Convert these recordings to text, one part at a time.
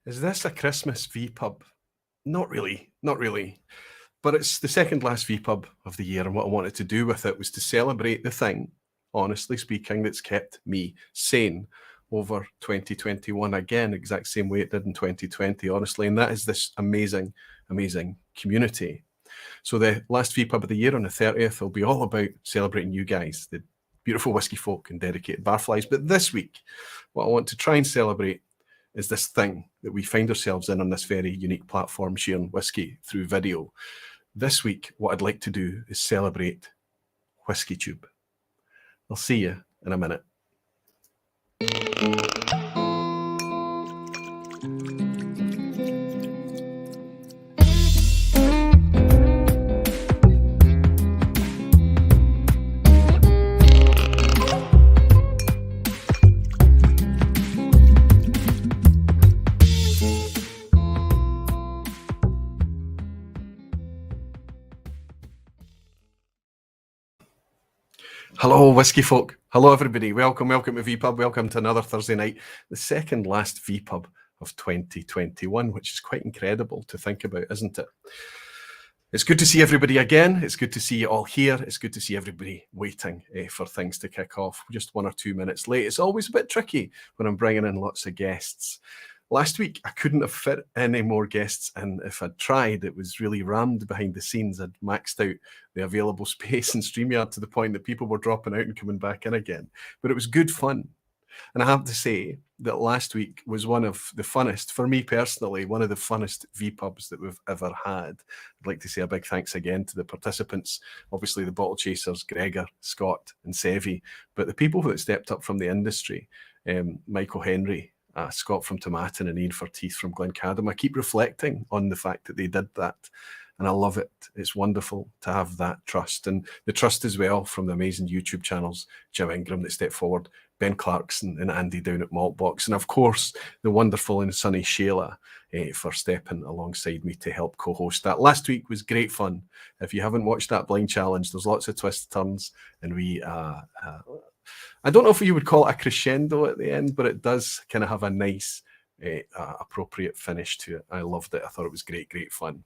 Is this a Christmas vPub? Not really, not really. But it's the second last vPub of the year, and what I wanted to do with it was to celebrate the thing, honestly speaking, that's kept me sane over 2021. Again, exact same way it did in 2020, honestly, and that is this amazing, amazing community. So the last vPub of the year on the 30th will be all about celebrating you guys, the beautiful whiskey folk and dedicated barflies. But this week, what I want to try and celebrate is this thing that we find ourselves in on this very unique platform, sharing whiskey through video. This week, what I'd like to do is celebrate WhiskyTube. I'll see you in a minute. Hello, whiskey folk. Hello, everybody. Welcome to vPub. Welcome to another Thursday night, the second last vPub of 2021, which is quite incredible to think about, isn't it? It's good to see everybody again. It's good to see you all here. It's good to see everybody waiting for things to kick off. Just 1 or 2 minutes late. It's always a bit tricky when I'm bringing in lots of guests. Last week, I couldn't have fit any more guests in if I'd tried. It was really rammed behind the scenes. I'd maxed out the available space in StreamYard to the point that people were dropping out and coming back in again. But it was good fun. And I have to say that last week was one of the funnest, for me personally, one of the funnest vPubs that we've ever had. I'd like to say a big thanks again to the participants, obviously the bottle chasers, Gregor, Scott and Sevi, but the people that stepped up from the industry, Michael Henry, Scott from Tomatin and Ian Forteeth from Glencadam. I keep reflecting on the fact that they did that, and I love it. It's wonderful to have that trust, and the trust as well from the amazing YouTube channels, Jim Ingram that stepped forward, Ben Clarkson and Andy down at Maltbox, and of course the wonderful and sunny Shayla for stepping alongside me to help co-host that. Last week was great fun. If you haven't watched that blind challenge, there's lots of twists, turns, and we I don't know if you would call it a crescendo at the end, but it does kind of have a nice, appropriate finish to it. I loved it. I thought it was great, great fun.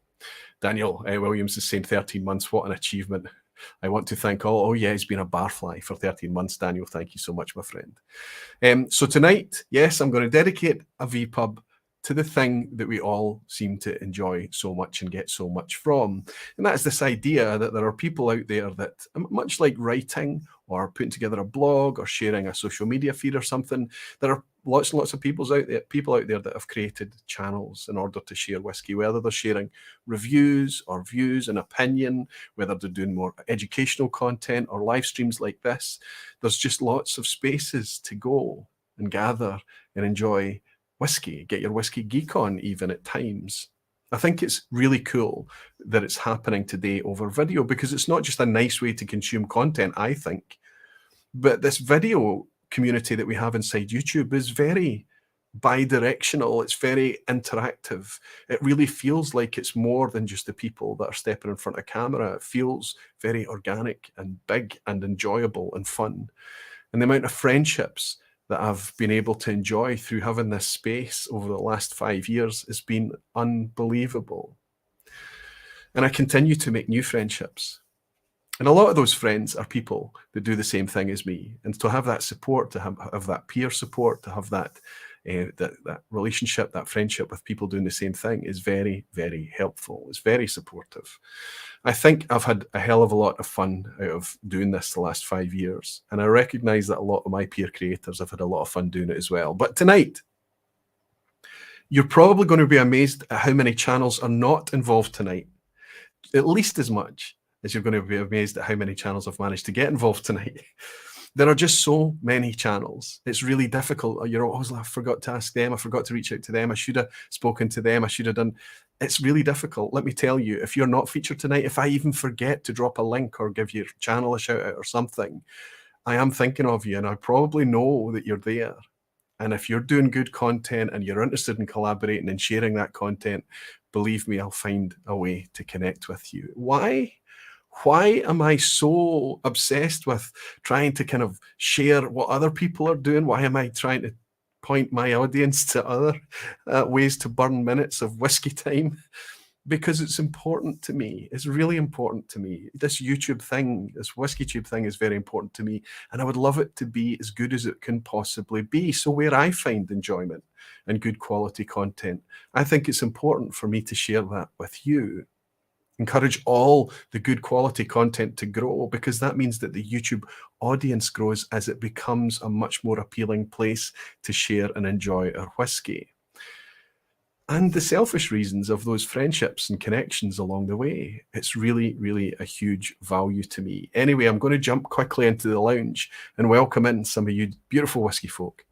Daniel Williams is saying 13 months. What an achievement. I want to thank all. Oh, yeah, he's been a barfly for 13 months, Daniel. Thank you so much, my friend. So tonight, yes, I'm going to dedicate a vPub to the thing that we all seem to enjoy so much and get so much from. And that is this idea that there are people out there that, much like writing or putting together a blog or sharing a social media feed or something, there are lots and lots of people out there that have created channels in order to share whiskey, whether they're sharing reviews or views and opinion, whether they're doing more educational content or live streams like this. There's just lots of spaces to go and gather and enjoy whiskey, get your whiskey geek on even at times. I think it's really cool that it's happening today over video, because it's not just a nice way to consume content, I think, but this video community that we have inside YouTube is very bi-directional. It's very interactive. It really feels like it's more than just the people that are stepping in front of camera. It feels very organic and big and enjoyable and fun. And the amount of friendships that I've been able to enjoy through having this space over the last 5 years has been unbelievable. And I continue to make new friendships. And a lot of those friends are people that do the same thing as me. And to have that support, to have that peer support, to have that relationship, that friendship with people doing the same thing is very, very helpful. It's very supportive. I think I've had a hell of a lot of fun out of doing this the last 5 years. And I recognize that a lot of my peer creators have had a lot of fun doing it as well. But tonight, you're probably going to be amazed at how many channels are not involved tonight, at least as much as you're going to be amazed at how many channels I've managed to get involved tonight. There are just so many channels. It's really difficult. You're always like, I forgot to ask them. I forgot to reach out to them. I should have spoken to them. I should have done. It's really difficult. Let me tell you, if you're not featured tonight, if I even forget to drop a link or give your channel a shout out or something, I am thinking of you, and I probably know that you're there. And if you're doing good content and you're interested in collaborating and sharing that content, believe me, I'll find a way to connect with you. Why? Why am I so obsessed with trying to kind of share what other people are doing? Why am I trying to point my audience to other ways to burn minutes of whiskey time, because it's important to me. It's really important to me. This YouTube thing, this WhiskyTube thing is very important to me, and I would love it to be as good as it can possibly be. So where I find enjoyment and good quality content, I think it's important for me to share that with you. Encourage all the good quality content to grow, because that means that the YouTube audience grows as it becomes a much more appealing place to share and enjoy our whiskey. And the selfish reasons of those friendships and connections along the way. It's really, really a huge value to me. Anyway, I'm going to jump quickly into the lounge and welcome in some of you beautiful whiskey folk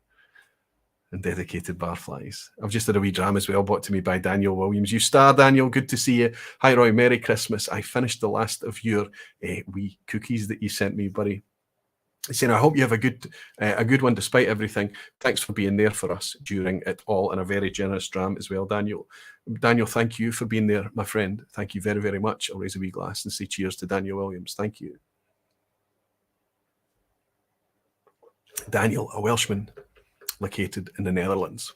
and dedicated barflies. I've just had a wee dram as well, brought to me by Daniel Williams. You star, Daniel, good to see you. Hi, Roy, Merry Christmas. I finished the last of your wee cookies that you sent me, buddy. Saying, I hope you have a good one despite everything. Thanks for being there for us during it all, and a very generous dram as well, Daniel. Daniel, thank you for being there, my friend. Thank you very, very much. I'll raise a wee glass and say cheers to Daniel Williams. Thank you. Daniel, a Welshman located in the Netherlands.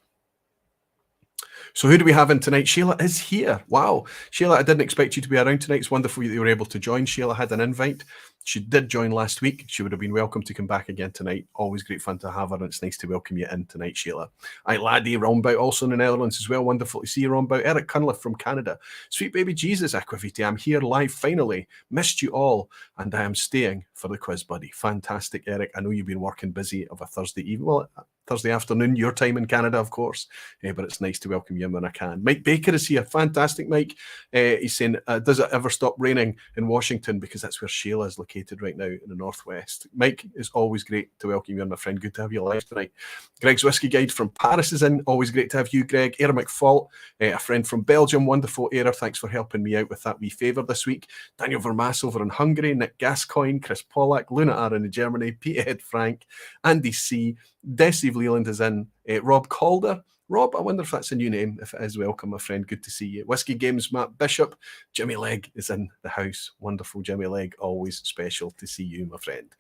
So who do we have in tonight? Sheila is here. Wow. Sheila, I didn't expect you to be around tonight. It's wonderful that you were able to join. Sheila had an invite. She did join last week. She would have been welcome to come back again tonight. Always great fun to have her, and it's nice to welcome you in tonight, Sheila. Hi, Laddie, Rombout, also in the Netherlands as well. Wonderful to see you, Rombout. Eric Cunliffe from Canada. Sweet baby Jesus, Aquaviti, I'm here live finally. Missed you all, and I am staying for the quiz, buddy. Fantastic, Eric. I know you've been working busy of a Thursday evening. Well, Thursday afternoon, your time in Canada, of course. But it's nice to welcome you in when I can. Mike Baker is here. Fantastic, Mike. He's saying, does it ever stop raining in Washington? Because that's where Sheila is located right now in the Northwest. Mike, it's always great to welcome you in, my friend. Good to have you live tonight. Greg's Whiskey Guide from Paris is in. Always great to have you, Greg. Era McFault, a friend from Belgium. Wonderful, Era. Thanks for helping me out with that wee favour this week. Daniel Vermaas over in Hungary. Nick Gascoigne, Chris Pollack, Luna Aaron in Germany, Pete Ed Frank, Andy C. Desiv Leland is in. Rob Calder. Rob, I wonder if that's a new name. If it is, welcome, my friend. Good to see you. Whiskey Games, Matt Bishop. Jimmy Legg is in the house. Wonderful, Jimmy Legg. Always special to see you, my friend.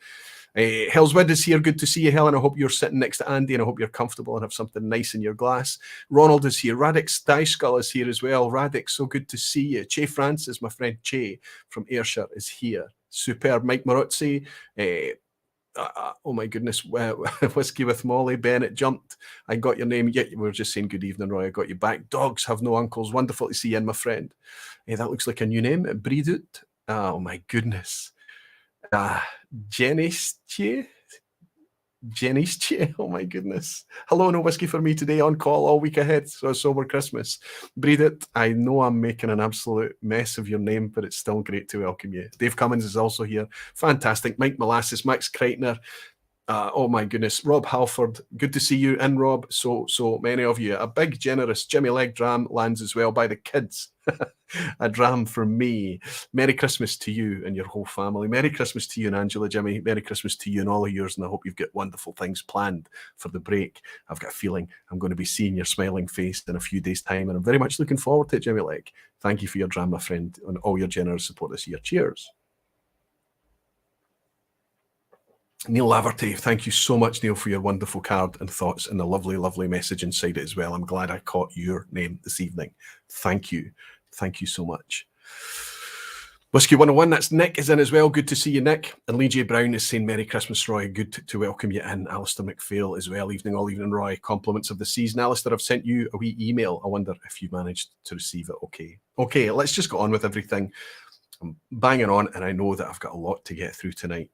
Hellswood is here. Good to see you, Helen. I hope you're sitting next to Andy, and I hope you're comfortable and have something nice in your glass. Ronald is here. Radix Dyskull is here as well. Radix, so good to see you. Che Francis, my friend Che from Ayrshire, is here. Superb. Mike Marozzi. Oh my goodness, Whiskey with Molly, Bennett jumped. I got your name. Yeah, we were just saying good evening, Roy. I got you back. Dogs have no uncles. Wonderful to see you in, my friend. That looks like a new name. Bridut. Oh my goodness. Jenischie. Oh my goodness. Hello, no whiskey for me today, on call all week ahead, so sober Christmas. Bridget, I know I'm making an absolute mess of your name, but it's still great to welcome you. Dave Cummins is also here. Fantastic. Mike Molasses, Max Kreitner. Oh my goodness. Rob Halford, good to see you in, Rob. So many of you. A big, generous Jimmy Legg dram lands as well by the kids. A dram from me. Merry Christmas to you and your whole family. Merry Christmas to you and Angela, Jimmy. Merry Christmas to you and all of yours, and I hope you've got wonderful things planned for the break. I've got a feeling I'm going to be seeing your smiling face in a few days' time, and I'm very much looking forward to it, Jimmy Legg. Thank you for your dram, my friend, and all your generous support this year. Cheers. Neil Laverty, thank you so much, Neil, for your wonderful card and thoughts and the lovely, lovely message inside it as well. I'm glad I caught your name this evening. Thank you. Thank you so much. Whiskey 101, that's Nick is in as well. Good to see you, Nick. And Lee J. Brown is saying, Merry Christmas, Roy. Good to welcome you in. Alistair McPhail as well. Evening, all evening, Roy. Compliments of the season. Alistair, I've sent you a wee email. I wonder if you managed to receive it okay. Okay, let's just go on with everything. I'm banging on, and I know that I've got a lot to get through tonight.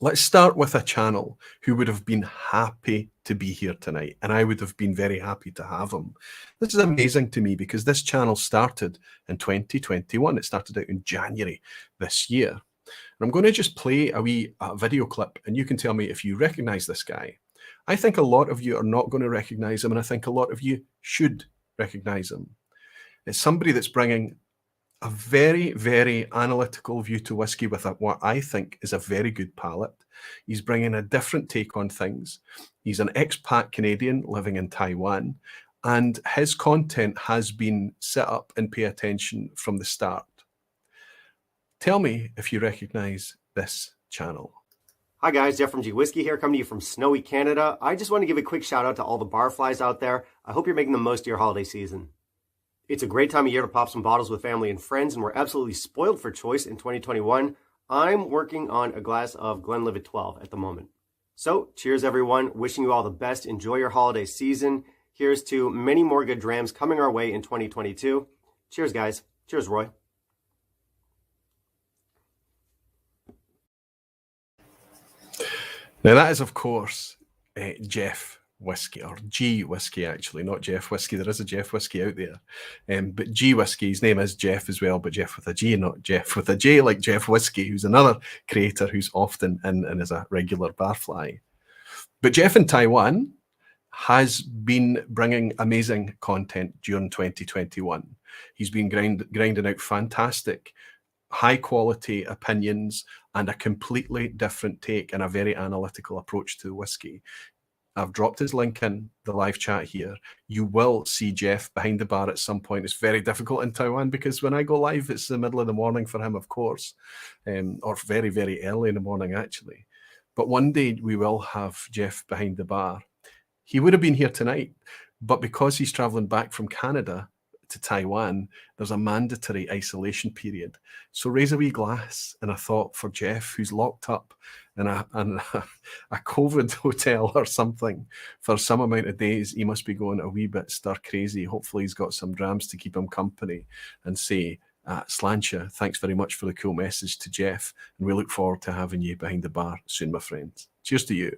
Let's start with a channel who would have been happy to be here tonight, and I would have been very happy to have him. This is amazing to me because this channel started in 2021. It started out in January this year. And I'm going to just play a wee video clip, and you can tell me if you recognize this guy. I think a lot of you are not going to recognize him, and I think a lot of you should recognize him. It's somebody that's bringing a very, very analytical view to whiskey with what I think is a very good palate. He's bringing a different take on things. He's an expat Canadian living in Taiwan, and his content has been set up and pay attention from the start. Tell me if you recognize this channel. Hi guys, Jeff from Whiskey here, coming to you from snowy Canada. I just want to give a quick shout out to all the barflies out there. I hope you're making the most of your holiday season. It's a great time of year to pop some bottles with family and friends, and we're absolutely spoiled for choice in 2021. I'm working on a glass of Glenlivet 12 at the moment. So, cheers everyone. Wishing you all the best. Enjoy your holiday season. Here's to many more good drams coming our way in 2022. Cheers, guys. Cheers, Roy. Now that is, of course, Jeff Whiskey, or G Whiskey actually, not Jeff Whiskey. There is a Jeff Whiskey out there. But G Whiskey, his name is Jeff as well, but Jeff with a G, not Jeff with a J, like Jeff Whiskey, who's another creator who's often in and is a regular barfly. But Jeff in Taiwan has been bringing amazing content during 2021. He's been grinding out fantastic, high-quality opinions and a completely different take and a very analytical approach to whiskey. I've dropped his link in the live chat here. You will see Jeff behind the bar at some point. It's very difficult in Taiwan because when I go live, it's the middle of the morning for him, of course, or very, very early in the morning, actually. But one day we will have Jeff behind the bar. He would have been here tonight, but because he's traveling back from Canada to Taiwan, there's a mandatory isolation period. So raise a wee glass and a thought for Jeff, who's locked up in a COVID hotel or something for some amount of days. He must be going a wee bit stir crazy. Hopefully he's got some drams to keep him company, and say, Slancha, thanks very much for the cool message to Jeff, and we look forward to having you behind the bar soon, my friends. Cheers to you.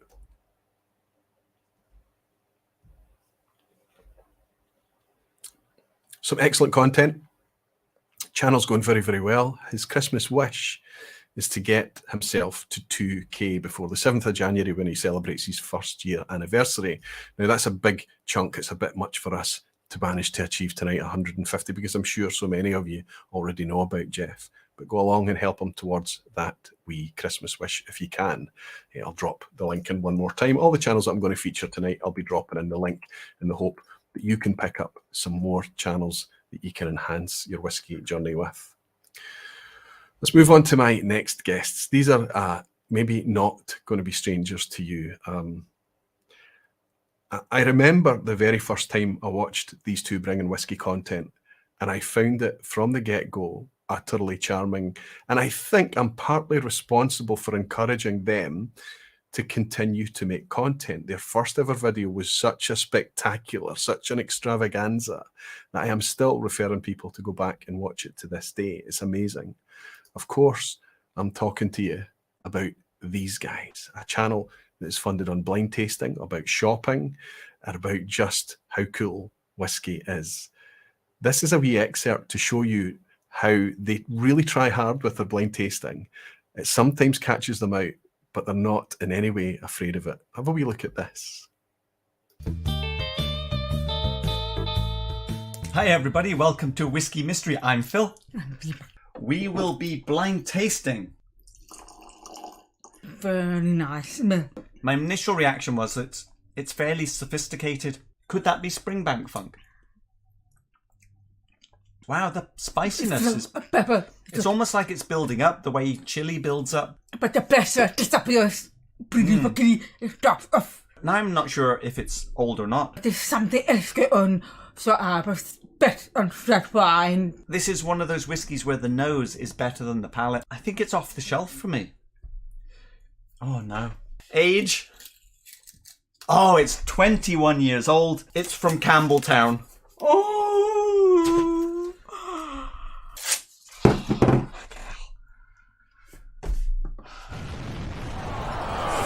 Some excellent content. Channel's going very, very well. His Christmas wish is to get himself to 2K before the 7th of January when he celebrates his first year anniversary. Now, that's a big chunk. It's a bit much for us to manage to achieve tonight, 150, because I'm sure so many of you already know about Jeff. But go along and help him towards that wee Christmas wish if you can. I'll drop the link in one more time. All the channels that I'm going to feature tonight, I'll be dropping in the link in the hope that you can pick up some more channels that you can enhance your whiskey journey with. Let's move on to my next guests. These are maybe not going to be strangers to you. I remember the very first time I watched these two bringing whiskey content, and I found it from the get-go utterly charming. And I think I'm partly responsible for encouraging them to continue to make content. Their first ever video was such a spectacular, such an extravaganza, that I am still referring people to go back and watch it to this day. It's amazing. Of course, I'm talking to you about these guys, a channel that is funded on blind tasting, about shopping, and about just how cool whiskey is. This is a wee excerpt to show you how they really try hard with their blind tasting. It sometimes catches them out, but they're not in any way afraid of it. Have a wee look at this. Hi everybody, welcome to Whiskey Mystery. I'm Phil. I'm Deepa. We will be blind tasting. Very nice. My initial reaction was that it's fairly sophisticated. Could that be Springbank funk? Wow, the spiciness is... Pepper. It's almost like it's building up, the way chili builds up. But the pressure disappears pretty quickly. It drops off. Now I'm not sure if it's old or not. There's something else going on, so I bet on that wine. This is one of those whiskies where the nose is better than the palate. I think it's off the shelf for me. Oh no. Age? Oh, it's 21 years old. It's from Campbelltown. Oh!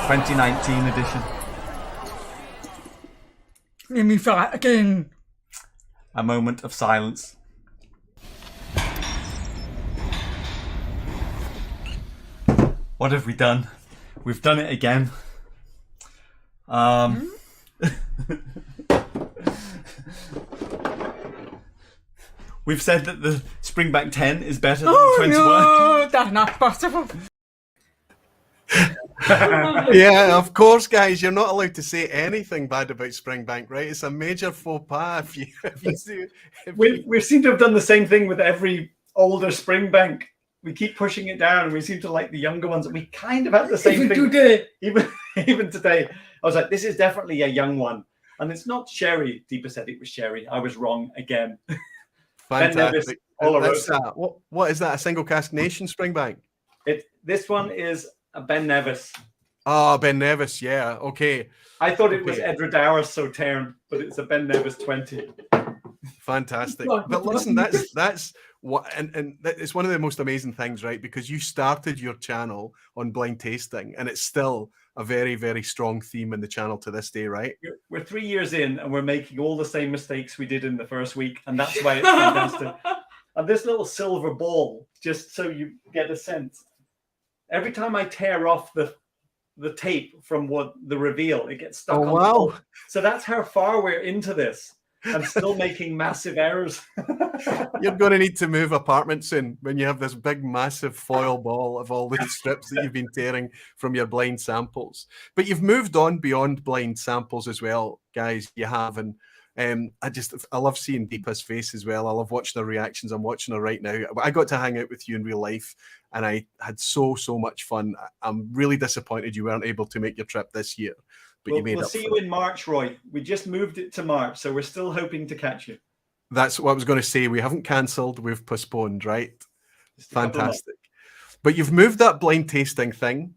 2019 edition. Let me try it again. A moment of silence. What have we done? We've done it again. We've said that the Springbank 10 is better than the 21. No, that's not possible. Yeah, of course, guys, you're not allowed to say anything bad about Springbank, right? It's a major faux pas if you We seem to have done the same thing with every older Springbank we keep pushing it down, and we seem to like the younger ones. And we kind of had the same thing. Today. Even today, I was like, this is definitely a young one. And it's not sherry. Deepa said it was sherry. I was wrong again. Fantastic. Nevis, what is that? A single cask nation Springbank? This one is a Ben Nevis. Oh, Ben Nevis. Yeah. Okay. I thought it was Edradour Sauterne, but it's a Ben Nevis 20. Fantastic. But listen, that's what, and it's one of the most amazing things, right? Because you started your channel on blind tasting, and it's still a very, very strong theme in the channel to this day, right? We're 3 years in, and we're making all the same mistakes we did in the first week, and that's why it's fantastic. And this little silver ball, just so you get a sense, every time I tear off the tape from the reveal, it gets stuck on the ball. So that's how far we're into this. I'm still making massive errors. You're going to need to move apartment soon when you have this big, massive foil ball of all the strips that you've been tearing from your blind samples. But you've moved on beyond blind samples as well, guys. You have. And I love seeing Deepa's face as well. I love watching her reactions. I'm watching her right now. I got to hang out with you in real life, and I had so much fun. I'm really disappointed you weren't able to make your trip this year. But we'll see you in March, Roy. We just moved it to March, so we're still hoping to catch you. That's what I was going to say. We haven't cancelled, we've postponed, right? Fantastic. But you've moved that blind tasting thing,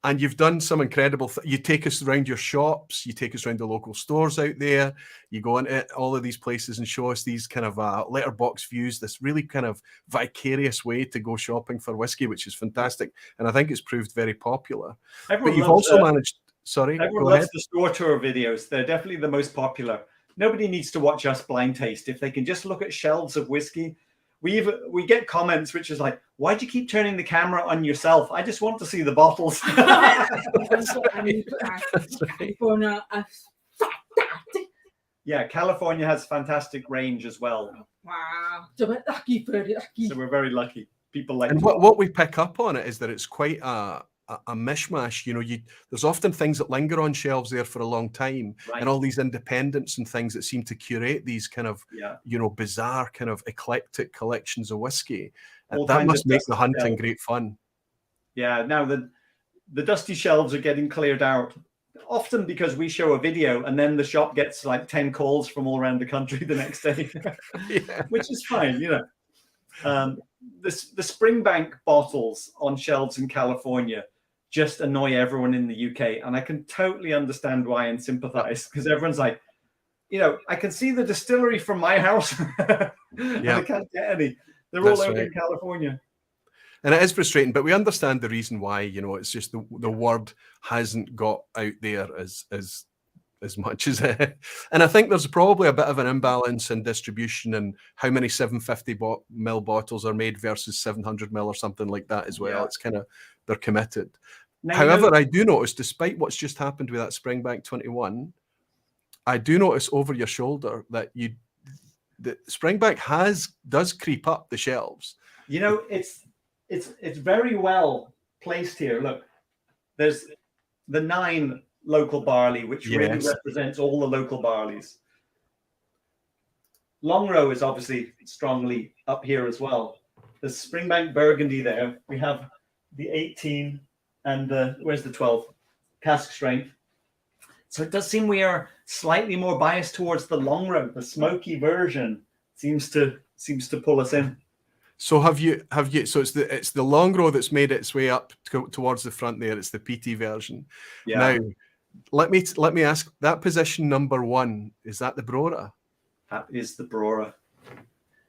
and you've done some incredible you take us around your shops, you take us around the local stores out there, you go into all of these places and show us these kind of letterbox views, this really kind of vicarious way to go shopping for whiskey, which is fantastic. And I think it's proved very popular. But you've also managed... Sorry, everyone loves the store tour videos. They're definitely the most popular. Nobody needs to watch us blind taste. If they can just look at shelves of whiskey, we get comments which is like, why do you keep turning the camera on yourself? I just want to see the bottles. Yeah, California has fantastic range as well. Wow. So we're lucky, very lucky. So we're very lucky. People like. And what we pick up on it is that it's quite a mishmash. You know, there's often things that linger on shelves there for a long time, and all these independents and things that seem to curate these kind of bizarre kind of eclectic collections of whiskey. And that must make the hunting great fun. Yeah, now the dusty shelves are getting cleared out, often because we show a video and then the shop gets like 10 calls from all around the country the next day. Which is fine, you know. The Springbank bottles on shelves in California just annoy everyone in the UK, and I can totally understand why and sympathize, because everyone's like, you know, I can see the distillery from my house and I can't get any. They're all over in California. And it is frustrating, but we understand the reason why. You know, it's just the word hasn't got out there as much as it. And I think there's probably a bit of an imbalance in distribution and how many 750ml bottles are made versus 700ml or something like that as well. It's kind of, they're committed. Now, however, I do notice, despite what's just happened with that Springbank 21, I do notice over your shoulder that the Springbank does creep up the shelves. You know, it's very well placed here. Look, there's the 9 local barley, which really represents all the local barleys. Longrow is obviously strongly up here as well. There's Springbank Burgundy there. We have the 18 and where's the 12 cask strength. So it does seem we are slightly more biased towards the Longrow. The smoky version seems to pull us in. So have you? So it's the Longrow that's made its way up towards the front there. It's the PT version. Yeah. Now, let me ask, that position number 1, is that the Brora? That is the Brora.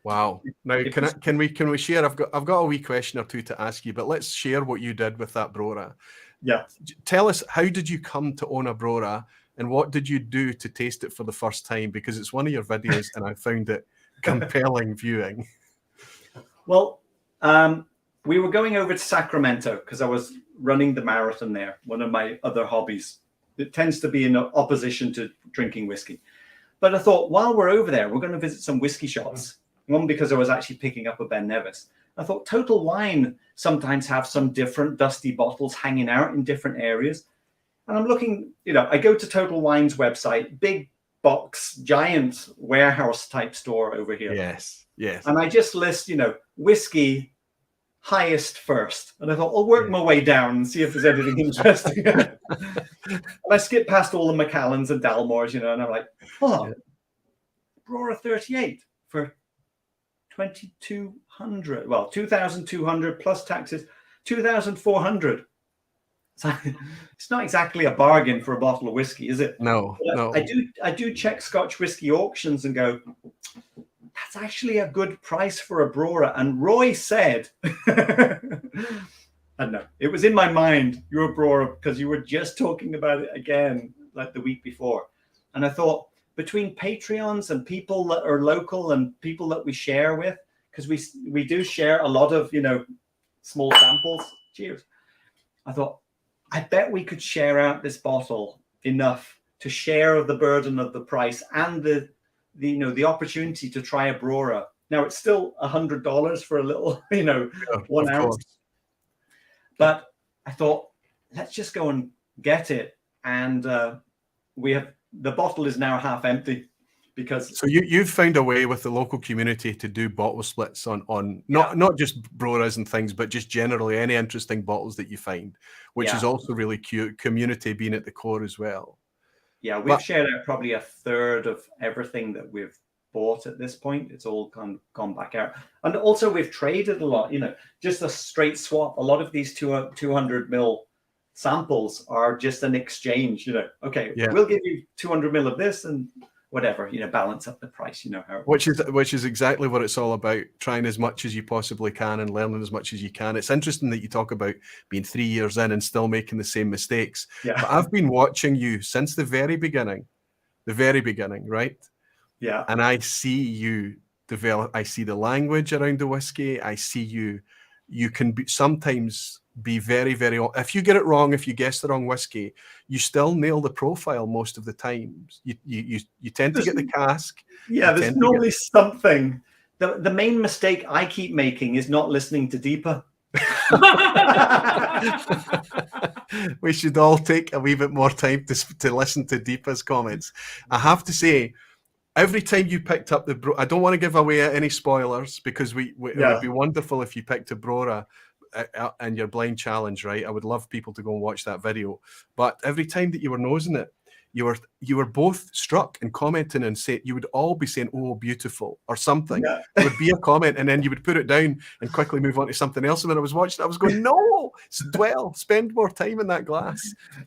Wow. Now, can we share? I've got a wee question or two to ask you, but let's share what you did with that Brora. Yeah. Tell us, how did you come to own a Brora, and what did you do to taste it for the first time? Because it's one of your videos, and I found it compelling viewing. Well, we were going over to Sacramento because I was running the marathon there, one of my other hobbies. It tends to be in opposition to drinking whiskey. But I thought, while we're over there, we're going to visit some whiskey shops. One, because I was actually picking up a Ben Nevis. I thought Total Wine sometimes have some different dusty bottles hanging out in different areas. And I'm looking, you know, I go to Total Wine's website, big box, giant warehouse type store over here. Yes. And I just list, you know, whiskey, highest first. And I thought, I'll work my way down and see if there's anything interesting. And I skipped past all the Macallans and Dalmores, and I'm like, oh, Brora 38 for 2,200. Well, 2,200 plus taxes, 2,400. So it's not exactly a bargain for a bottle of whiskey, is it? No, But no. I do check Scotch whiskey auctions and go, that's actually a good price for a Brora. And Roy said, I don't know, it was in my mind, you're a Brora, because you were just talking about it again like the week before. And I thought, between Patreons and people that are local and people that we share with, because we do share a lot of, small samples. Cheers. I thought, I bet we could share out this bottle enough to share the burden of the price and the opportunity to try a Brora. Now it's still $100 for a little, 1 ounce. Course. But I thought, let's just go and get it. And the bottle is now half empty because. So you've found a way with the local community to do bottle splits on not just Broras and things, but just generally any interesting bottles that you find, which is also really cute. Community being at the core as well. Yeah, we've shared out probably a third of everything that we've bought at this point. It's all gone back out. And also we've traded a lot, just a straight swap. A lot of these 200 ml samples are just an exchange, okay, we'll give you 200 ml of this and whatever, balance up the price, how which is exactly what it's all about, trying as much as you possibly can and learning as much as you can. It's interesting that you talk about being 3 years in and still making the same mistakes. But I've been watching you since the very beginning, right? Yeah. And I see you develop. I see the language around the whiskey. I see you can sometimes be very, very, if you get it wrong, if you guess the wrong whiskey, you still nail the profile most of the times. You tend to get the cask. Yeah, there's normally something. The main mistake I keep making is not listening to Deepa. We should all take a wee bit more time to listen to Deepa's comments. I have to say, every time you picked up I don't want to give away any spoilers because it would be wonderful if you picked a Brora and your blind challenge, right? I would love people to go and watch that video. But every time that you were nosing it, you were both struck and commenting and you would all be saying, "Oh, beautiful," or something. Yeah. It would be a comment, and then you would put it down and quickly move on to something else. And when I was watching, I was going, "No, spend more time in that glass."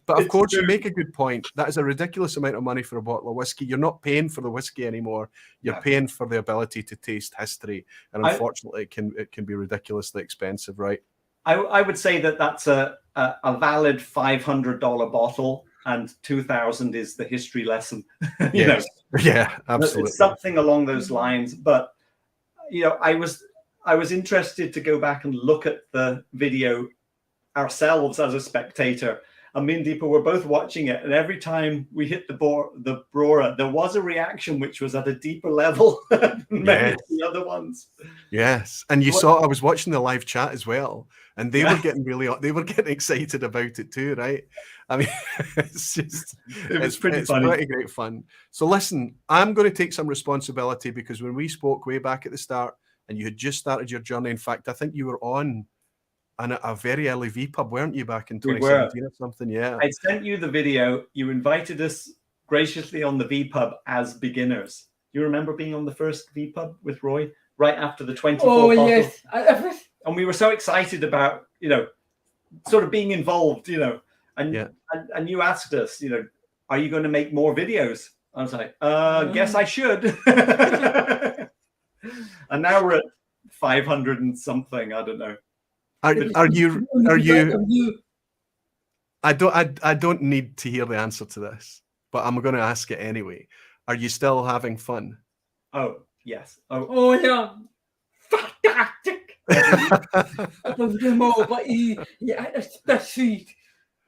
But of course, you make a good point. That is a ridiculous amount of money for a bottle of whiskey. You're not paying for the whiskey anymore. You're paying for the ability to taste history, and unfortunately, it can be ridiculously expensive, right? I would say that's a valid $500 bottle, and 2,000 is the history lesson. Yeah, absolutely. It's something along those lines. But I was interested to go back and look at the video ourselves as a spectator. And me and Deepa were both watching it, and every time we hit the Brora, there was a reaction which was at a deeper level than many of the other ones. Yes, and I was watching the live chat as well, and they were getting excited about it too, right? I mean, it's pretty funny. Pretty great fun. So listen, I'm going to take some responsibility because when we spoke way back at the start, and you had just started your journey, in fact, I think you were on a very early vPub, weren't you, back in 2017 or something? Yeah. I sent you the video. You invited us graciously on the vPub as beginners. Do you remember being on the first vPub with Roy right after the 24 bottle? Yes. And we were so excited about, sort of being involved, and you asked us, are you going to make more videos? I was like, guess I should. And now we're at 500 and something. I don't know. Are you? I don't need to hear the answer to this, but I'm going to ask it anyway. Are you still having fun? Oh yes. Oh yeah. Fantastic.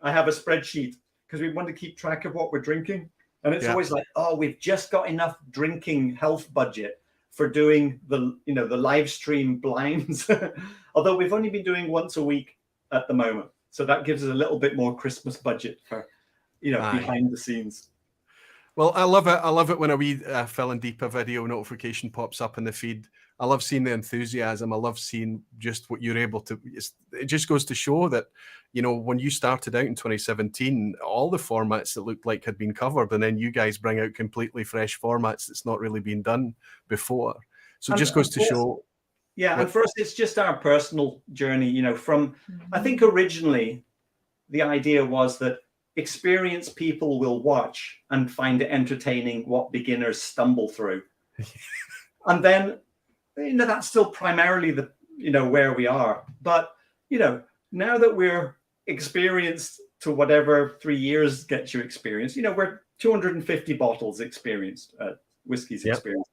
I have a spreadsheet because we want to keep track of what we're drinking, and it's always like, we've just got enough drinking health budget for doing the live stream blinds. Although we've only been doing once a week at the moment. So that gives us a little bit more Christmas budget for, behind the scenes. Well, I love it. I love it when a wee Phil and Deepa video notification pops up in the feed. I love seeing the enthusiasm. I love seeing just what you're able to. It just goes to show that, you know, when you started out in 2017, all the formats that looked like had been covered, and then you guys bring out completely fresh formats that's not really been done before. So it just goes to show. Yeah, and for us, it's just our personal journey. You know, from I think originally the idea was that experienced people will watch and find it entertaining what beginners stumble through. And then, you know, that's still primarily the, you know, where we are. But, you know, now that we're experienced to whatever 3 years gets you experienced, you know, we're 250 bottles experienced, whiskey's experienced.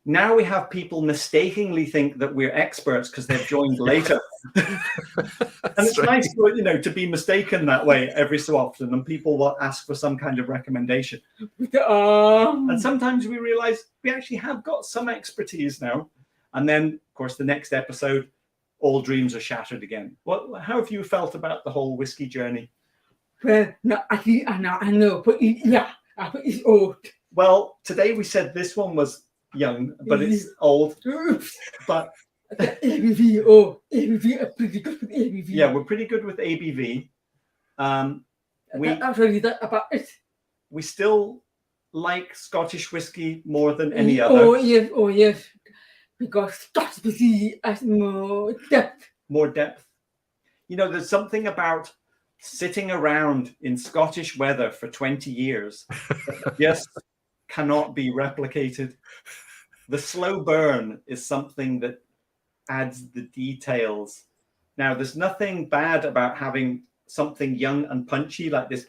Now we have people mistakenly think that we're experts because they've joined later. And it's nice, you know, to be mistaken that way every so often, and people will ask for some kind of recommendation. And sometimes we realize we actually have got some expertise now. And then, of course, the next episode, all dreams are shattered again. How have you felt about the whole whiskey journey? Well, no, I know, but yeah, it's old. Well, today we said this one was young, but it's old. But the ABV are pretty good with ABV. Yeah, we're pretty good with ABV. I'll tell you that about it. We still like Scottish whiskey more than any other. Oh yes, because Scottish whiskey has more depth. More depth. You know, there's something about sitting around in Scottish weather for 20 years that just cannot be replicated. The slow burn is something that adds the details. Now, there's nothing bad about having something young and punchy like this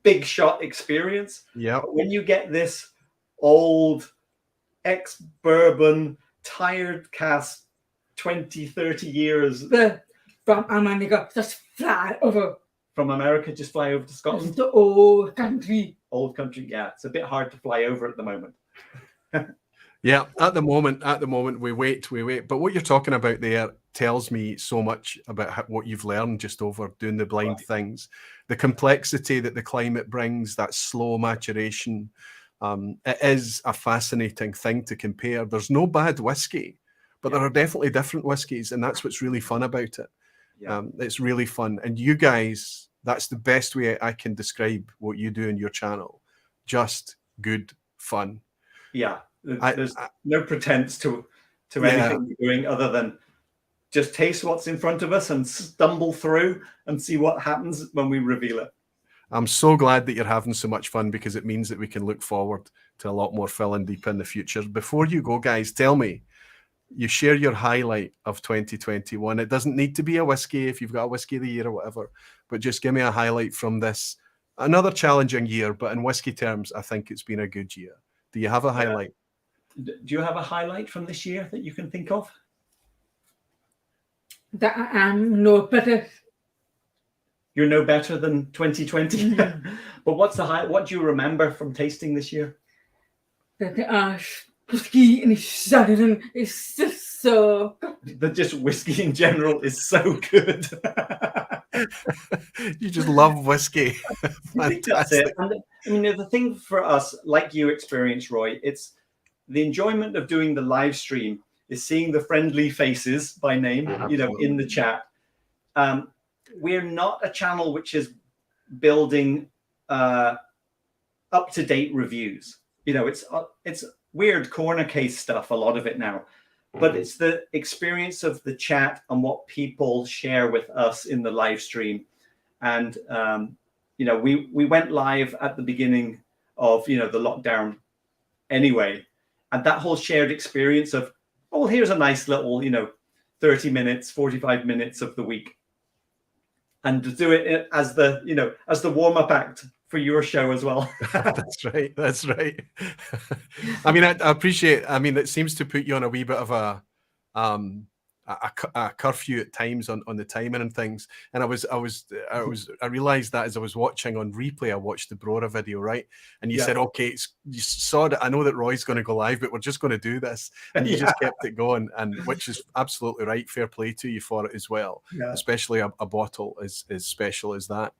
big shot experience. Yeah. When you get this old ex-bourbon, tired cask, 20, 30 years. From America, just fly over. From America, just fly over to Scotland? The old country. Old country, yeah. It's a bit hard to fly over at the moment. Yeah, at the moment, we wait. But what you're talking about there tells me so much about what you've learned just over doing the blind things. The complexity that the climate brings, that slow maturation. It is a fascinating thing to compare. There's no bad whiskey, but there are definitely different whiskies, and that's what's really fun about it. Yeah. It's really fun. And you guys, that's the best way I can describe what you do in your channel. Just good fun. Yeah. There's no pretense to anything we're doing other than just taste what's in front of us and stumble through and see what happens when we reveal it. I'm so glad that you're having so much fun, because it means that we can look forward to a lot more Phil and Deepa in the future. Before you go, guys, tell me, you share your highlight of 2021. It doesn't need to be a whiskey if you've got a whiskey of the year or whatever, but just give me a highlight from this. Another challenging year, but in whiskey terms, I think it's been a good year. Do you have a highlight? Do you have a highlight from this year that you can think of? That I am no better. You're no better than 2020. But what's the what do you remember from tasting this year? That whiskey in Saturday is just so good. That just whiskey in general is so good. You just love whiskey. I think that's it. And I mean, the thing for us, like you experienced, Roy, it's the enjoyment of doing the live stream is seeing the friendly faces by name, you know, in the chat. We're not a channel which is building up-to-date reviews. You know, it's weird corner case stuff, a lot of it now. But it's the experience of the chat and what people share with us in the live stream. And, you know, we went live at the beginning of, you know, the lockdown anyway. And that whole shared experience of, oh, well, here's a nice little, you know, 30 minutes, 45 minutes of the week. And to do it as the, you know, as the warm-up act for your show as well. That's right. That's right. I mean, I appreciate, I mean, it seems to put you on a wee bit of a a curfew at times on the timing and things. And I realized that as I was watching on replay. I watched the Brora video, right? And you said, okay, you saw that. I know that Roy's going to go live, but we're just going to do this. And you just kept it going, and which is absolutely right. Fair play to you for it as well. Especially a bottle as special as that.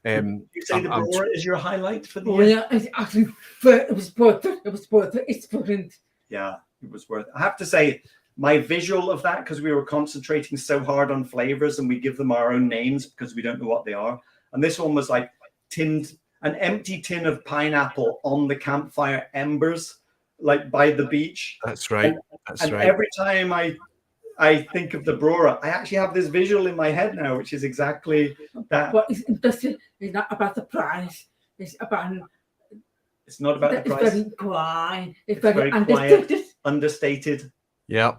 You say the Brora is your highlight for the year? Yeah, it was worth it. It was worth it. It's brilliant. Yeah, it was worth it. I have to say, my visual of that, because we were concentrating so hard on flavors and we give them our own names because we don't know what they are. And this one was like an empty tin of pineapple on the campfire embers, like by the beach. That's right. And every time I think of the Brora, I actually have this visual in my head now, which is exactly that. What is interesting is not about the price. It's not about the price. It's very quiet. It's very quiet, understated. Yeah.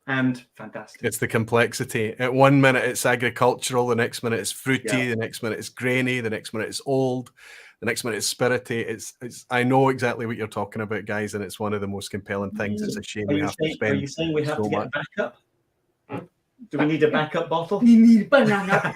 And fantastic. It's the complexity. At 1 minute it's agricultural, the next minute it's fruity, the next minute it's grainy, the next minute it's old, the next minute it's spirity. It's I know exactly what you're talking about, guys, and it's one of the most compelling things. It's a shame we have to spend. Are you saying we have to get backup? Do we need a backup bottle? We need banana.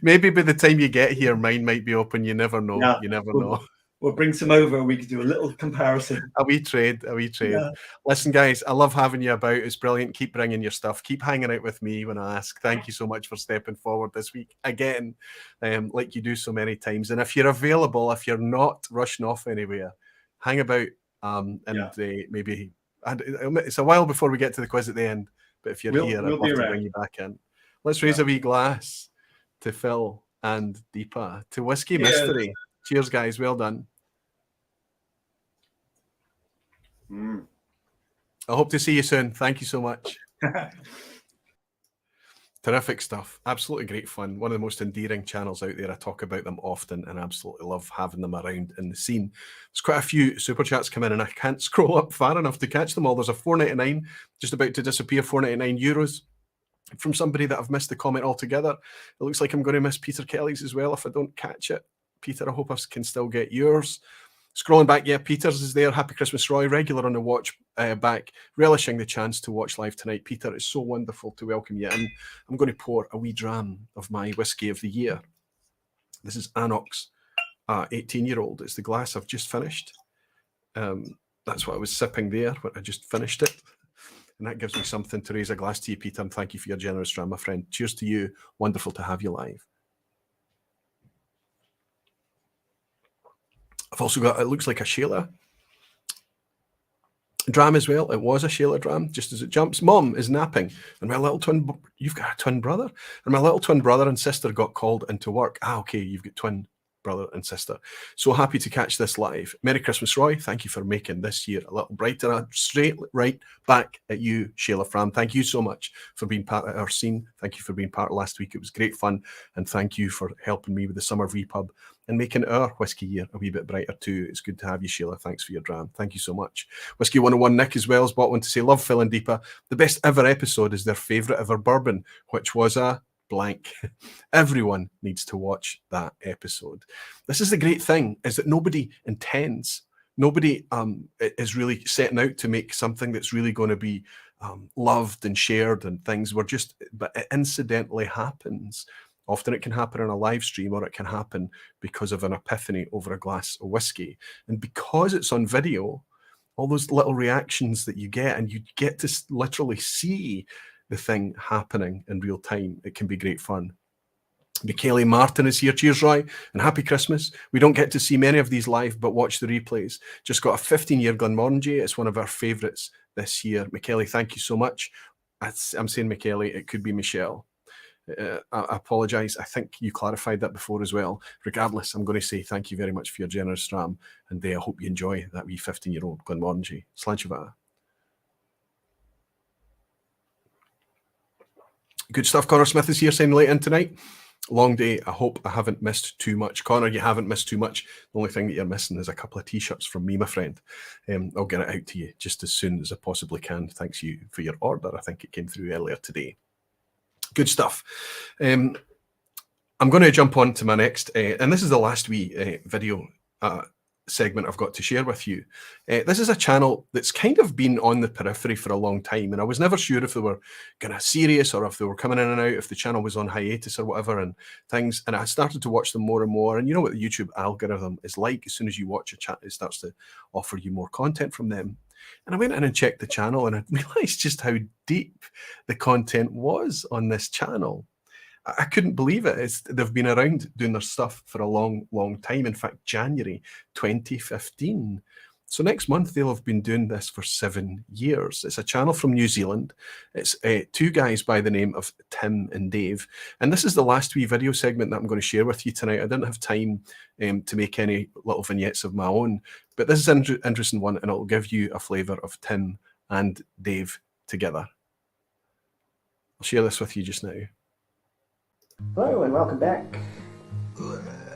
Maybe by the time you get here, mine might be open. You never know. Yeah. You never know. We'll bring some over and we can do a little comparison. A wee trade. Yeah. Listen, guys, I love having you about. It's brilliant. Keep bringing your stuff. Keep hanging out with me when I ask. Thank you so much for stepping forward this week again, like you do so many times. And if you're available, if you're not rushing off anywhere, hang about maybe. It's a while before we get to the quiz at the end, but if you're here, I'd love to bring you back in. Let's raise a wee glass to Phil and Deepa, to Whiskey Mystery. Cheers, guys. Well done. I hope to see you soon. Thank you so much. Terrific stuff. Absolutely great fun. One of the most endearing channels out there. I talk about them often and absolutely love having them around in the scene. There's quite a few super chats come in and I can't scroll up far enough to catch them all. There's a €4.99 just about to disappear, €4.99 from somebody that I've missed the comment altogether. It looks like I'm going to miss Peter Kelly's as well if I don't catch it. Peter, I hope I can still get yours. Scrolling back, Peter's is there. Happy Christmas, Roy. Regular on the watch back. Relishing the chance to watch live tonight. Peter, it's so wonderful to welcome you in. I'm going to pour a wee dram of my whiskey of the year. This is Anox, 18-year-old. It's the glass I've just finished. That's what I was sipping there when I just finished it. And that gives me something to raise a glass to you, Peter. And thank you for your generous dram, my friend. Cheers to you. Wonderful to have you live. I've also got, it looks like a Sheila dram as well. It was a Sheila dram, just as it jumps. Mom is napping, and my little twin, you've got a twin brother? And my little twin brother and sister got called into work. Okay, you've got twin brother and sister. So happy to catch this live. Merry Christmas, Roy. Thank you for making this year a little brighter. And straight right back at you, Sheila Fram. Thank you so much for being part of our scene. Thank you for being part of last week. It was great fun. And thank you for helping me with the summer vPub and making our whiskey year a wee bit brighter too. It's good to have you, Sheila. Thanks for your dram. Thank you so much. Whiskey 101 Nick as well has bought one to say, love Phil and Deepa. The best ever episode is their favourite ever bourbon, which was a blank. Everyone needs to watch that episode. This is the great thing, is that nobody intends, nobody is really setting out to make something that's really going to be loved and shared and things. But it incidentally happens. Often it can happen on a live stream, or it can happen because of an epiphany over a glass of whiskey. And because it's on video, all those little reactions that you get, and you get to literally see the thing happening in real time, it can be great fun. Michaeli Martin is here. Cheers, Roy, and happy Christmas. We don't get to see many of these live, but watch the replays. Just got a 15-year Glenmorangie. It's one of our favourites this year. Michaeli, thank you so much. I'm saying Michaeli, it could be Michelle. I apologise. I think you clarified that before as well. Regardless, I'm going to say thank you very much for your generous dram, and I hope you enjoy that wee 15-year-old Glenmorangie. Slancheva. Good stuff. Connor Smith is here saying late in tonight. Long day. I hope I haven't missed too much. Connor, you haven't missed too much. The only thing that you're missing is a couple of t-shirts from me, my friend. I'll get it out to you just as soon as I possibly can. Thanks you for your order. I think it came through earlier today. Good stuff. I'm going to jump on to my next, and this is the last wee video segment I've got to share with you. This is a channel that's kind of been on the periphery for a long time, and I was never sure if they were kind of serious or if they were coming in and out, if the channel was on hiatus or whatever and things. And I started to watch them more and more. And you know what the YouTube algorithm is like? As soon as you watch a chat, it starts to offer you more content from them. And I went in and checked the channel, and I realized just how deep the content was on this channel. I couldn't believe it. They've been around doing their stuff for a long, long time. In fact, January 2015. So next month, they'll have been doing this for 7 years. It's a channel from New Zealand. It's two guys by the name of Tim and Dave. And this is the last wee video segment that I'm going to share with you tonight. I didn't have time to make any little vignettes of my own, but this is an interesting one, and it'll give you a flavour of Tim and Dave together. I'll share this with you just now. Hello and welcome back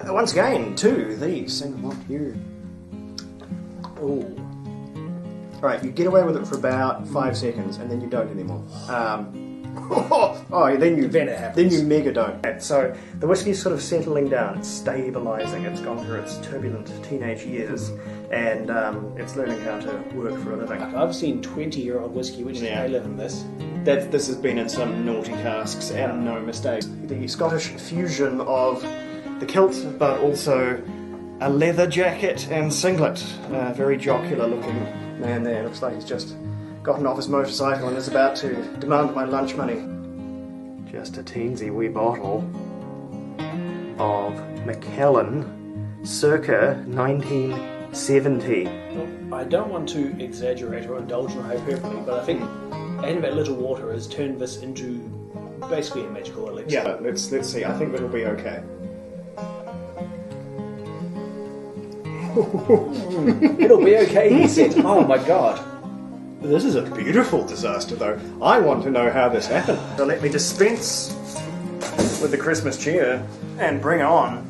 once again to the Single Malt here. Oh, alright, you get away with it for about 5 seconds and then you don't anymore. Then you mega don't. So the whiskey's sort of settling down, it's stabilising, it's gone through its turbulent teenage years, and it's learning how to work for a living. I've seen 20-year-old whiskey which is live in this. This has been in some naughty casks and no mistakes. The Scottish fusion of the kilt, but also a leather jacket and singlet. Very jocular looking man there. Looks like he's just gotten off his motorcycle and is about to demand my lunch money. Just a teensy wee bottle of Macallan circa 1970. I don't want to exaggerate or indulge in hyperbole, but I think adding that little water has turned this into basically a magical elixir. Yeah, let's see. I think it'll be okay. It'll be okay, he said. Oh my god. This is a beautiful disaster, though. I want to know how this happened. So let me dispense with the Christmas cheer and bring on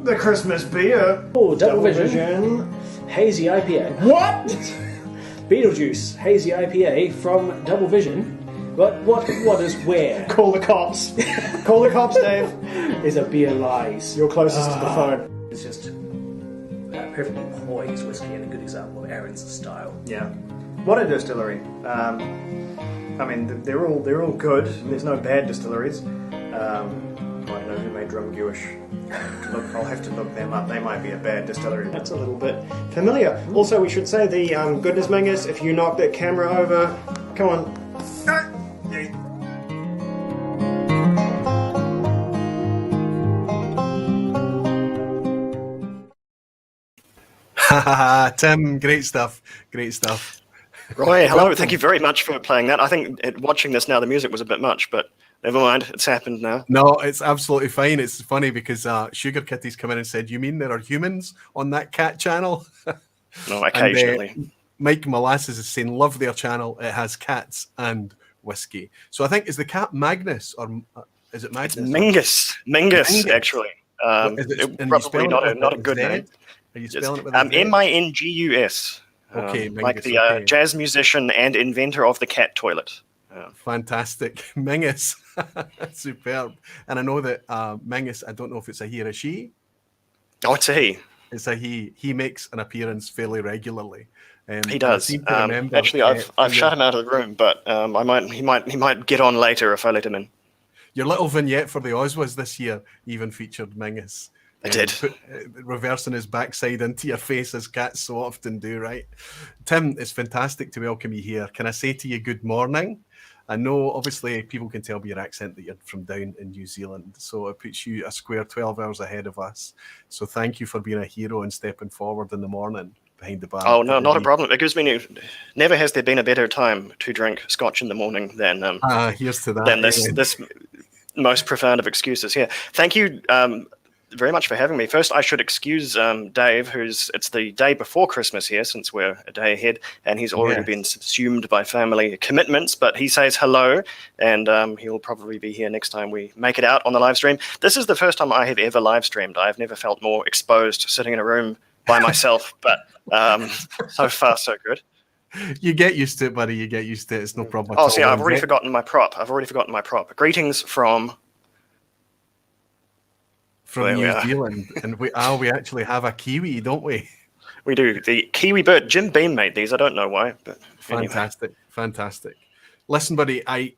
the Christmas beer. Oh, Double Vision. Hazy IPA. What? Beetlejuice Hazy IPA from Double Vision. But what is where? Call the cops. Call the cops, Dave. Is a beer lies. You're closest to the phone. It's just perfectly poised whiskey and a good example of Aaron's style. Yeah. What a distillery. I mean, they're all good. There's no bad distilleries. I don't know who made Drumgewish. Look, I'll have to look them up. They might be a bad distillery. That's a little bit familiar. Also, we should say the goodness Mingus, if you knock that camera over, come on. Tim, great stuff. Great stuff. Roy, hello. Thank you very much for playing that. I think watching this now, the music was a bit much, but never mind. It's happened now. No, it's absolutely fine. It's funny because Sugar Kitty's come in and said, "You mean there are humans on that cat channel?" No, occasionally. And, Mike Molasses is saying, "Love their channel. It has cats and whiskey." So I think, is the cat Magnus or is it Magnus? Mingus, actually. Probably not a good name. Are you spelling it with a Z? Mingus. Okay, like Mingus, the okay. jazz musician and inventor of the cat toilet. Fantastic. Mingus. Superb. And I know that Mingus, I don't know if it's a he or a she. Oh, it's a he. It's a he. He makes an appearance fairly regularly. He does. Actually, I've shut him out of the room, but he might get on later if I let him in. Your little vignette for the Oswas this year even featured Mingus. I did. Reversing his backside into your face, as cats so often do, right? Tim, it's fantastic to welcome you here. Can I say to you good morning? I know, obviously, people can tell by your accent that you're from down in New Zealand, so it puts you a square 12 hours ahead of us. So thank you for being a hero and stepping forward in the morning behind the bar. Oh, no, not a problem. It gives me never has there been a better time to drink Scotch in the morning than here's to that. Than this most profound of excuses here. Thank you very much for having me. First, I should excuse Dave, it's the day before Christmas here, since we're a day ahead, and he's already been subsumed by family commitments, but he says hello, and he'll probably be here next time we make it out on the live stream. This is the first time I have ever live streamed. I've never felt more exposed sitting in a room by myself, but so far, so good. You get used to it, buddy. You get used to it. It's no problem at all. Oh, see, I've already forgotten my prop. Greetings from from There we New are. Zealand, and we actually have a Kiwi, don't we? We do. The Kiwi bird. Jim Beam made these. I don't know why, but anyway. Fantastic. Listen, buddy, I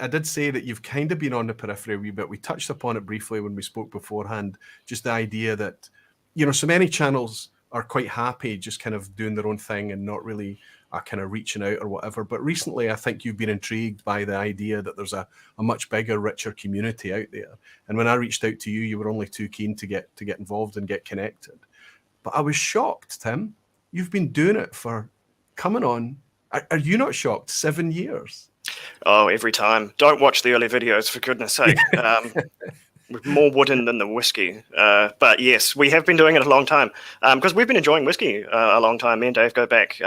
did say that you've kind of been on the periphery a wee bit. We touched upon it briefly when we spoke beforehand. Just the idea that, so many channels are quite happy just kind of doing their own thing and not really kind of reaching out or whatever. But recently, I think you've been intrigued by the idea that there's a much bigger, richer community out there. And when I reached out to you, you were only too keen to get involved and get connected. But I was shocked, Tim. You've been doing it for coming on. Are you not shocked? 7 years. Oh, every time. Don't watch the early videos, for goodness sake. More wooden than the whiskey. But yes, we have been doing it a long time because we've been enjoying whiskey a long time. Me and Dave go back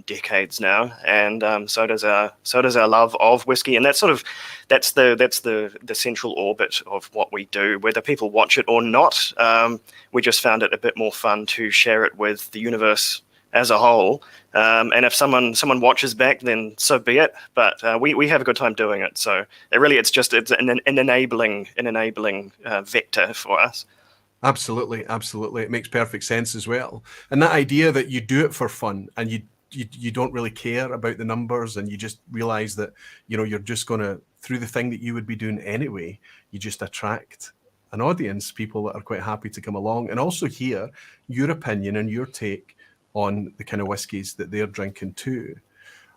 decades now, and so does our love of whiskey. And that's the central orbit of what we do. Whether people watch it or not, we just found it a bit more fun to share it with the universe as a whole. And if someone watches back, then so be it. But we have a good time doing it. So it's an enabling vector for us. Absolutely. It makes perfect sense as well. And that idea that you do it for fun and you don't really care about the numbers, and you just realize that you're just going to, through the thing that you would be doing anyway, you just attract an audience, people that are quite happy to come along and also hear your opinion and your take on the kind of whiskies that they're drinking too.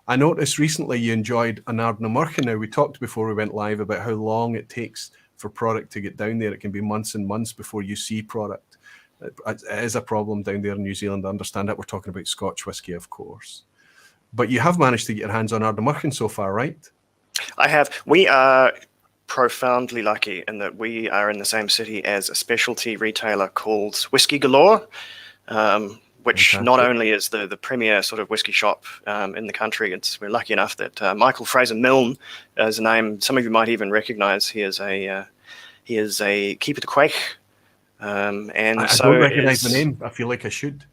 I noticed recently you enjoyed an Ardnamurchan. Now, we talked before we went live about how long it takes for product to get down there. It can be months and months before you see product. It is a problem down there in New Zealand. I understand that. We're talking about Scotch whiskey, of course. But you have managed to get your hands on Ardnamurchan so far, right? I have. We are profoundly lucky in that we are in the same city as a specialty retailer called Whiskey Galore, which Fantastic. not only is the premier sort of whiskey shop in the country, we're lucky enough that Michael Fraser Milne is a name some of you might even recognize. He is a keeper to quake. And I don't recognize the name. I feel like I should.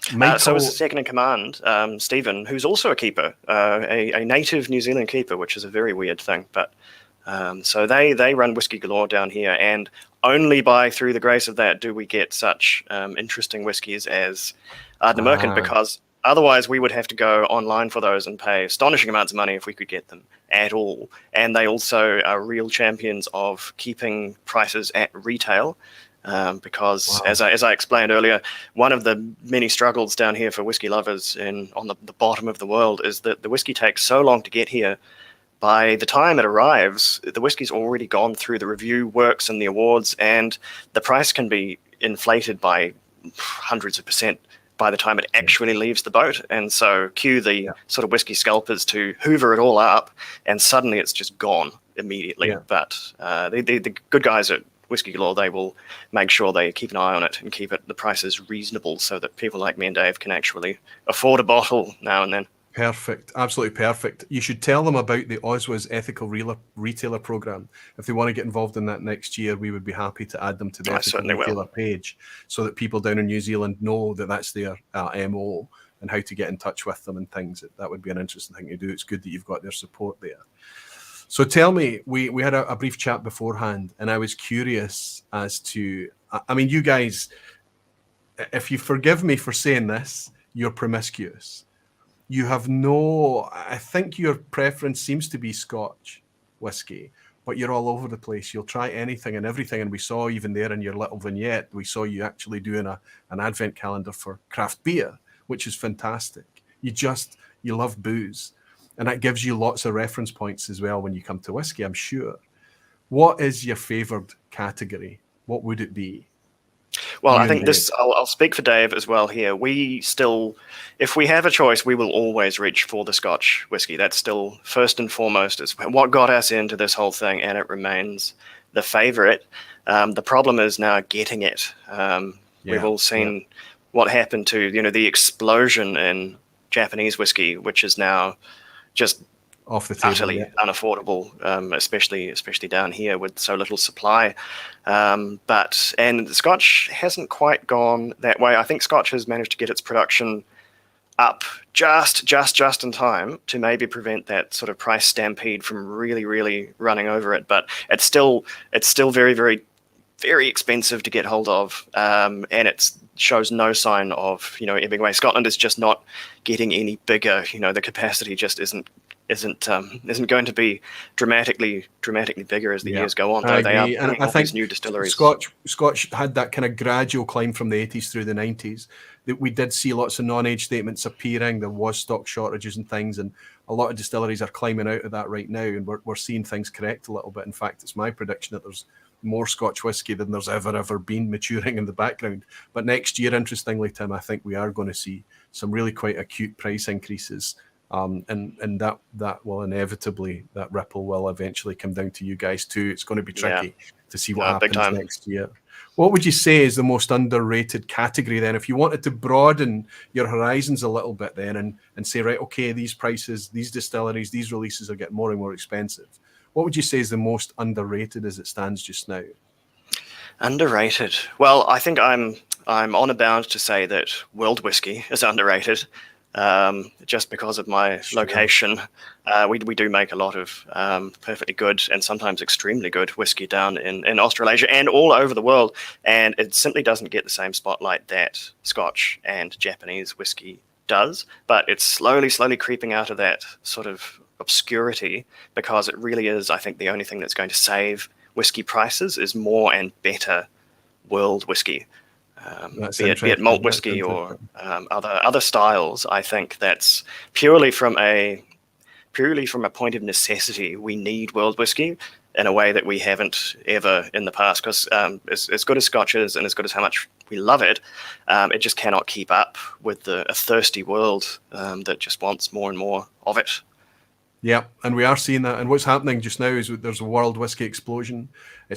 So is the second in command, Stephen, who's also a keeper, a native New Zealand keeper, which is a very weird thing. But so they run Whiskey Galore down here, and only through the grace of that do we get such interesting whiskies as Ardnamurchan, because otherwise we would have to go online for those and pay astonishing amounts of money if we could get them at all. And they also are real champions of keeping prices at retail. Because as I explained earlier, one of the many struggles down here for whiskey lovers on the bottom of the world is that the whiskey takes so long to get here. By the time it arrives, the whiskey's already gone through the review works and the awards, and the price can be inflated by hundreds of percent by the time it actually leaves the boat. And so cue the sort of whiskey scalpers to hoover it all up, and suddenly it's just gone immediately. Yeah. But the good guys at Whiskey Galore, they will make sure they keep an eye on it and keep the prices reasonable so that people like me and Dave can actually afford a bottle now and then. Perfect. Absolutely perfect. You should tell them about the Oswaz Ethical Retailer Program. If they want to get involved in that next year, we would be happy to add them to the Ethical Retailer page so that people down in New Zealand know that that's their MO and how to get in touch with them and things. That would be an interesting thing to do. It's good that you've got their support there. So tell me, we had a brief chat beforehand, and I was curious as to, I mean, you guys, if you forgive me for saying this, you're promiscuous. You have I think your preference seems to be Scotch whiskey, but you're all over the place. You'll try anything and everything. And we saw even there in your little vignette, we saw you actually doing an advent calendar for craft beer, which is fantastic. You love booze. And that gives you lots of reference points as well when you come to whiskey, I'm sure. What is your favoured category? What would it be? Well, I think I'll speak for Dave as well here. We still, if we have a choice, we will always reach for the Scotch whiskey. That's still first and foremost is what got us into this whole thing, and it remains the favourite. The problem is now getting it. We've all seen what happened to, the explosion in Japanese whiskey, which is now just off the table, utterly unaffordable, especially down here with so little supply. And the Scotch hasn't quite gone that way. I think Scotch has managed to get its production up just in time to maybe prevent that sort of price stampede from really, really running over it. But it's still very, very very expensive to get hold of, and it shows no sign of ebbing away. Scotland is just not getting any bigger. The capacity just isn't going to be dramatically bigger as the years go on. I They are agree. And bringing I all think these new distilleries. Scotch had that kind of gradual climb from the 80s through the 90s. That we did see lots of non-age statements appearing. There was stock shortages and things, and a lot of distilleries are climbing out of that right now, and we're seeing things correct a little bit. In fact, it's my prediction that there's more Scotch whisky than there's ever been maturing in the background. But next year, interestingly, Tim, I think we are going to see some really quite acute price increases. And that will inevitably, that ripple will eventually come down to you guys too. It's going to be tricky to see what happens next year. What would you say is the most underrated category then? If you wanted to broaden your horizons a little bit then and say, right, okay, these prices, these distilleries, these releases are getting more and more expensive. What would you say is the most underrated as it stands just now? Underrated. Well, I think I'm honor bound to say that world whiskey is underrated. Just because of my location. We do make a lot of perfectly good and sometimes extremely good whiskey down in Australasia and all over the world, and it simply doesn't get the same spotlight that Scotch and Japanese whiskey does, but it's slowly creeping out of that sort of obscurity, because it really is, I think, the only thing that's going to save whiskey prices is more and better world whiskey. Be it malt whiskey or other styles. I think that's purely from a point of necessity. We need world whiskey in a way that we haven't ever in the past, because as good as Scotch is and as good as how much we love it, it just cannot keep up with a thirsty world that just wants more and more of it. Yeah, and we are seeing that. And what's happening just now is there's a world whiskey explosion.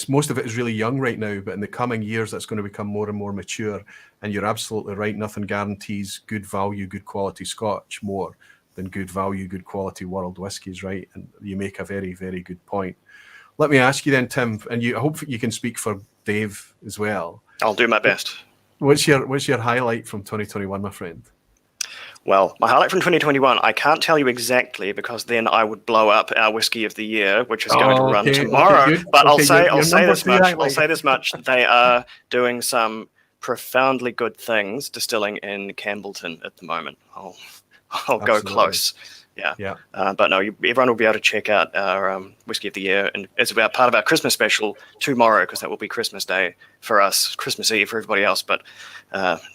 Most of it is really young right now, but in the coming years, that's going to become more and more mature. And you're absolutely right. Nothing guarantees good value, good quality Scotch more than good value, good quality world whiskies, right? And you make a very, very good point. Let me ask you then, Tim, and I hope you can speak for Dave as well. I'll do my best. What's your highlight from 2021, my friend? Well, my highlight from 2021, I can't tell you exactly, because then I would blow up our Whiskey of the Year, which is going to run tomorrow. But I'll say this much: they are doing some profoundly good things distilling in Campbellton at the moment. I'll go close. Yeah. But no, everyone will be able to check out our Whiskey of the Year, and it's about part of our Christmas special tomorrow, because that will be Christmas Day for us, Christmas Eve for everybody else. But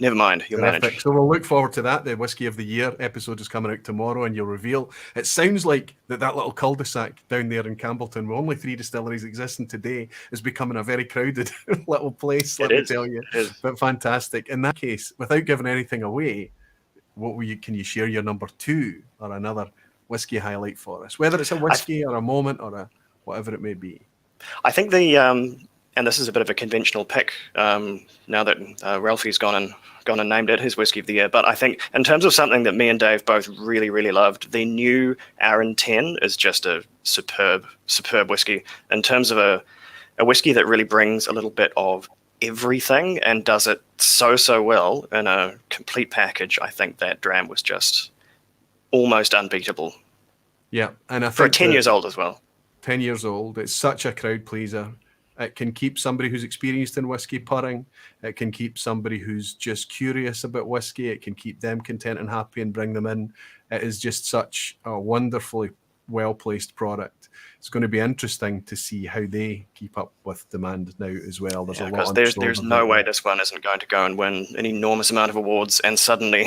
never mind, you'll manage. So we'll look forward to that. The Whiskey of the Year episode is coming out tomorrow, and you'll reveal. It sounds like that little cul-de-sac down there in Campbellton, with only 3 distilleries existing today, is becoming a very crowded little place. Let me tell you, but fantastic. In that case, without giving anything away, can you share your number 2 or another whiskey highlight for us, whether it's a whiskey or a moment or whatever it may be? I think and this is a bit of a conventional pick now that Ralfy's gone and named it his Whiskey of the Year, but I think in terms of something that me and Dave both really, really loved, the new Arran 10 is just a superb whiskey. In terms of a whiskey that really brings a little bit of everything and does it so well in a complete package, I think that Dram was just almost unbeatable. Yeah, and I think for 10 years old as well. 10 years old, it's such a crowd pleaser. It can keep somebody who's experienced in whiskey purring. It can keep somebody who's just curious about whiskey. It can keep them content and happy and bring them in. It is just such a wonderfully well-placed product. It's going to be interesting to see how they keep up with demand now as well. There's a lot. There's no way this one isn't going to go and win an enormous amount of awards, and suddenly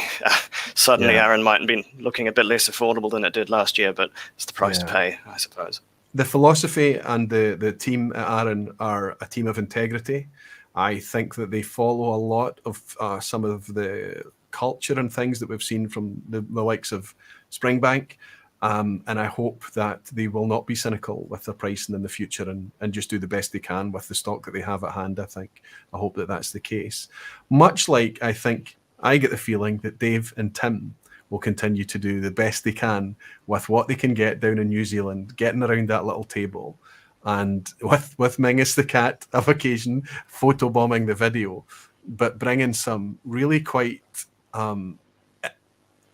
Arran might have been looking a bit less affordable than it did last year, but it's the price to pay, I suppose. The philosophy and the team at Arran are a team of integrity. I think that they follow a lot of some of the culture and things that we've seen from the likes of Springbank. And I hope that they will not be cynical with their pricing in the future and just do the best they can with the stock that they have at hand. I hope that that's the case. Much like I think I get the feeling that Dave and Tim will continue to do the best they can with what they can get down in New Zealand, getting around that little table, and with Mingus the cat of occasion photobombing the video, but bringing some really quite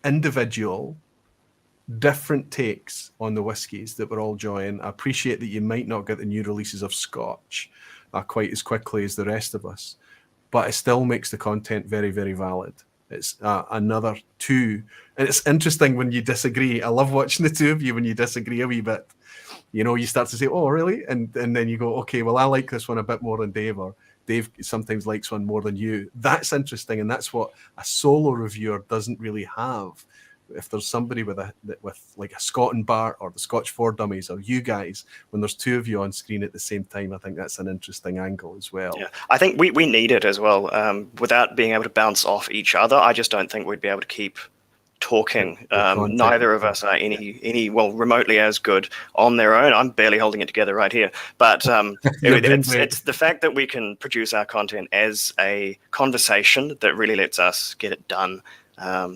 individual, different takes on the whiskies that we're all enjoying. I appreciate that you might not get the new releases of Scotch, quite as quickly as the rest of us, but it still makes the content very, very valid. It's another two. And it's interesting when you disagree. I love watching the two of you when you disagree a wee bit. You know, you start to say, oh, really? And then you go, okay, well, I like this one a bit more than Dave, or Dave sometimes likes one more than you. That's interesting. And that's what a solo reviewer doesn't really have. If there's somebody with like a Scott and Bart or the Scotch for Dummies or you guys, when there's two of you on screen at the same time, I think that's an interesting angle as well. Yeah, I think we need it as well. Without being able to bounce off each other, I just don't think we'd be able to keep talking. Neither of us are any remotely as good on their own. I'm barely holding it together right here. But it's the fact that we can produce our content as a conversation that really lets us get it done.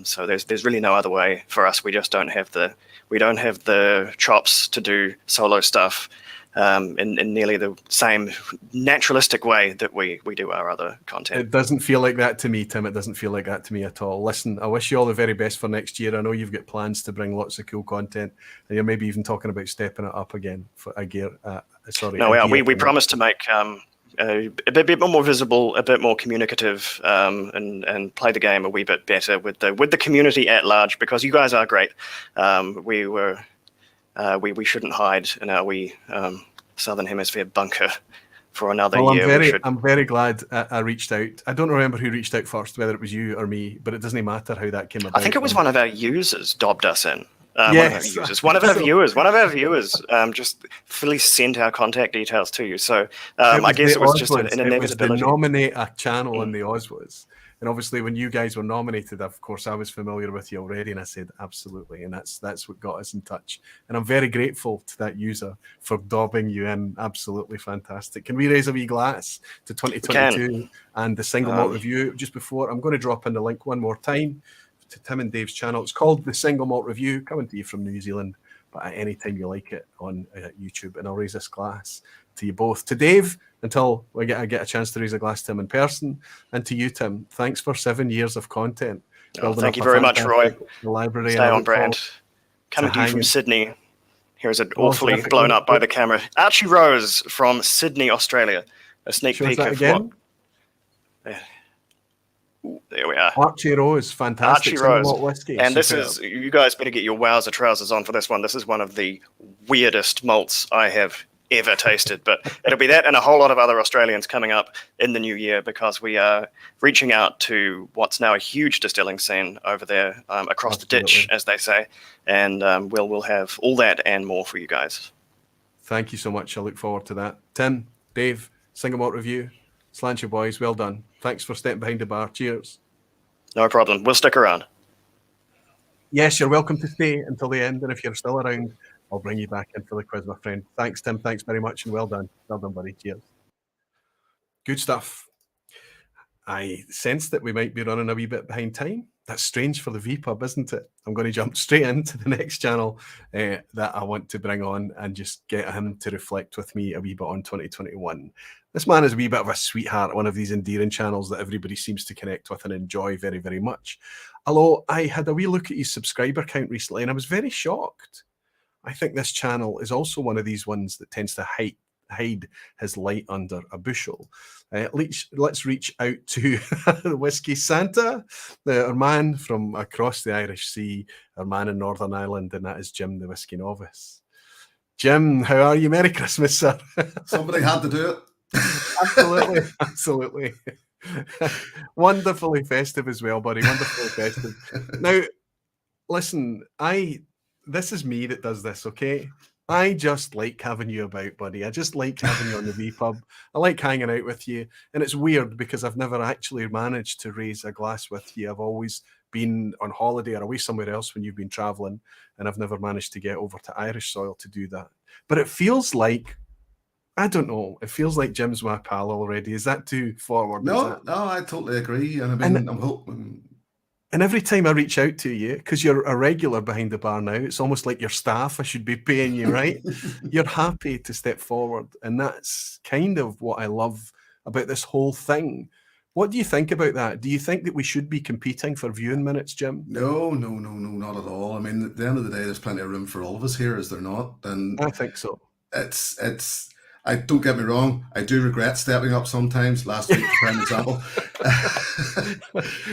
So there's really no other way for us. We just don't have the chops to do solo stuff in nearly the same naturalistic way that we do our other content. It doesn't feel like that to me, Tim. It doesn't feel like that to me at all. Listen, I wish you all the very best for next year. I know you've got plans to bring lots of cool content, and you're maybe even talking about stepping it up again for a gear. We promise to make a bit more visible, a bit more communicative, and play the game a wee bit better with the community at large, because you guys are great. We shouldn't hide in our wee Southern Hemisphere bunker for another year. I'm very glad I reached out. I don't remember who reached out first, whether it was you or me, but it doesn't matter how that came about. I think it was one of our users dobbed us in. Yes. One of our viewers just fully sent our contact details to you. So I guess it was just an inevitability. It was to nominate a channel in the Oswas. And obviously when you guys were nominated, of course, I was familiar with you already, and I said, absolutely. And that's what got us in touch. And I'm very grateful to that user for dobbing you in. Absolutely fantastic. Can we raise a wee glass to 2022 and the Single Malt Review? Just before, I'm going to drop in the link one more time to Tim and Dave's channel. It's called the Single Malt Review, coming to you from New Zealand, but at any time you like it on YouTube. And I'll raise this glass to you both. To Dave, until I get a chance to raise a glass to him in person, and to you, Tim, thanks for 7 years of content. Thank you very much, Roy. Library. Stay on brand. Coming to you from Sydney. Here's it awfully blown up by the camera. Archie Rose from Sydney, Australia. A sneak peek of again? There we are. Archie Rose, fantastic. Archie Rose. Whiskey. And this is, you guys better get your wowzer trousers on for this one. This is one of the weirdest malts I have ever tasted, but it'll be that and a whole lot of other Australians coming up in the new year, because we are reaching out to what's now a huge distilling scene over there, across the ditch, as they say, and we'll have all that and more for you guys. Thank you so much. I look forward to that. Tim, Dave, Single Malt Review, Slant you boys, well done. Thanks for stepping behind the bar. Cheers. No problem. We'll stick around. Yes, you're welcome to stay until the end, and if you're still around, I'll bring you back in for the quiz, my friend. Thanks, Tim. Thanks very much, and well done. Well done, buddy. Cheers. Good stuff. I sense that we might be running a wee bit behind time. That's strange for the vPub, isn't it? I'm going to jump straight into the next channel that I want to bring on and just get him to reflect with me a wee bit on 2021. This man is a wee bit of a sweetheart, one of these endearing channels that everybody seems to connect with and enjoy very, very much. Although I had a wee look at his subscriber count recently and I was very shocked. I think this channel is also one of these ones that tends to hide his light under a bushel. Let's reach out to the Whiskey Santa, our man from across the Irish Sea, our man in Northern Ireland, and that is Jim, the Whiskey Novice. Jim, how are you? Merry Christmas, sir. Somebody had to do it. Absolutely, absolutely. Wonderfully festive as well, buddy. Wonderfully festive. Now, listen, this is me that does this, okay? I just like having you about, buddy. I just like having you on the vPub. I like hanging out with you. And it's weird because I've never actually managed to raise a glass with you. I've always been on holiday or away somewhere else when you've been traveling, and I've never managed to get over to Irish soil to do that. But it feels like, I don't know, it feels like Jim's my pal already. Is that too forward? No, I totally agree. And I mean, I'm hoping... And every time I reach out to you, because you're a regular behind the bar now, it's almost like your staff, I should be paying you, right? You're happy to step forward. And that's kind of what I love about this whole thing. What do you think about that? Do you think that we should be competing for viewing minutes, Jim? No, not at all. I mean, at the end of the day, there's plenty of room for all of us here, is there not? And I think so. It's I don't get me wrong, I do regret stepping up sometimes. Last week, for an example.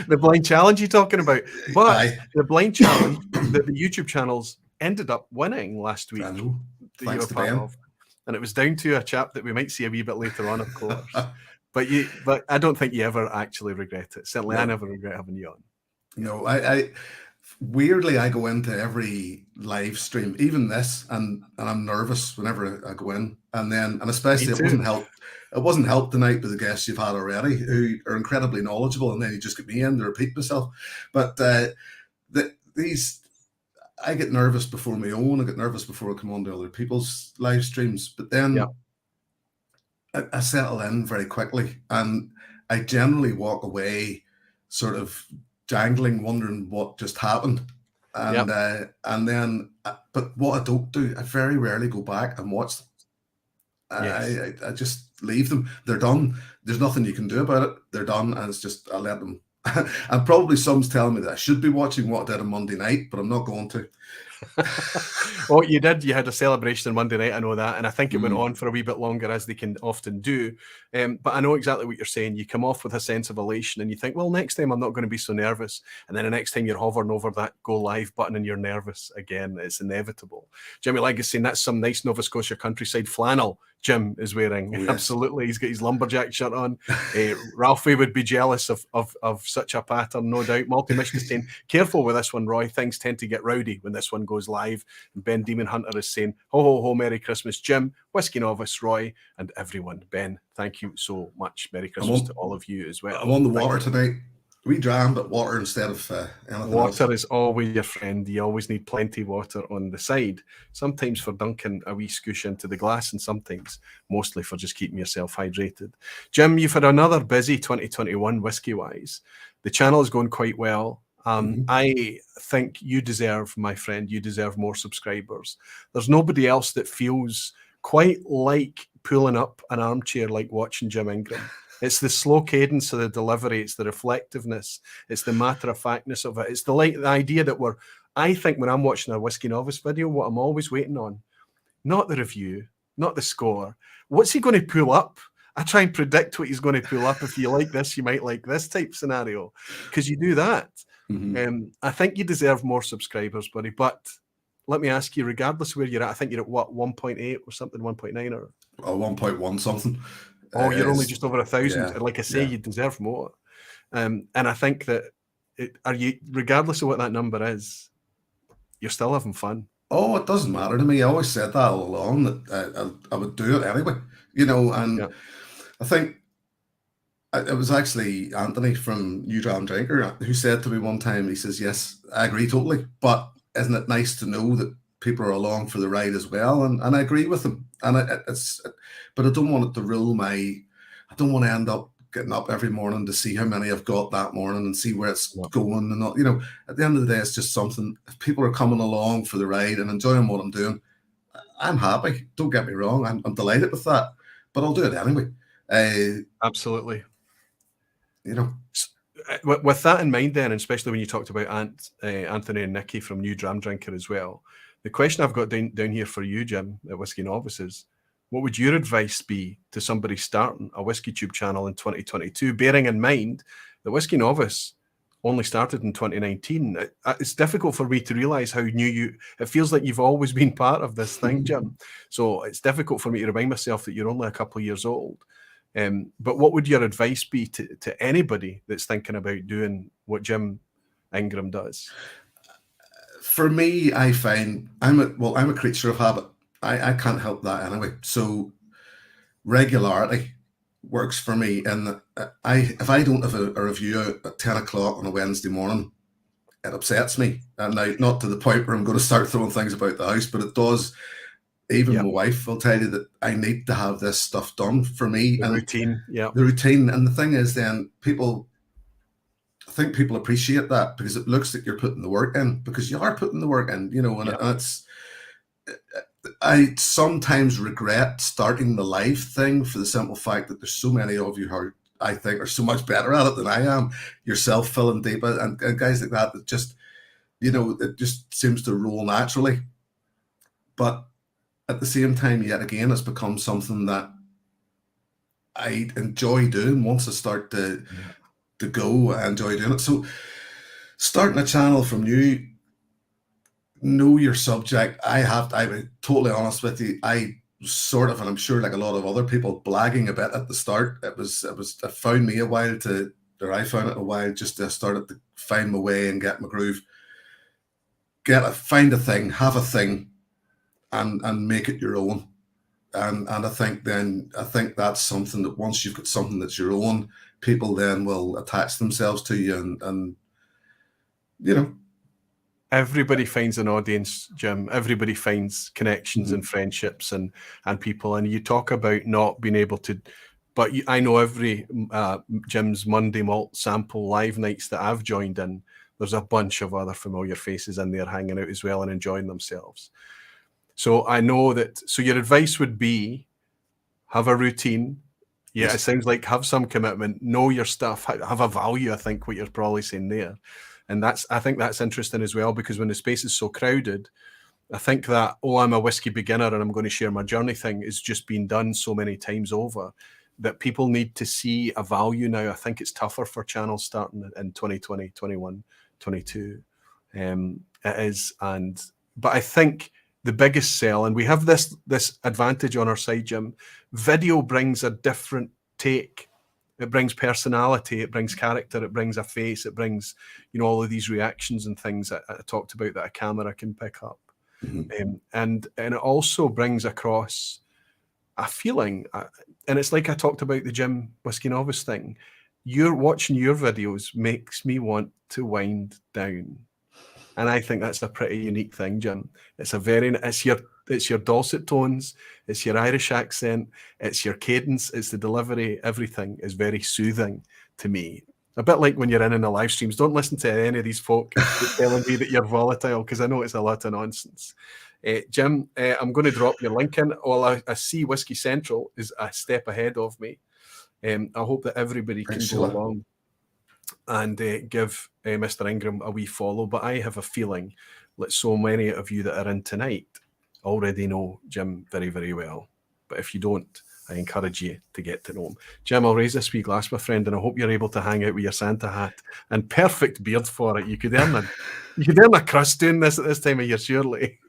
The blind challenge you're talking about. But Aye. the blind challenge that the YouTube channels ended up winning last week, I know. that you Thanks were to part Ben. of. And it was down to a chap that we might see a wee bit later on, of course. But I don't think you ever actually regret it. Certainly, No. I never regret having you on. No, I weirdly I go into every live stream, even this, and I'm nervous whenever I go in, and especially Me it wasn't too. helped. It wasn't helped tonight with the guests you've had already, who are incredibly knowledgeable, and then you just get me in to repeat myself. But these, I get nervous before my own. I get nervous before I come on to other people's live streams, but then Yeah. I settle in very quickly, and I generally walk away sort of jangling, wondering what just happened. And then, but what I don't do, I very rarely go back and watch them. Yes. I just leave them. They're done. There's nothing you can do about it. They're done, and it's just I let them. And probably some's telling me that I should be watching what I did on Monday night, but I'm not going to. Oh, you did. You had a celebration on Monday night. I know that. And I think it went on for a wee bit longer, as they can often do. But I know exactly what you're saying. You come off with a sense of elation and you think, well, next time I'm not going to be so nervous. And then the next time you're hovering over that go live button and you're nervous again. It's inevitable. Jimmy Legg is saying that's some nice Nova Scotia countryside flannel Jim is wearing. Oh, yes. Absolutely. He's got his lumberjack shirt on. Ralfy would be jealous of such a pattern, no doubt. Multi-Mission is saying, careful with this one, Roy. Things tend to get rowdy when this one goes live. And Ben Demon Hunter is saying, ho, ho, ho, Merry Christmas, Jim, Whiskey Novice, Roy, and everyone. Ben, thank you so much. Merry Christmas to all of you as well. I'm on the water tonight. We dram, but water instead of anything Water else. is always your friend. You always need plenty of water on the side. Sometimes for dunking a wee scoosh into the glass, and sometimes mostly for just keeping yourself hydrated. Jim, you've had another busy 2021 whiskey-wise. The channel is going quite well. I think you deserve, my friend, you deserve more subscribers. There's nobody else that feels quite like pulling up an armchair like watching Jim Ingram. It's the slow cadence of the delivery. It's the reflectiveness. It's the matter-of-factness of it. It's the idea that I think when I'm watching a Whiskey Novice video, what I'm always waiting on, not the review, not the score. What's he going to pull up? I try and predict what he's going to pull up. If you like this, you might like this type scenario, because you do that. I think you deserve more subscribers, buddy. But let me ask you, regardless of where you're at, I think you're at what, 1.8 or something, 1.9 or 1.1 something. Oh, you're only just over 1,000. Yeah, Like I say, you deserve more. And I think that regardless of what that number is, you're still having fun. Oh, it doesn't matter to me. I always said that all along, that I would do it anyway, and I think it was actually Anthony from New Dram Drinker who said to me one time, he says, yes, I agree totally, but isn't it nice to know that people are along for the ride as well? And I agree with them. And but I don't want it to rule I don't want to end up getting up every morning to see how many I've got that morning and see where it's going. And not, at the end of the day, it's just something. If people are coming along for the ride and enjoying what I'm doing, I'm happy. Don't get me wrong. I'm delighted with that, but I'll do it anyway. Absolutely. With that in mind then, and especially when you talked about Anthony and Nicky from New Dram Drinker as well, the question I've got down here for you, Jim, at Whiskey Novice is, what would your advice be to somebody starting a WhiskyTube channel in 2022, bearing in mind that Whiskey Novice only started in 2019? It's difficult for me to realise how new it feels like you've always been part of this thing, Jim. So it's difficult for me to remind myself that you're only a couple of years old. But what would your advice be to anybody that's thinking about doing what Jim Ingram does? For me, I find I'm a creature of habit. I can't help that anyway. So regularity works for me. And if I don't have a review at 10 o'clock on a Wednesday morning, it upsets me. And now, not to the point where I'm going to start throwing things about the house, but it does. Even my wife will tell you that I need to have this stuff done for me. The routine. The routine. And the thing is then I think people appreciate that because it looks like you're putting the work in, because you are putting the work in, and I sometimes regret starting the live thing for the simple fact that there's so many of you who I think are so much better at it than I am. Yourself, Phil and Deepa, and guys like that just, it just seems to roll naturally. But at the same time, yet again, it's become something that I enjoy doing. Once I start to go, I enjoy doing it. So starting a channel from you, know your subject. I'll be totally honest with you. I sort of, and I'm sure like a lot of other people, blagging a bit at the start. It found me a while I found it a while just to start to find my way and get my groove. Find a thing, have a thing, and make it your own. And I think that's something that once you've got something that's your own, people then will attach themselves to you, and you know. Everybody finds an audience, Jim. Everybody finds connections and friendships and people. And you talk about not being able to, but I know every Jim's Monday Malt sample live nights that I've joined in, there's a bunch of other familiar faces in there hanging out as well and enjoying themselves. So I know that. So your advice would be, have a routine. Yeah, it sounds like have some commitment, know your stuff, have a value. I think what you're probably saying there. And I think that's interesting as well, because when the space is so crowded, I think that, I'm a whiskey beginner and I'm going to share my journey thing is just being done so many times over that people need to see a value now. I think it's tougher for channels starting in 2020, 21, 22. It is. But I think the biggest sell, and we have this advantage on our side, Jim, video brings a different take. It brings personality, it brings character, it brings a face, it brings, all of these reactions and things that I talked about that a camera can pick up. And it also brings across a feeling, and it's like I talked about the Jim Whiskey Novice thing. You're watching your videos makes me want to wind down. And I think that's a pretty unique thing, Jim. It's your dulcet tones, it's your Irish accent, it's your cadence, it's the delivery. Everything is very soothing to me. A bit like when you're in the live streams. Don't listen to any of these folk telling me that you're volatile, because I know it's a lot of nonsense. Jim, I'm going to drop your link in. Well, I see Whiskey Central is a step ahead of me. I hope that everybody can go along and give Mr. Ingram a wee follow. But I have a feeling that so many of you that are in tonight already know Jim very, very well. But if you don't, I encourage you to get to know him. Jim, I'll raise this wee glass, my friend, and I hope you're able to hang out with your Santa hat and perfect beard for it. You could earn a crust doing this at this time of year, surely.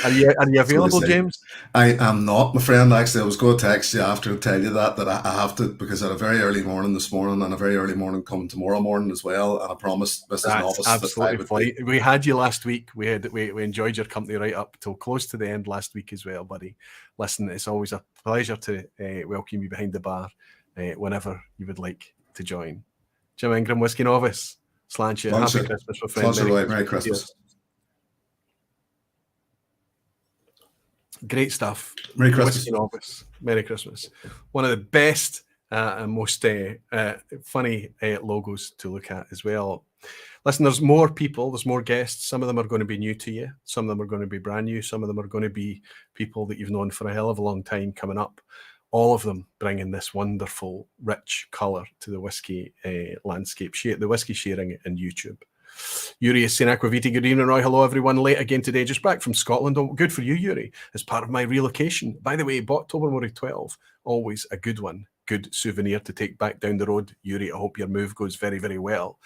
Are you available, James? I am not, my friend. Actually, I was going to text you after and tell you that I have to, because I had a very early morning this morning and a very early morning coming tomorrow morning as well. And I promised Mrs. Novice absolutely that we had you last week. We enjoyed your company right up till close to the end last week as well, buddy. Listen, it's always a pleasure to welcome you behind the bar whenever you would like to join. Jim Ingram, Whiskey Novice, slant you. Happy Christmas, my friend. Merry Christmas. Great stuff. Merry Christmas. Whiskey Novice. Merry Christmas. One of the best and most funny logos to look at as well. Listen, there's more people, there's more guests. Some of them are going to be new to you. Some of them are going to be brand new. Some of them are going to be people that you've known for a hell of a long time coming up. All of them bringing this wonderful, rich colour to the whiskey landscape, the whiskey sharing in YouTube. Yuri is saying, Aquaviti, good evening, Roy. Hello, everyone. Late again today, just back from Scotland. Oh, good for you, Yuri, as part of my relocation. By the way, bought Tobermory 12, always a good one. Good souvenir to take back down the road. Yuri, I hope your move goes very, very well.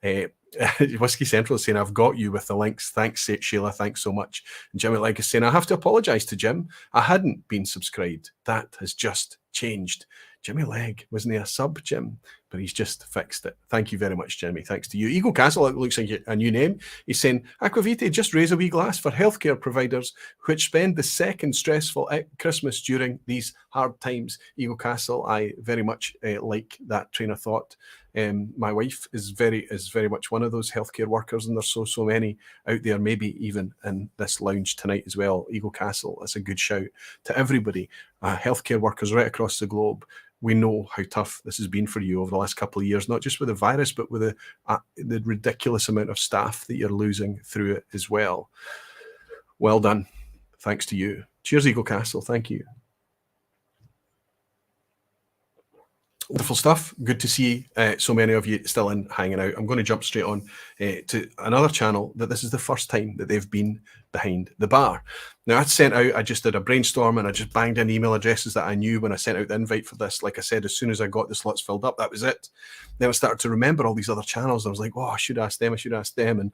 Whiskey Central is saying, I've got you with the links. Thanks, Sheila. Thanks so much. And Jimmy Legg is saying, I have to apologise to Jim. I hadn't been subscribed. That has just changed. Jimmy Legg, wasn't he a sub, Jim? But he's just fixed it. Thank you very much, Jimmy. Thanks to you. Eagle Castle, it looks like a new name. He's saying, Aquavite, just raise a wee glass for healthcare providers which spend the second stressful Christmas during these hard times. Eagle Castle, I very much like that train of thought. My wife is very much one of those healthcare workers, and there's so many out there, maybe even in this lounge tonight as well. Eagle Castle, that's a good shout to everybody. Healthcare workers right across the globe. We know how tough this has been for you over the last couple of years, not just with the virus, but with the ridiculous amount of staff that you're losing through it as well. Well done. Thanks to you. Cheers, Eagle Castle. Thank you. Wonderful stuff. Good to see so many of you still in hanging out. I'm going to jump straight on to another channel that this is the first time that they've been behind the bar. Now, I just did a brainstorm and I just banged in email addresses that I knew when I sent out the invite for this. Like I said, as soon as I got the slots filled up, that was it. Then I started to remember all these other channels. I was like, oh, I should ask them. I should ask them. And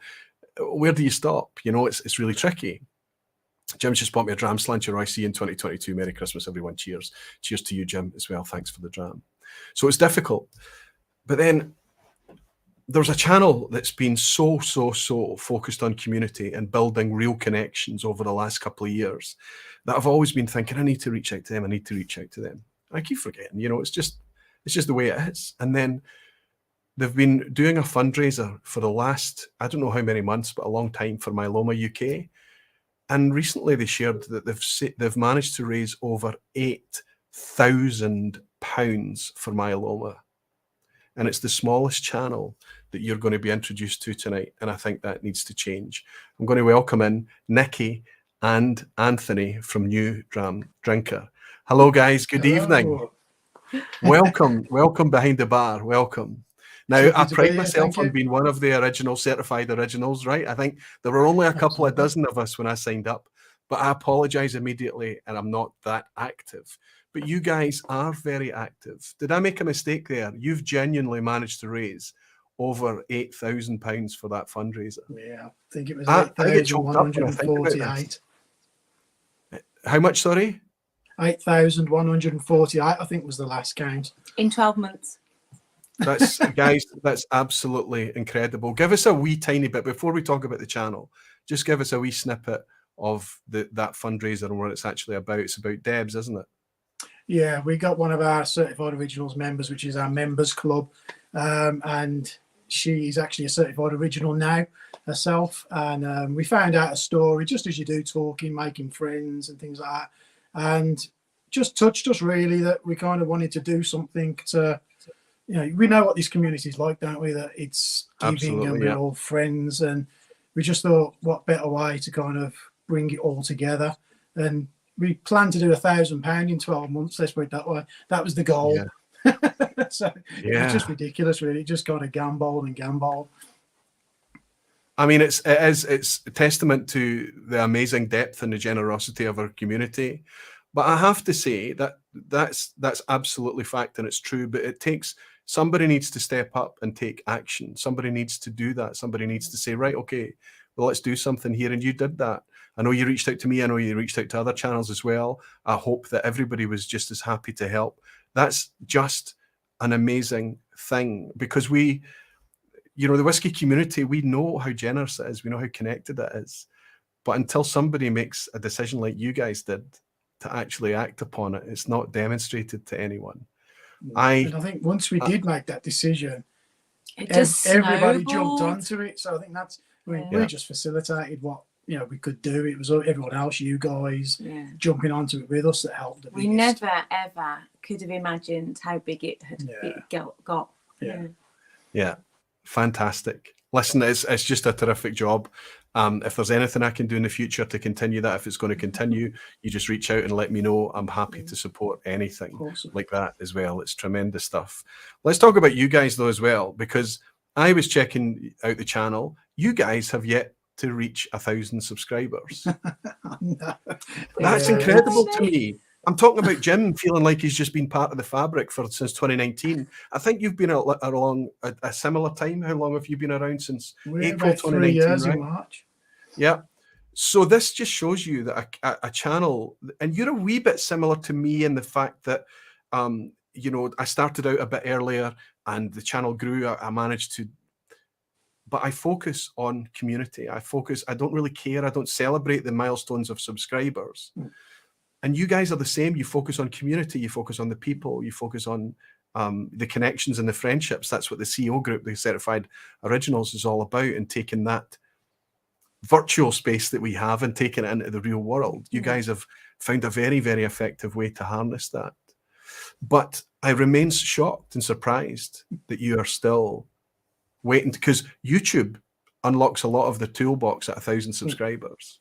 where do you stop? You know, it's really tricky. Jim's just bought me a Dram Slancher. I see you in 2022. Merry Christmas, everyone. Cheers. Cheers to you, Jim, as well. Thanks for the Dram. So it's difficult. But then there's a channel that's been so focused on community and building real connections over the last couple of years that I've always been thinking, I need to reach out to them. I need to reach out to them. I keep forgetting, you know, it's just the way it is. And then they've been doing a fundraiser for the last, I don't know how many months, but a long time for Myeloma UK. And recently they shared that they've managed to raise over £8,000 for myeloma. And it's the smallest channel that you're going to be introduced to tonight. And I think that needs to change. I'm going to welcome in Nicky and Anthony from New Dram Drinker. Hello, guys. Good evening. Welcome behind the bar. Welcome. Now, I pride myself on being one of the original certified originals, right? I think there were only a couple of dozen of us when I signed up, but I apologize immediately, and I'm not that active. But you guys are very active. Did I make a mistake there? You've genuinely managed to raise over £8,000 for that fundraiser. Yeah, I think it was 8,148. How much, sorry? 8,148, I think was the last count. In 12 months. That's guys, that's absolutely incredible. Give us a wee tiny bit before we talk about the channel. Just give us a wee snippet of that fundraiser and what it's actually about. It's about Debs, isn't it? Yeah, we got one of our certified originals members, which is our members club, and she's actually a certified original now herself. And we found out a story, just as you do, talking, making friends and things like that, and just touched us really that we kind of wanted to do something to. You know, we know what this community is like, don't we? That it's giving and we're all friends, and we just thought, what better way to kind of bring it all together? And we planned to do £1,000 in 12 months. Let's put it that way. That was the goal. Yeah. So it's just ridiculous, really. Just kind of gambled and gambled. I mean, it's a testament to the amazing depth and the generosity of our community. But I have to say that's absolutely fact and it's true. But it takes. Somebody needs to step up and take action. Somebody needs to do that. Somebody needs to say, right, okay, well, let's do something here. And you did that. I know you reached out to me. I know you reached out to other channels as well. I hope that everybody was just as happy to help. That's just an amazing thing because we, you know, the whiskey community, we know how generous it is. We know how connected it is. But until somebody makes a decision like you guys did to actually act upon it, it's not demonstrated to anyone. And I think once we did make that decision, everybody jumped onto it. So I think that's we just facilitated what we could do. It was everyone else, you guys, jumping onto it with us that helped. We never ever could have imagined how big it had got. Yeah, fantastic. Listen, it's just a terrific job. If there's anything I can do in the future to continue that, if it's going to continue, you just reach out and let me know. I'm happy to support anything like that as well. It's tremendous stuff. Let's talk about you guys though as well, because I was checking out the channel. You guys have yet to reach 1,000 subscribers. No. That's incredible to me. I'm talking about Jim feeling like he's just been part of the fabric since 2019. I think you've been along a similar time. How long have you been around since? April 2019, 3 years right? In March. Yeah. So this just shows you that a channel, and you're a wee bit similar to me in the fact that, I started out a bit earlier and the channel grew. I managed to, but I focus on community. I don't really care. I don't celebrate the milestones of subscribers. And you guys are the same. You focus on community. You focus on the people. You focus on the connections and the friendships. That's what the CEO group, the Certified Originals, is all about, and taking that virtual space that we have and taking it into the real world. You guys have found a very, very effective way to harness that. But I remain shocked and surprised that you are still waiting, because YouTube unlocks a lot of the toolbox at 1,000 subscribers.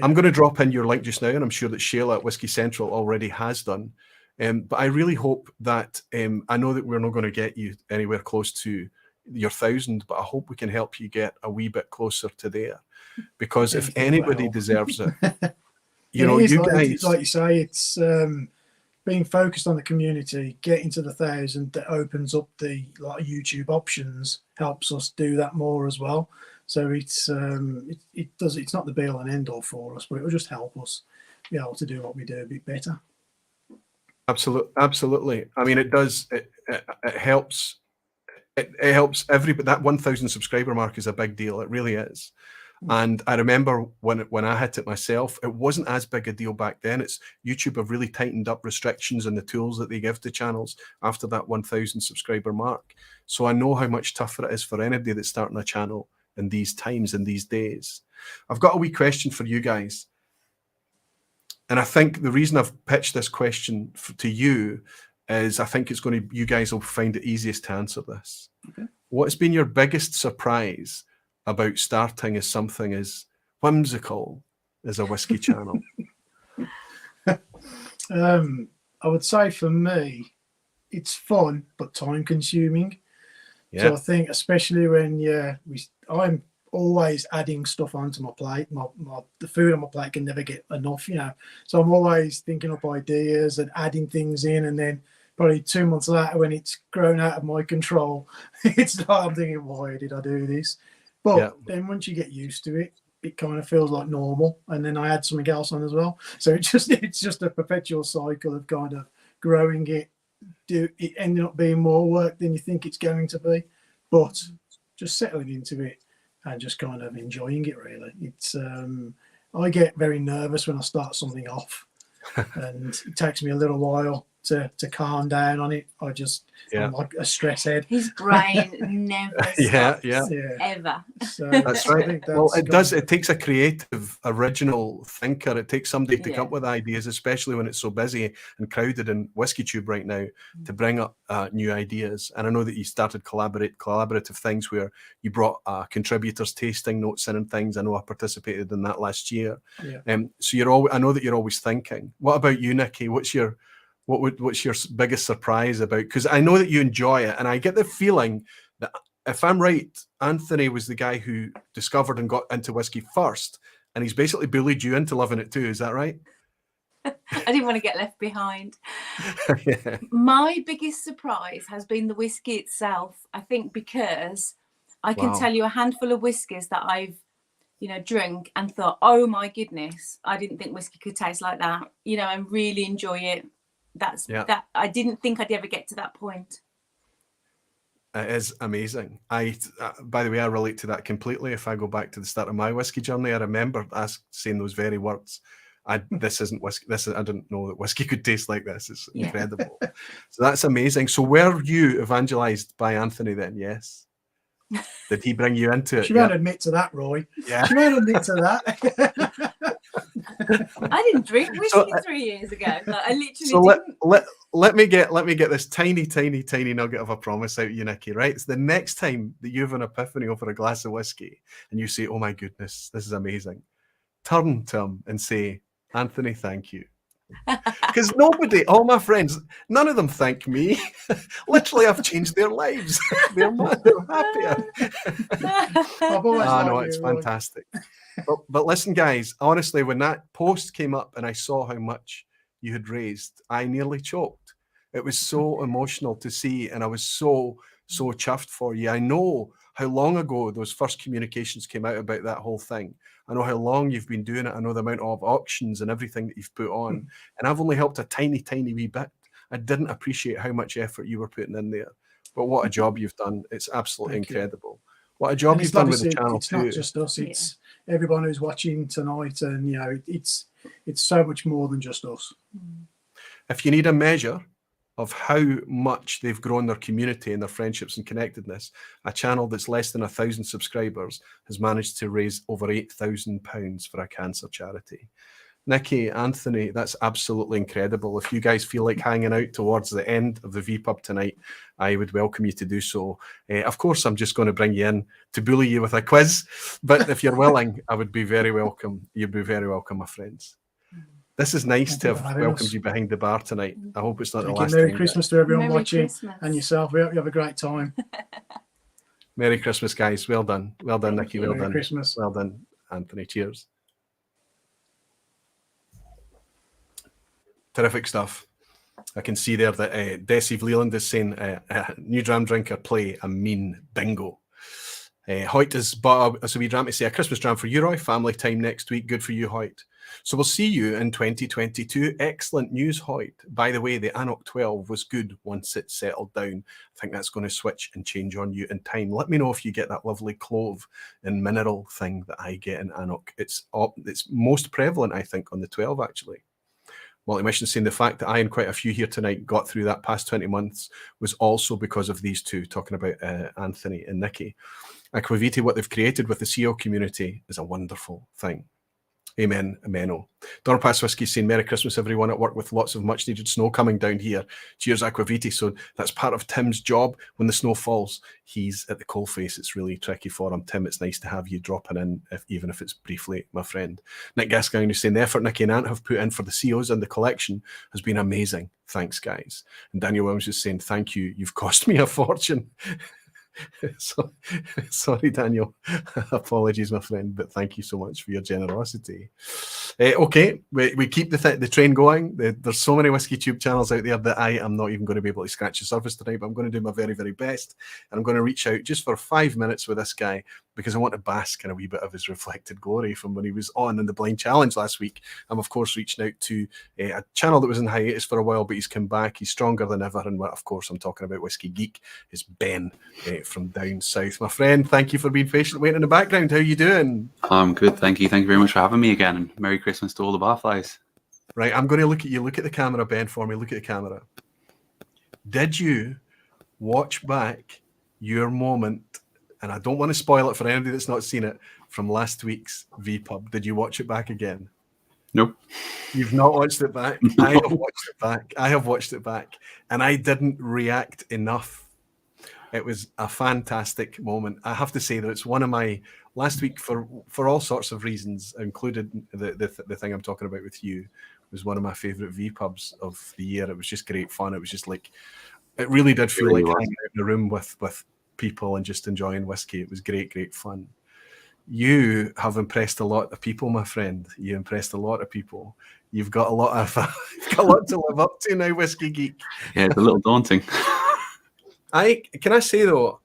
I'm going to drop in your link just now, and I'm sure that Shayla at Whiskey Central already has done. But I really hope that, I know that we're not going to get you anywhere close to your 1,000, but I hope we can help you get a wee bit closer to there. Because if anybody deserves it, you know, you guys... Like you say, it's being focused on the community, getting to the 1,000 that opens up the YouTube options, helps us do that more as well. So it's not the be all and end all for us, but it will just help us be able to do what we do a bit better. Absolutely. I mean, it does. It helps. It helps everybody. That 1,000 subscriber mark is a big deal. It really is. And I remember when I hit it myself, it wasn't as big a deal back then. It's YouTube have really tightened up restrictions and the tools that they give to channels after that 1,000 subscriber mark. So I know how much tougher it is for anybody that's starting a channel in these times, in these days. I've got a wee question for you guys. And I think the reason I've pitched this question to you is I think it's going to, you guys will find it easiest to answer this. Okay. What has been your biggest surprise about starting as something as whimsical as a whiskey channel? I would say for me, it's fun, but time consuming. Yeah. So I think especially when I'm always adding stuff onto my plate. The food on my plate can never get enough, you know. So I'm always thinking up ideas and adding things in, and then probably 2 months later, when it's grown out of my control, it's like I'm thinking, why did I do this? But then once you get used to it, it kind of feels like normal. And then I add something else on as well. So it's just a perpetual cycle of kind of growing it, it ending up being more work than you think it's going to be, but just settling into it and just kind of enjoying it, really. It's I get very nervous when I start something off, and it takes me a little while to calm down on it. I'm like a stress head. His brain never stops, ever. So that's right. Well, it does. It takes a creative, original thinker. It takes somebody to come up with ideas, especially when it's so busy and crowded in WhiskyTube right now, to bring up new ideas. And I know that you started collaborative things where you brought contributors tasting notes in and things. I know I participated in that last year. So I know that you're always thinking. What about you, Nicky? What's your biggest surprise about? Because I know that you enjoy it, and I get the feeling that, if I'm right, Anthony was the guy who discovered and got into whiskey first, and he's basically bullied you into loving it too. Is that right? I didn't want to get left behind. My biggest surprise has been the whiskey itself. I think because I can tell you a handful of whiskies that I've drink and thought, oh my goodness, I didn't think whiskey could taste like that, and really enjoy it. That I didn't think I'd ever get to that point. It is amazing. By the way, I relate to that completely. If I go back to the start of my whiskey journey, I remember saying those very words. This isn't whiskey. I didn't know that whiskey could taste like this. It's incredible. So that's amazing. So were you evangelized by Anthony then? Yes. Did he bring you into it? She won't admit to that, Roy. Yeah. She won't admit to that. I didn't drink whiskey 3 years ago. Like, I literally didn't. Let me get this tiny nugget of a promise out of you, Nicky, right? It's the next time that you have an epiphany over a glass of whiskey and you say, oh my goodness, this is amazing. Turn to him and say, Anthony, thank you. Because all my friends, none of them thank me. Literally, I've changed their lives. They're happier. No, it's fantastic. But listen, guys, honestly, when that post came up and I saw how much you had raised, I nearly choked. It was so emotional to see, and I was so chuffed for you. I know how long ago those first communications came out about that whole thing. I know how long you've been doing it. I know the amount of auctions and everything that you've put on. And I've only helped a tiny wee bit. I didn't appreciate how much effort you were putting in there. But what a job you've done. It's absolutely incredible. What a job you've done with the channel too. It's not just us. It's everyone who's watching tonight. And, it's so much more than just us. If you need a measure of how much they've grown their community and their friendships and connectedness, a channel that's less than 1,000 subscribers has managed to raise over £8,000 for a cancer charity. Nicky, Anthony, that's absolutely incredible. If you guys feel like hanging out towards the end of the vPub tonight, I would welcome you to do so. Of course, I'm just going to bring you in to bully you with a quiz, but if you're willing, I would be very welcome. You'd be very welcome, my friends. This is nice Thank to you for have having welcomed us. you behind the bar tonight. I hope it's not Thank the you. last Merry time. Christmas to everyone Merry watching Christmas. and yourself. We hope you have a great time. Merry Christmas, guys. Well done. Well done, Thank Nicky. you. Well Merry done. Christmas. Well done, Anthony. Cheers. Terrific stuff. I can see there that Desiv Leland is saying, new Dram drinker, play a mean bingo. Hoyt has bought us a wee dram to say, a Christmas dram for you, Roy. Family time next week. Good for you, Hoyt. So we'll see you in 2022. Excellent news, Hoyt. By the way, the Anok 12 was good once it settled down. I think that's going to switch and change on you in time. Let me know if you get that lovely clove and mineral thing that I get in Anok. It's most prevalent, I think, on the 12, actually. Multi-Mission saying the fact that I and quite a few here tonight got through that past 20 months was also because of these two, talking about Anthony and Nicky. Aquaviti, what they've created with the CO community is a wonderful thing. Amen, ameno. Dorpass Whiskey saying, Merry Christmas, everyone at work with lots of much needed snow coming down here. Cheers, Aquaviti. So that's part of Tim's job. When the snow falls, he's at the coalface. It's really tricky for him. Tim, it's nice to have you dropping in, even if it's briefly, my friend. Nick Gascoigne is saying, the effort Nicky and Ant have put in for the COs and the collection has been amazing. Thanks, guys. And Daniel Williams is saying, thank you. You've cost me a fortune. So, sorry, Daniel. Apologies, my friend, but thank you so much for your generosity. Okay, we keep the train going. There's so many WhiskyTube channels out there that I am not even going to be able to scratch the surface tonight, but I'm going to do my very, very best. And I'm going to reach out just for 5 minutes with this guy because I want to bask in a wee bit of his reflected glory from when he was on in the Blind Challenge last week. I'm, of course, reaching out to a channel that was in hiatus for a while, but he's come back. He's stronger than ever. And, of course, I'm talking about Whiskey Geek. It's Ben from down south. My friend, thank you for being patient waiting in the background. How are you doing? I'm good, thank you. Thank you very much for having me again. And Merry Christmas to all the barflies. Right, I'm going to look at you. Look at the camera, Ben, for me. Look at the camera. Did you watch back your moment, and I don't want to spoil it for anybody that's not seen it, from last week's vPub? Did you watch it back again? Nope. You've not watched it back? No. I have watched it back. I have watched it back, and I didn't react enough. It was a fantastic moment. I have to say that it's one of my last week for all sorts of reasons, included the thing I'm talking about with you, was one of my favorite vPubs of the year. It was just great fun. It was just like, it really did feel like hanging out in a room with people and just enjoying whiskey. It was great fun. You have impressed a lot of people, my friend. You impressed a lot of people. You've got a lot to live up to now, Whiskey Geek. Yeah, it's a little daunting. Can I say though,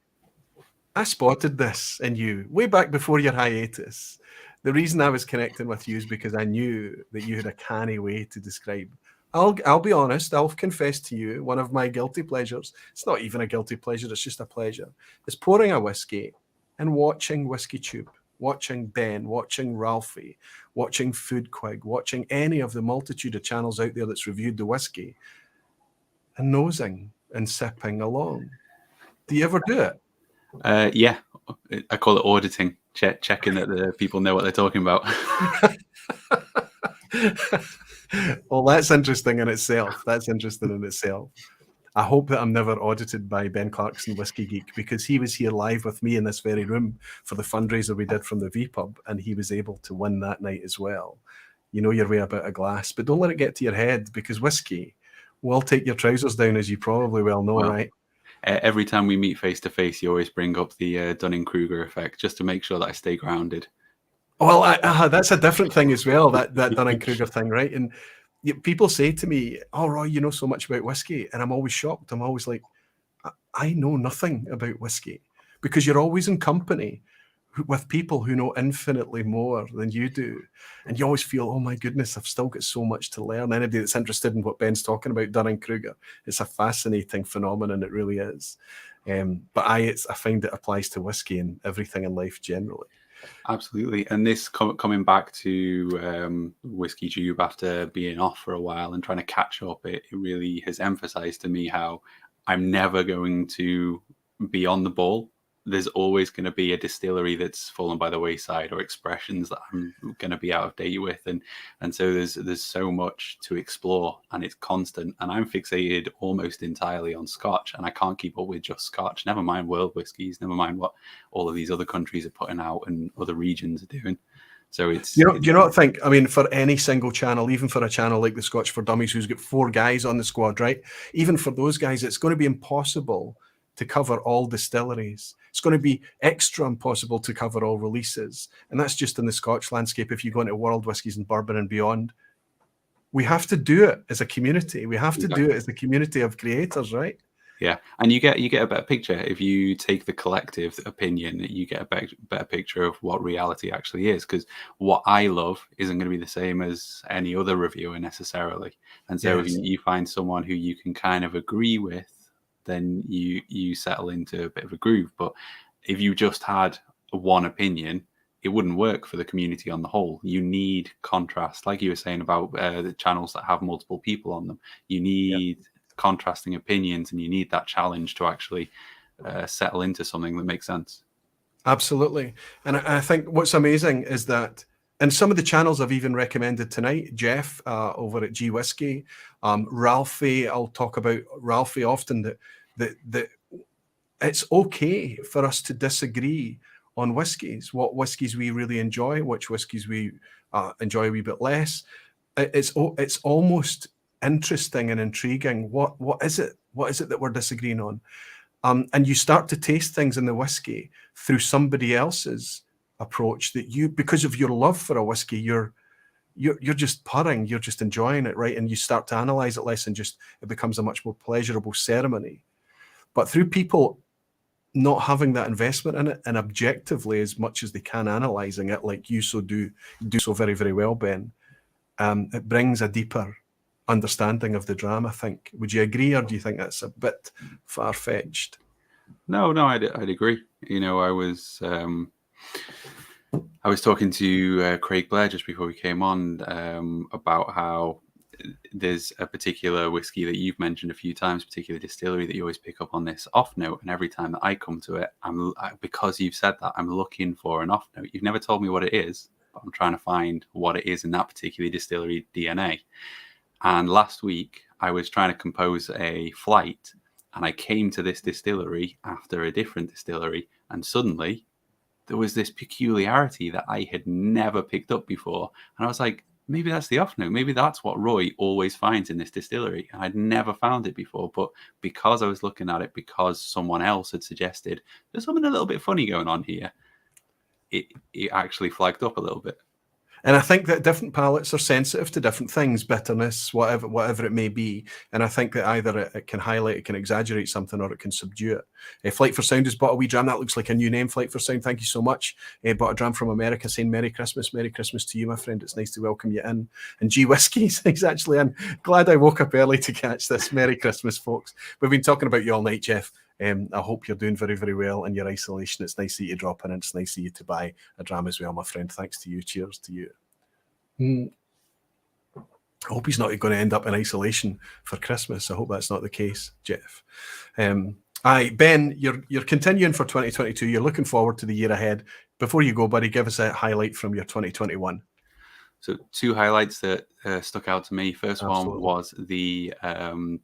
I spotted this in you way back before your hiatus. The reason I was connecting with you is because I knew that you had a canny way to describe. I'll be honest, I'll confess to you, one of my guilty pleasures, it's not even a guilty pleasure, it's just a pleasure, is pouring a whiskey and watching WhiskyTube, watching Ben, watching Ralfy, watching Foodquig, watching any of the multitude of channels out there that's reviewed the whiskey and nosing and sipping along. Do you ever do it? Yeah, I call it auditing, checking that the people know what they're talking about. Well, that's interesting in itself. I hope that I'm never audited by Ben Clarkson, Whiskey Geek, because he was here live with me in this very room for the fundraiser we did from the vPub, and he was able to win that night as well. You know your way about a glass, but don't let it get to your head, because whiskey will take your trousers down, as you probably well know, right? Every time we meet face to face, you always bring up the Dunning-Kruger effect, just to make sure that I stay grounded. Well, that's a different thing as well, that Dunning-Kruger thing, right? And people say to me, oh, Roy, you know so much about whiskey. And I'm always shocked. I'm always like, I know nothing about whiskey, because you're always in company with people who know infinitely more than you do. And you always feel, oh my goodness, I've still got so much to learn. Anybody that's interested in what Ben's talking about, Dunning-Kruger, it's a fascinating phenomenon, it really is. But I find it applies to whiskey and everything in life generally. Absolutely. And this coming back to WhiskyTube after being off for a while and trying to catch up, it really has emphasized to me how I'm never going to be on the ball. There's always going to be a distillery that's fallen by the wayside, or expressions that I'm going to be out of date with, and so there's so much to explore, and it's constant. And I'm fixated almost entirely on Scotch, and I can't keep up with just Scotch. Never mind world whiskies, never mind what all of these other countries are putting out and other regions are doing. So it's do you not think? I mean, for any single channel, even for a channel like the Scotch for Dummies, who's got 4 guys on the squad, right? Even for those guys, it's going to be impossible to cover all distilleries. It's going to be extra impossible to cover all releases, and that's just in the Scotch landscape. If you go into world whiskies and bourbon and beyond, we have to do it as a community. We have to do it as a community of creators, right? Yeah, and you get a better picture if you take the collective opinion. You get a better picture of what reality actually is, because what I love isn't going to be the same as any other reviewer necessarily. And so if you find someone who you can kind of agree with, then you settle into a bit of a groove. But if you just had one opinion, it wouldn't work for the community on the whole. You need contrast, like you were saying about the channels that have multiple people on them. You need contrasting opinions, and you need that challenge to actually settle into something that makes sense. Absolutely. And I think what's amazing is that, and some of the channels I've even recommended tonight, Jeff over at Whiskey, Ralfy, I'll talk about Ralfy often, that it's okay for us to disagree on whiskies, what whiskies we really enjoy, which whiskies we enjoy a wee bit less. It's almost interesting and intriguing. What is it that we're disagreeing on? And you start to taste things in the whiskey through somebody else's approach, that you, because of your love for a whiskey, you're just purring, you're just enjoying it, right? And you start to analyze it less, and just it becomes a much more pleasurable ceremony. But through people not having that investment in it, and objectively as much as they can analyzing it, like you do so very, very well, Ben, it brings a deeper understanding of the Dram, I think. Would you agree, or do you think that's a bit far-fetched? No, I'd agree. You know, I was talking to Craig Blair just before we came on about how there's a particular whiskey that you've mentioned a few times, particular distillery that you always pick up on this off note, and every time that I come to it, because you've said that, I'm looking for an off note. You've never told me what it is, but I'm trying to find what it is in that particular distillery DNA. And last week I was trying to compose a flight, and I came to this distillery after a different distillery, and suddenly there was this peculiarity that I had never picked up before. And I was like, maybe that's the off note. Maybe that's what Roy always finds in this distillery. And I'd never found it before. But because I was looking at it, because someone else had suggested there's something a little bit funny going on here, it actually flagged up a little bit. And I think that different palates are sensitive to different things, bitterness, whatever it may be. And I think that either it can highlight, it can exaggerate something, or it can subdue it. Flight for Sound has bought a wee dram. That looks like a new name, Flight for Sound. Thank you so much. Bought a dram from America saying Merry Christmas. Merry Christmas to you, my friend. It's nice to welcome you in. And Whiskey says, actually, I'm glad I woke up early to catch this. Merry Christmas, folks. We've been talking about you all night, Jeff. I hope you're doing very, very well in your isolation. It's nice of you to drop in, and it's nice of you to buy a dram as well, my friend. Thanks to you. Cheers to you. I hope he's not going to end up in isolation for Christmas. I hope that's not the case, Jeff. Ben, you're continuing for 2022. You're looking forward to the year ahead. Before you go, buddy, give us a highlight from your 2021. So 2 highlights that stuck out to me. First one was the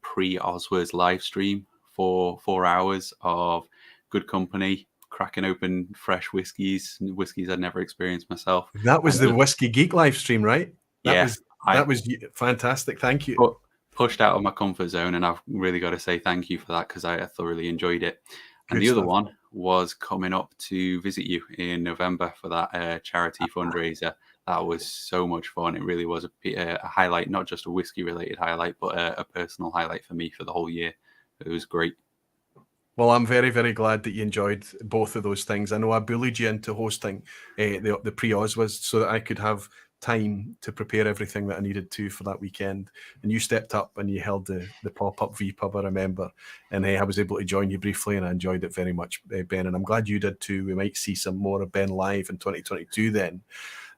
pre-Oswers live stream for 4 hours of good company, cracking open fresh whiskies I'd never experienced myself. That was the Whiskey Geek live stream, right? That Yeah. was fantastic. Thank you. Pushed out of my comfort zone, and I've really got to say thank you for that, because I thoroughly enjoyed it. And the other one was coming up to visit you in November for that charity fundraiser. That was so much fun. It really was a highlight, not just a whiskey-related highlight, but a personal highlight for me for the whole year. It was great. Well, I'm very, very glad that you enjoyed both of those things. I know I bullied you into hosting the pre-Oswas so that I could have time to prepare everything that I needed to for that weekend. And you stepped up and you held the pop-up vPub, I remember. And I was able to join you briefly, and I enjoyed it very much, Ben. And I'm glad you did too. We might see some more of Ben live in 2022 then.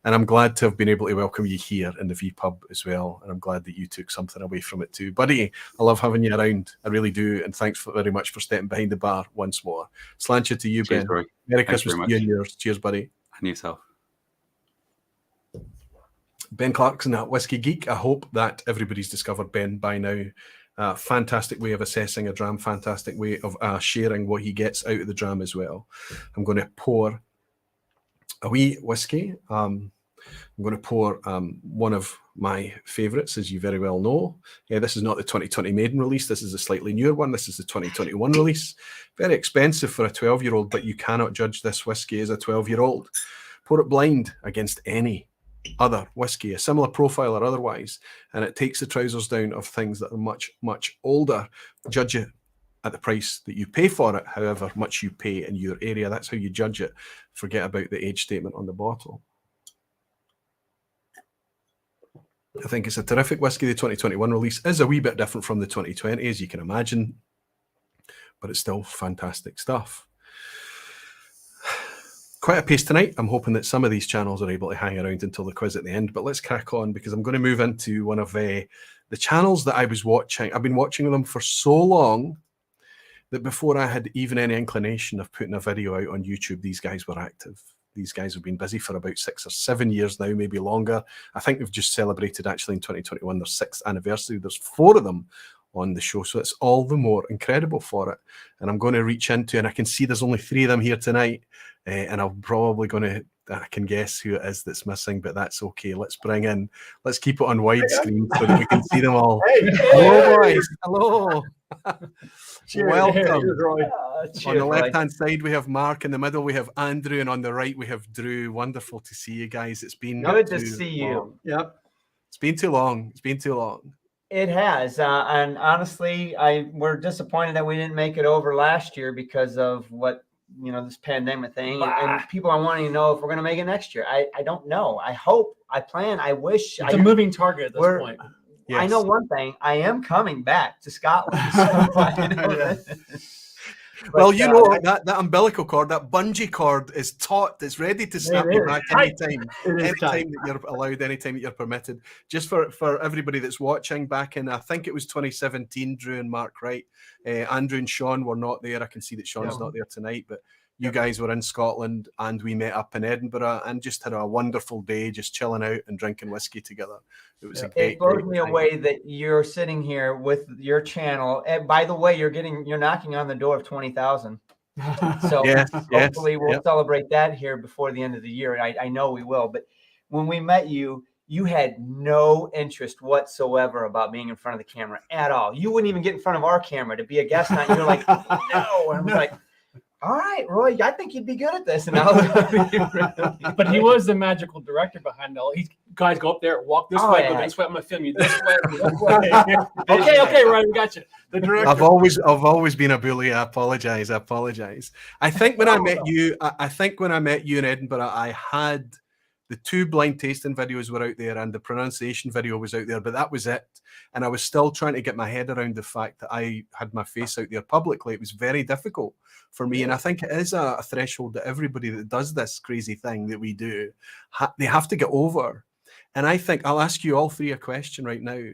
And I'm glad to have been able to welcome you here in the vPub as well. And I'm glad that you took something away from it too. Buddy, I love having you around. I really do. And thanks very much for stepping behind the bar once more. Sláinte to you, Cheers, Ben. Roy. Merry Thanks Christmas very to you much. and yours. Cheers, buddy. And yourself. Ben Clarkson at Whiskey Geek. I hope that everybody's discovered Ben by now. Fantastic way of assessing a dram. Fantastic way of sharing what he gets out of the dram as well. I'm going to pour a wee whiskey. I'm going to pour one of my favourites, as you very well know. This is not the 2020 maiden release. This is a slightly newer one. This is the 2021 release. Very expensive for a 12-year-old, but you cannot judge this whiskey as a 12-year-old. Pour it blind against any other whiskey, a similar profile or otherwise, and it takes the trousers down of things that are much, much older. Judge it at the price that you pay for it, however much you pay in your area. That's how you judge it. Forget about the age statement on the bottle. I think it's a terrific whiskey. The 2021 release is a wee bit different from the 2020, as you can imagine, but it's still fantastic stuff. Quite a pace tonight. I'm hoping that some of these channels are able to hang around until the quiz at the end, but let's crack on, because I'm going to move into one of the channels that I was watching. I've been watching them for so long that before I had even any inclination of putting a video out on YouTube, these guys were active. These guys have been busy for about 6 or 7 years now, maybe longer. I think they've just celebrated, actually, in 2021, their 6th anniversary. There's 4 of them on the show, so it's all the more incredible for it. And I'm going to reach into, and I can see there's only 3 of them here tonight, and I'm probably going to, I can guess who it is that's missing, but that's okay. Let's keep it on widescreen so that we can see them all. Hello, boys. Hello. Welcome. On the left-hand side, we have Mark. In the middle, we have Andrew. And on the right, we have Drew. Wonderful to see you guys. It's been good to see you. Yep. It's been too long. It's been too long. It has. And honestly, we're disappointed that we didn't make it over last year because of what, this pandemic thing. And people are wanting to know if we're going to make it next year. I don't know. I hope, I plan, I wish. It's a moving target at this point. Yes. I know one thing. I am coming back to Scotland. So well, that umbilical cord, that bungee cord is taut. It's ready to snap you back anytime. Anytime that you're allowed, anytime that you're permitted. Just for everybody that's watching, back in, I think it was 2017, Drew and Mark, right? Andrew and Sean were not there. I can see that Sean's not there tonight, but you guys were in Scotland and we met up in Edinburgh and just had a wonderful day, just chilling out and drinking whiskey together. It was a great. It blows me away that you're sitting here with your channel. And by the way, you're knocking on the door of 20,000. So hopefully we'll celebrate that here before the end of the year. I know we will. But when we met you, you had no interest whatsoever about being in front of the camera at all. You wouldn't even get in front of our camera to be a guest on. You're like, no. And I was like, all right, Roy, I think you'd be good at this. And but he was the magical director behind it all. Guys, go up there, walk this way, go this way. I'm gonna film you this way. Okay, Roy, we got you. The director. I've always been a bully. I apologize. I think when I met you, in Edinburgh, I had the 2 blind tasting videos were out there and the pronunciation video was out there, but that was it. And I was still trying to get my head around the fact that I had my face out there publicly. It was very difficult for me. And I think it is a threshold that everybody that does this crazy thing that we do, they have to get over. And I think I'll ask you all 3 a question right now.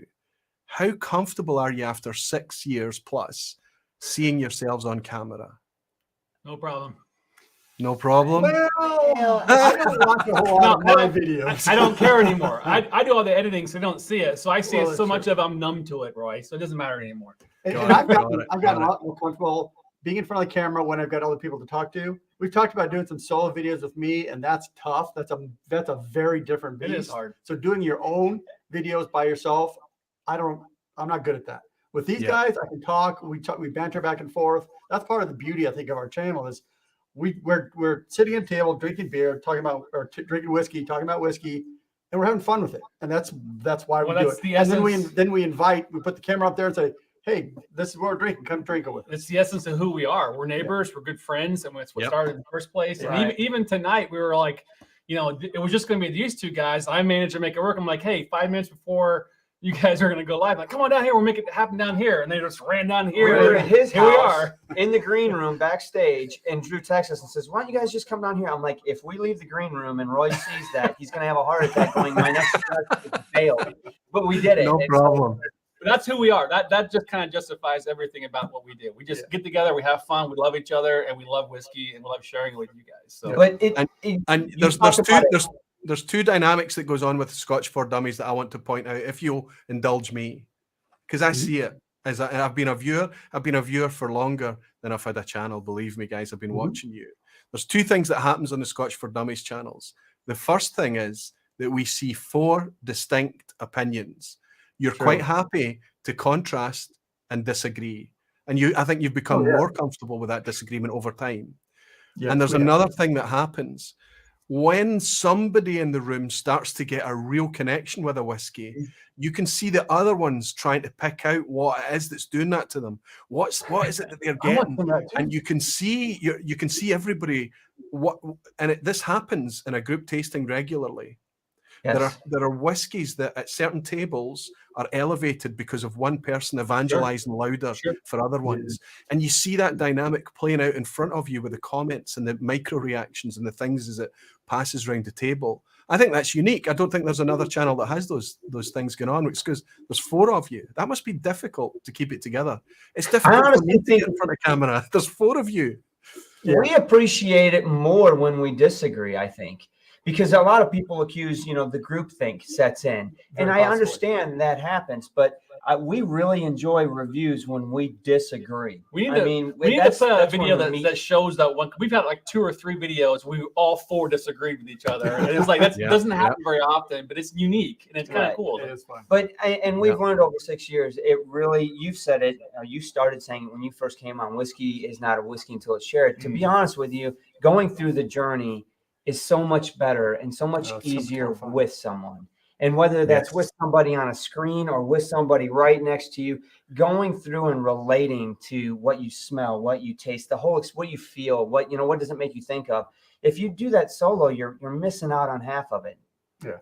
How comfortable are you after 6 years plus seeing yourselves on camera? No problem. No problem. Well, I don't watch a whole lot of my videos. I don't care anymore. I do all the editing, so I don't see it. So I see it so much of I'm numb to it, Roy. So it doesn't matter anymore. And I've gotten a lot more comfortable being in front of the camera when I've got other people to talk to. We've talked about doing some solo videos with me, and that's tough. That's a very different beast. It is hard. So doing your own videos by yourself, I'm not good at that. With these guys, I can talk. We banter back and forth. That's part of the beauty, I think, of our channel is we're sitting at a table drinking beer, drinking whiskey, talking about whiskey, and we're having fun with it. And that's why we do it. And then we put the camera up there and say, hey, this is what we're drinking. Come drink it with us. It's the essence of who we are. We're neighbors. We're good friends. And it's what started in the first place. And even tonight, we were like, it was just going to be these 2 guys. I managed to make it work. I'm like, hey, 5 minutes before you guys are going to go live, like, come on down here. We'll make it happen down here. And they just ran down here. We're at his house, we are in the green room backstage. And Drew texts us and says, why don't you guys just come down here? I'm like, if we leave the green room and Roy sees that, he's going to have a heart attack going, my next failed. But we did it. No problem. But that's who we are. That just kind of justifies everything about what we do. We just get together, we have fun, we love each other, and we love whiskey, and we love sharing it with you guys. So, but there's 2 dynamics that goes on with Scotch for Dummies that I want to point out, if you'll indulge me, because I see it as I've been a viewer for longer than I've had a channel. Believe me, guys, I've been watching you. There's 2 things that happens on the Scotch for Dummies channels. The first thing is that we see 4 distinct opinions. You're quite happy to contrast and disagree. And I think you've become more comfortable with that disagreement over time. And there's another thing that happens. When somebody in the room starts to get a real connection with a whiskey, you can see the other ones trying to pick out what it is that's doing that to them. What is it that they're getting? And you can see everybody. This happens in a group tasting regularly. Yes. There are whiskies that at certain tables are elevated because of one person evangelizing louder for other ones. And you see that dynamic playing out in front of you with the comments and the micro reactions and the things as it passes around the table. I think that's unique. I don't think there's another channel that has those things going on. It's because there's 4 of you. That must be difficult to keep it together. It's difficult for me to get in front of camera. There's 4 of you. We appreciate it more when we disagree, I think. Because a lot of people accuse, the groupthink sets in. And I understand that happens, but we really enjoy reviews when we disagree. We need to put a video that shows that one. We've had like 2 or 3 videos. We all 4 disagreed with each other. And it's like, that doesn't happen very often, but it's unique and it's kind of cool. It is fun. But, and we've learned over 6 years, it really, you've said it, you started saying it when you first came on, whiskey is not a whiskey until it's shared. To be honest with you, going through the journey is so much better and so much easier with someone. And whether that's with somebody on a screen or with somebody right next to you, going through and relating to what you smell, what you taste, what you feel, what does it make you think of? If you do that solo, you're missing out on half of it. Yeah.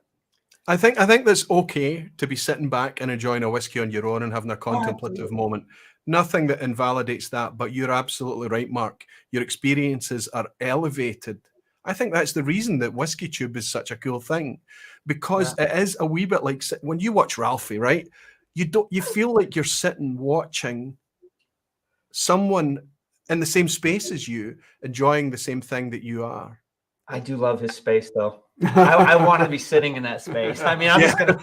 I think that's okay to be sitting back and enjoying a whiskey on your own and having a contemplative moment. Nothing that invalidates that, but you're absolutely right, Mark. Your experiences are elevated. I think that's the reason that WhiskyTube is such a cool thing, because it is a wee bit like when you watch Ralfy, right? You feel like you're sitting watching someone in the same space as you, enjoying the same thing that you are. I do love his space, though. I want to be sitting in that space. I mean, I'm just gonna.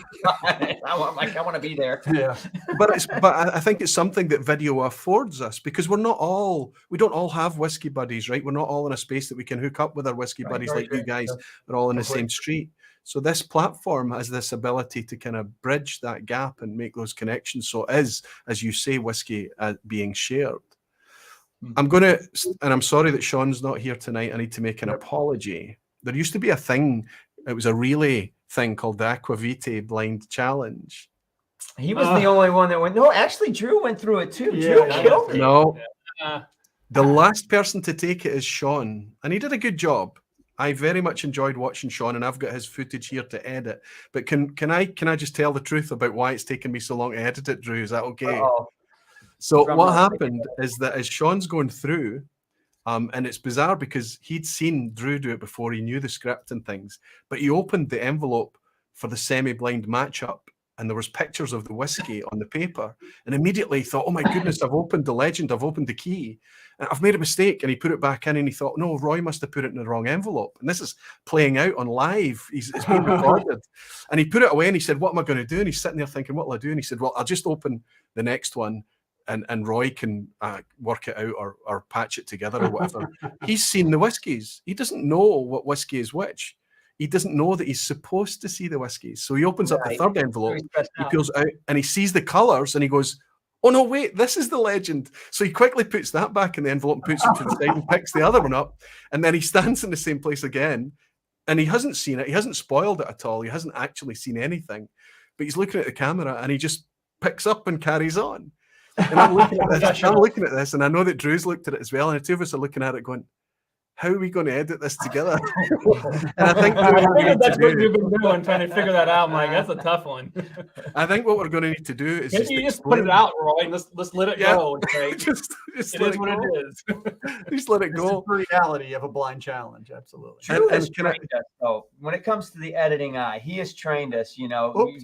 I want to be there. Yeah, but I think it's something that video affords us, because we don't all have whiskey buddies, right? We're not all in a space that we can hook up with our whiskey buddies like you guys are all in the same street. So this platform has this ability to kind of bridge that gap and make those connections. So it is, as you say, whiskey being shared. I'm sorry that Sean's not here tonight. I need to make an apology. There used to be a thing, it was a relay thing called the Aquavite Blind Challenge. He was the only one that went. No, actually, Drew went through it too. Drew killed it. No, the last person to take it is Sean, and he did a good job. I very much enjoyed watching Sean, and I've got his footage here to edit. But can I just tell the truth about why it's taken me so long to edit it, Drew? Is that okay? So what happened is that as Sean's going through, and it's bizarre because he'd seen Drew do it before, he knew the script and things, but he opened the envelope for the semi-blind matchup, and there was pictures of the whiskey on the paper, and immediately he thought, oh my goodness, I've opened the legend, I've opened the key, and I've made a mistake. And he put it back in, and he thought, no, Roy must have put it in the wrong envelope. And this is playing out on live. It's been recorded. And he put it away, and he said, what am I going to do? And he's sitting there thinking, what will I do? And he said, well, I'll just open the next one, and Roy can work it out or patch it together or whatever. He's seen the whiskies. He doesn't know what whiskey is which. He doesn't know that he's supposed to see the whiskies. So he opens up the third envelope, he pulls out, and he sees the colours, and he goes, oh no, wait, this is the legend. So he quickly puts that back in the envelope and puts it to the side and picks the other one up. And then he stands in the same place again, and he hasn't seen it. He hasn't spoiled it at all. He hasn't actually seen anything. But he's looking at the camera, and he just picks up and carries on. And I'm looking at this, and I know that Drew's looked at it as well, and the two of us are looking at it going, how are we going to edit this together? And I think that's what you've been doing, trying to figure that out. I'm like, that's a tough one. I think what we're going to need to do is just put it out, Roy. Let's let it go. Okay? just it is what it is. Just let it go. It's the reality of a blind challenge, absolutely. Drew has trained us, though. When it comes to the editing eye, he has trained us. You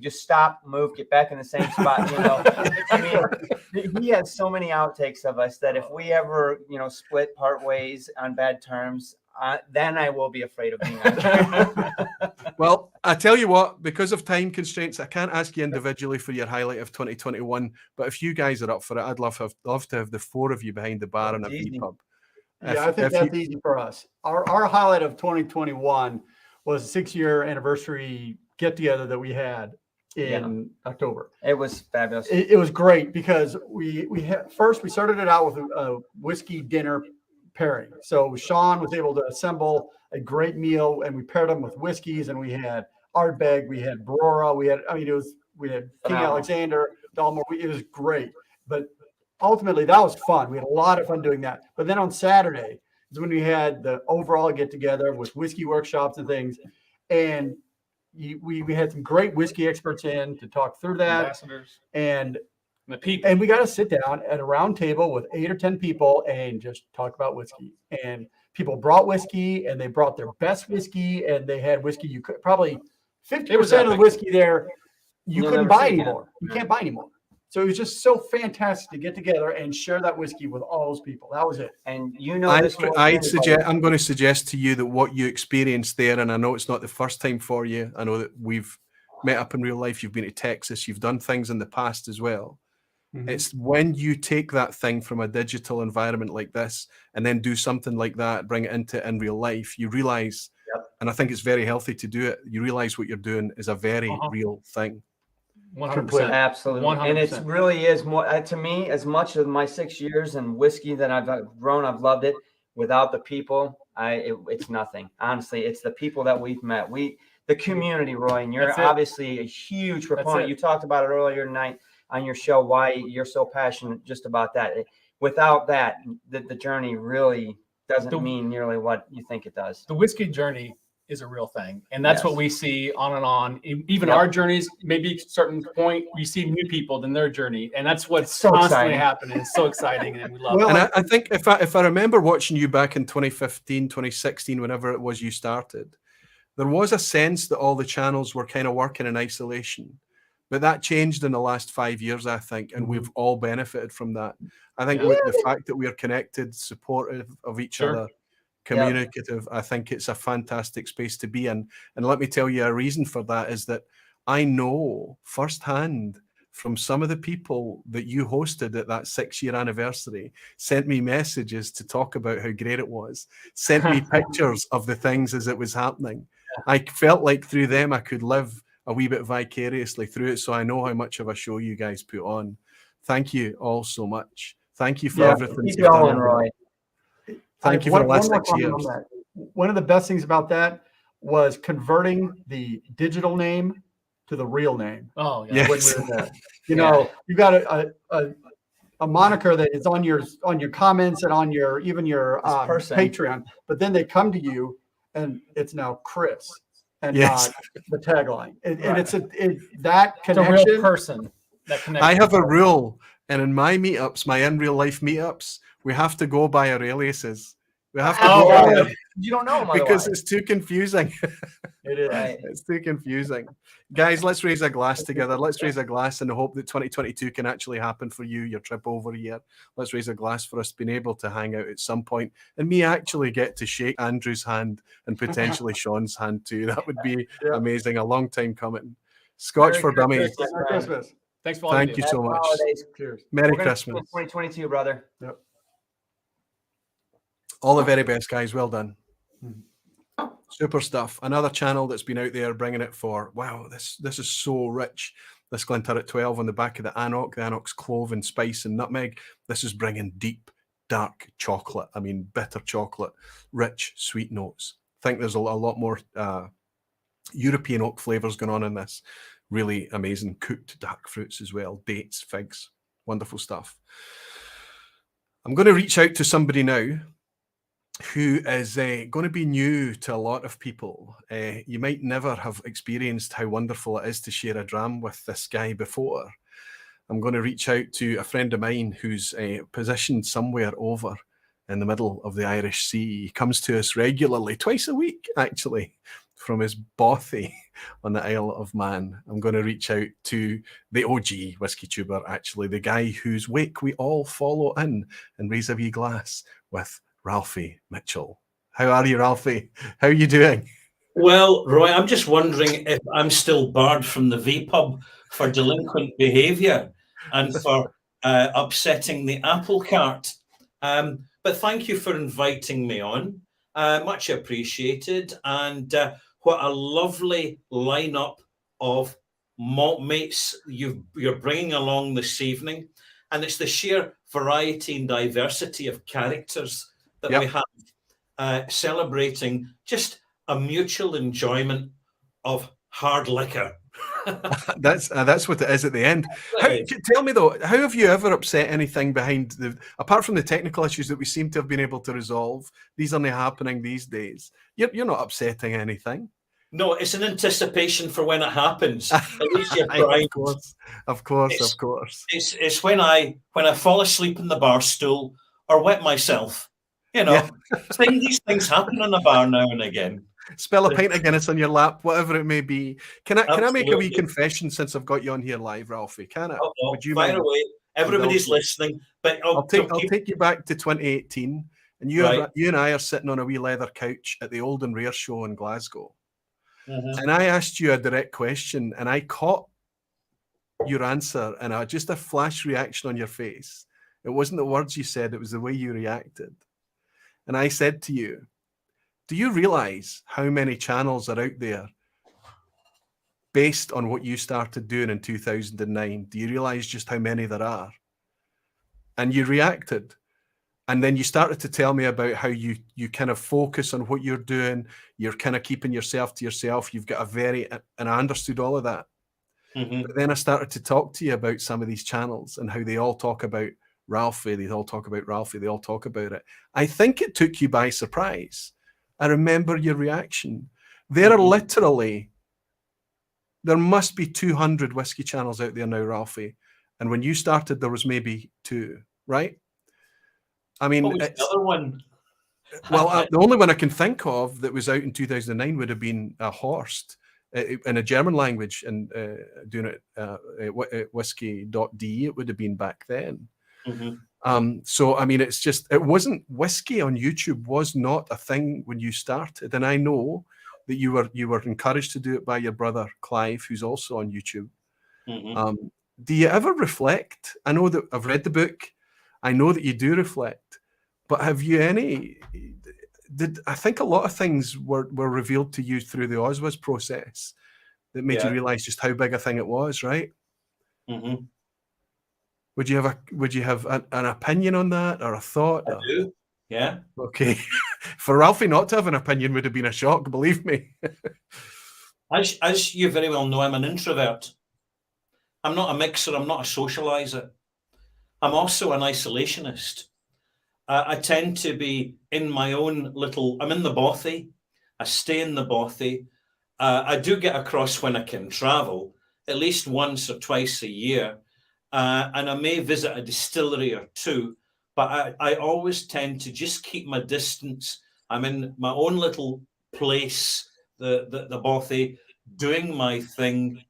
just stop, move, get back in the same spot. I mean, he has so many outtakes of us that if we ever, split part ways on bad terms, then I will be afraid of being on camera. Well, I tell you what, because of time constraints, I can't ask you individually for your highlight of 2021, but if you guys are up for it, I'd love to have the 4 of you behind the bar in a vPub. Yeah, I think that's easy for us. Our highlight of 2021 was a 6-year anniversary get together that we had in October. It was fabulous. It was great because we started it out with a whiskey dinner pairing. So Sean was able to assemble a great meal, and we paired them with whiskeys, and we had Ardbeg, we had Brora, we had King Alexander, Dalmore. It was great. But ultimately, that was fun. We had a lot of fun doing that. But then on Saturday is when we had the overall get together with whiskey workshops and things, and we had some great whiskey experts in to talk through that. Ambassadors. And the people. And we got to sit down at a round table with 8 or 10 people and just talk about whiskey. And people brought whiskey, and they brought their best whiskey, and they had whiskey you could probably 50% of the whiskey there you couldn't buy anymore. You can't buy anymore. So it was just so fantastic to get together and share that whiskey with all those people. That was it. And you know, I'm going to suggest to you that what you experienced there, and I know it's not the first time for you. I know that we've met up in real life. You've been to Texas. You've done things in the past as well. Mm-hmm. It's when you take that thing from a digital environment like this and then do something like that, bring it into in real life, you realize, and I think it's very healthy to do it, you realize what you're doing is a very real thing. 100%. Absolutely. 100%. And it really is more to me, as much of my 6 years in whiskey that I've grown, I've loved it. Without the people, it's nothing. Honestly, it's the people that we've met. The community, Roy, and you're obviously a huge proponent. You talked about it earlier tonight on your show, why you're so passionate just about that. Without that, the journey really doesn't mean nearly what you think it does. The whiskey journey is a real thing. And that's what we see on and on. Even our journeys, maybe at a certain point, we see new people in their journey. And that's what's so constantly happening. It's so exciting, and we love it. And I think if I remember watching you back in 2015, 2016, whenever it was you started, there was a sense that all the channels were kind of working in isolation. But that changed in the last 5 years, I think, and we've all benefited from that. I think with the fact that we are connected, supportive of each other, communicative, I think it's a fantastic space to be in. And let me tell you, a reason for that is that I know firsthand from some of the people that you hosted at that 6-year anniversary, sent me messages to talk about how great it was, sent me pictures of the things as it was happening. I felt like through them I could live a wee bit vicariously through it, so I know how much of a show you guys put on. Thank you all so much. Thank you for everything you've done. Roy. Thank you for the last 6 years. One of the best things about that was converting the digital name to the real name. Oh, yeah. Yes. You know, you got a moniker that is on your comments and on your Patreon, but then they come to you and it's now Chris and not the tagline. And it's that connection. It's a real person. That connection. I have a rule, and in my meetups, my in real life meetups, we have to go by our aliases. We have to go by them. You don't know them because it's too confusing. It is. It's too confusing. Guys, let's raise a glass together. Let's raise a glass in the hope that 2022 can actually happen for you, your trip over here. Let's raise a glass for us being able to hang out at some point and me actually get to shake Andrew's hand and potentially Sean's hand too. That would be amazing. A long time coming. Scotch Merry for Dummies. Merry Christmas. Thanks for all Thank you so much. Cheers. Merry Christmas. 2022, brother. Yep. All the very best, guys. Well done. Super stuff. Another channel that's been out there bringing it for, wow, this is so rich. This Glenturret 12 on the back of the Anok's clove and spice and nutmeg. This is bringing deep, dark chocolate. I mean, bitter chocolate, rich, sweet notes. I think there's a lot more European oak flavors going on in this. Really amazing cooked dark fruits as well. Dates, figs, wonderful stuff. I'm going to reach out to somebody now who is going to be new to a lot of people. You might never have experienced how wonderful it is to share a dram with this guy before. I'm going to reach out to a friend of mine who's positioned somewhere over in the middle of the Irish Sea. He comes to us regularly, twice a week, actually, from his bothy on the Isle of Man. I'm going to reach out to the OG whiskey tuber, actually, the guy whose wake we all follow in and raise a wee glass with, Ralfy Mitchell. How are you, Ralfy? How are you doing? Well, Roy, I'm just wondering if I'm still barred from the vPub for delinquent behaviour and for upsetting the apple cart. But thank you for inviting me on. Much appreciated. And what a lovely lineup of malt mates you're bringing along this evening. And it's the sheer variety and diversity of characters that we have, celebrating just a mutual enjoyment of hard liquor. That's what it is at the end. Tell me though, how have you ever upset anything behind apart from the technical issues that we seem to have been able to resolve? These are not happening these days. You're not upsetting anything. No, it's an anticipation for when it happens. At least you're primed. Of course. It's when I fall asleep in the bar stool or wet myself. You know, these things happen in the bar now and again. Spill a pint of Guinness on your lap, whatever it may be. Can I make a wee confession since I've got you on here live, Ralfie? Can I? Would you mind? Away. Everybody's listening, but I'll take you back to 2018, and you and I are sitting on a wee leather couch at the Old and Rare show in Glasgow. And I asked you a direct question, and I caught your answer, and just a flash reaction on your face. It wasn't the words you said, it was the way you reacted. And I said to you, do you realize how many channels are out there based on what you started doing in 2009? Do you realize just how many there are? And you reacted. And then you started to tell me about how you kind of focus on what you're doing. You're kind of keeping yourself to yourself. You've got and I understood all of that. But then I started to talk to you about some of these channels and how they all talk about Ralfy. They all talk about Ralfy. They all talk about it. I think it took you by surprise. I remember your reaction. There must be 200 whiskey channels out there now, Ralfy. And when you started, there was maybe 2, right? I mean, what was the other one? Well, the only one I can think of that was out in 2009 would have been a Horst in a German language and doing it whiskey.de. It would have been back then. So, I mean, it wasn't whiskey on YouTube was not a thing when you started. And I know that you were encouraged to do it by your brother, Clive, who's also on YouTube. Do you ever reflect? I know that I've read the book. I know that you do reflect, but have you I think a lot of things were revealed to you through the Oswald process that made you realize just how big a thing it was, right? Would you have an opinion on that or a thought? I do. Yeah. Okay. For Ralfy not to have an opinion would have been a shock, believe me. As you very well know, I'm an introvert. I'm not a mixer. I'm not a socializer. I'm also an isolationist. I tend to be in my own I'm in the bothy. I stay in the bothy. I do get across when I can travel, at least once or twice a year. And I may visit a distillery or two, but I always tend to just keep my distance. I'm in my own little place, the bothy, doing my thing.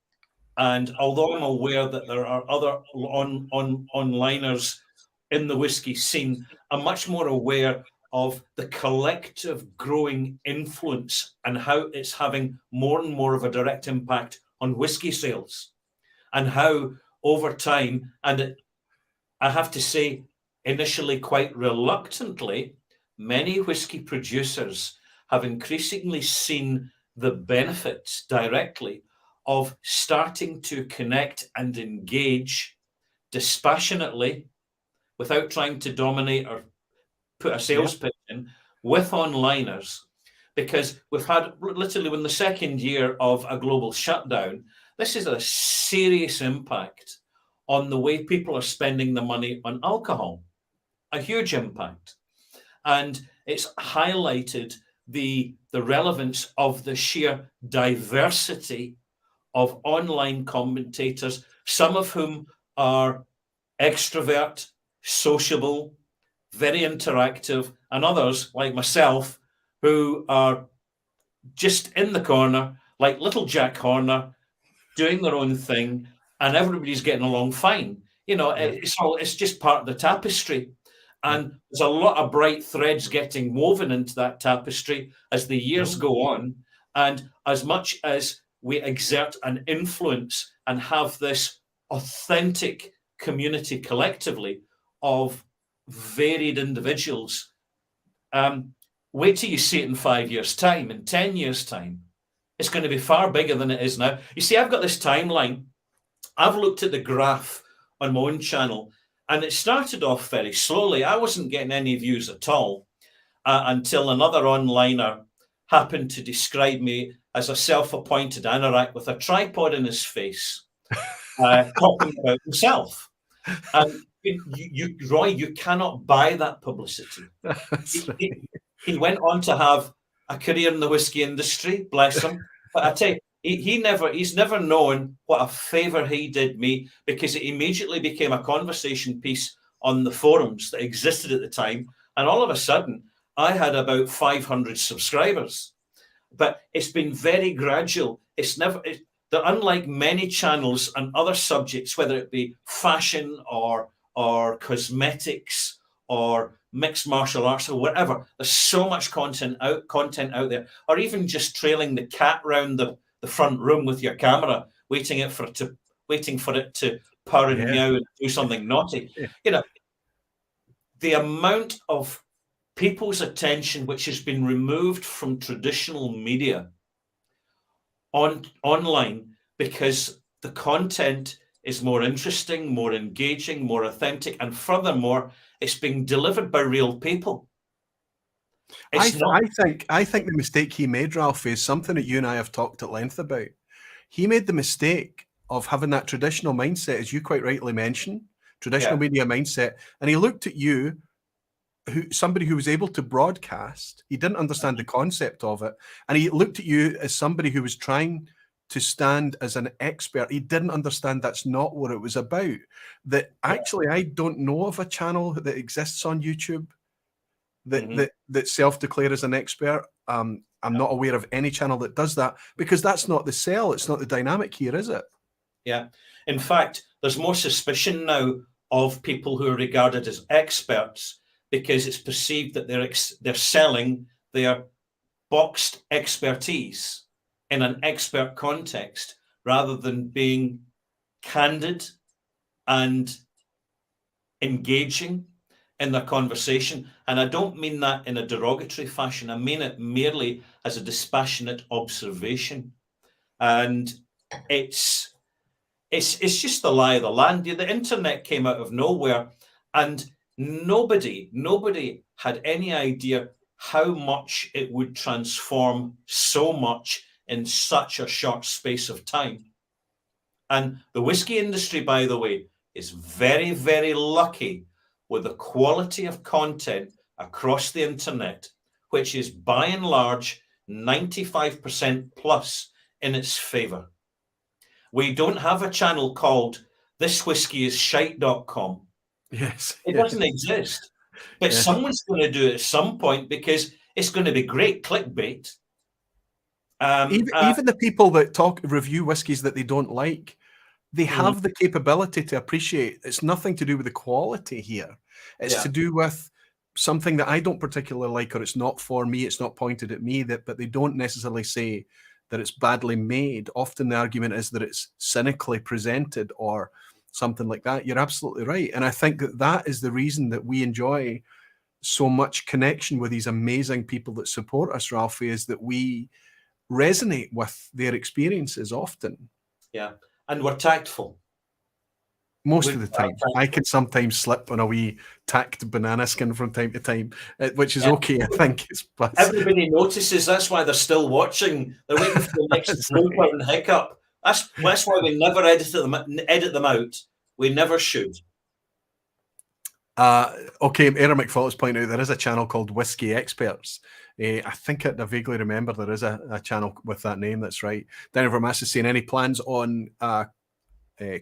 And although I'm aware that there are other onliners in the whiskey scene, I'm much more aware of the collective growing influence and how it's having more and more of a direct impact on whiskey sales, and how over time, and I have to say, initially quite reluctantly, many whiskey producers have increasingly seen the benefits directly of starting to connect and engage dispassionately, without trying to dominate or put a sales pitch in, with onliners. Because we've had literally, in the second year of a global shutdown, this is a serious impact on the way people are spending the money on alcohol, a huge impact. And it's highlighted the relevance of the sheer diversity of online commentators, some of whom are extrovert, sociable, very interactive, and others like myself who are just in the corner, like little Jack Horner, doing their own thing, and everybody's getting along fine. You know, it's just part of the tapestry. And there's a lot of bright threads getting woven into that tapestry as the years go on. And as much as we exert an influence and have this authentic community collectively of varied individuals, wait till you see it in 5 years' time, in 10 years' time. It's going to be far bigger than it is now. You see, I've got this timeline. I've looked at the graph on my own channel, and it started off very slowly. I wasn't getting any views at all until another onliner happened to describe me as a self-appointed anorak with a tripod in his face, talking about himself. And Roy, you cannot buy that publicity. He went on to have a career in the whiskey industry, bless him. But I tell you, he's never known what a favour he did me, because it immediately became a conversation piece on the forums that existed at the time. And all of a sudden, I had about 500 subscribers. But it's been very gradual. They're unlike many channels and other subjects, whether it be fashion or cosmetics or mixed martial arts or whatever. There's so much content out there, or even just trailing the cat round the front room with your camera, waiting for it to purr and meow and do something naughty. You know, the amount of people's attention which has been removed from traditional media online because the content is more interesting, more engaging, more authentic, and furthermore, it's being delivered by real people. I think the mistake he made, Ralfy, is something that you and I have talked at length about. He made the mistake of having that traditional mindset, as you quite rightly mentioned, traditional media mindset, and he looked at you, somebody who was able to broadcast. He didn't understand the concept of it, and he looked at you as somebody who was trying to stand as an expert. He didn't understand that's not what it was about. That actually, I don't know of a channel that exists on YouTube that self-declare as an expert. I'm not aware of any channel that does that, because that's not the sell. It's not the dynamic here, is it? Yeah. In fact, there's more suspicion now of people who are regarded as experts, because it's perceived that they're selling their boxed expertise in an expert context, rather than being candid and engaging in their conversation. And I don't mean that in a derogatory fashion. I mean it merely as a dispassionate observation. And it's just the lie of the land. The internet came out of nowhere, and nobody had any idea how much it would transform so much in such a short space of time. And the whiskey industry, by the way, is very, very lucky with the quality of content across the internet, which is by and large 95% plus in its favor. We don't have a channel called thiswhiskeyisshite.com. Yes. It doesn't exist. But someone's going to do it at some point, because it's going to be great clickbait. Even the people that review whiskies that they don't like, they have the capability to appreciate. It's nothing to do with the quality here. It's to do with something that I don't particularly like, or it's not for me, it's not pointed at me, but they don't necessarily say that it's badly made. Often the argument is that it's cynically presented or something like that. You're absolutely right. And I think that is the reason that we enjoy so much connection with these amazing people that support us, Ralfy, is that we resonate with their experiences often. Yeah, and we're tactful. Most of the time. I can sometimes slip on a wee tacked banana skin from time to time, which is okay, I think. Everybody notices. That's why they're still watching. They're waiting for the next blooper and hiccup. That's why we never edit them out. We never should. Okay, Aaron McFault's pointed out there is a channel called Whiskey Experts. I think I vaguely remember there is a channel with that name. That's right. Danny Vermaas is saying, any plans on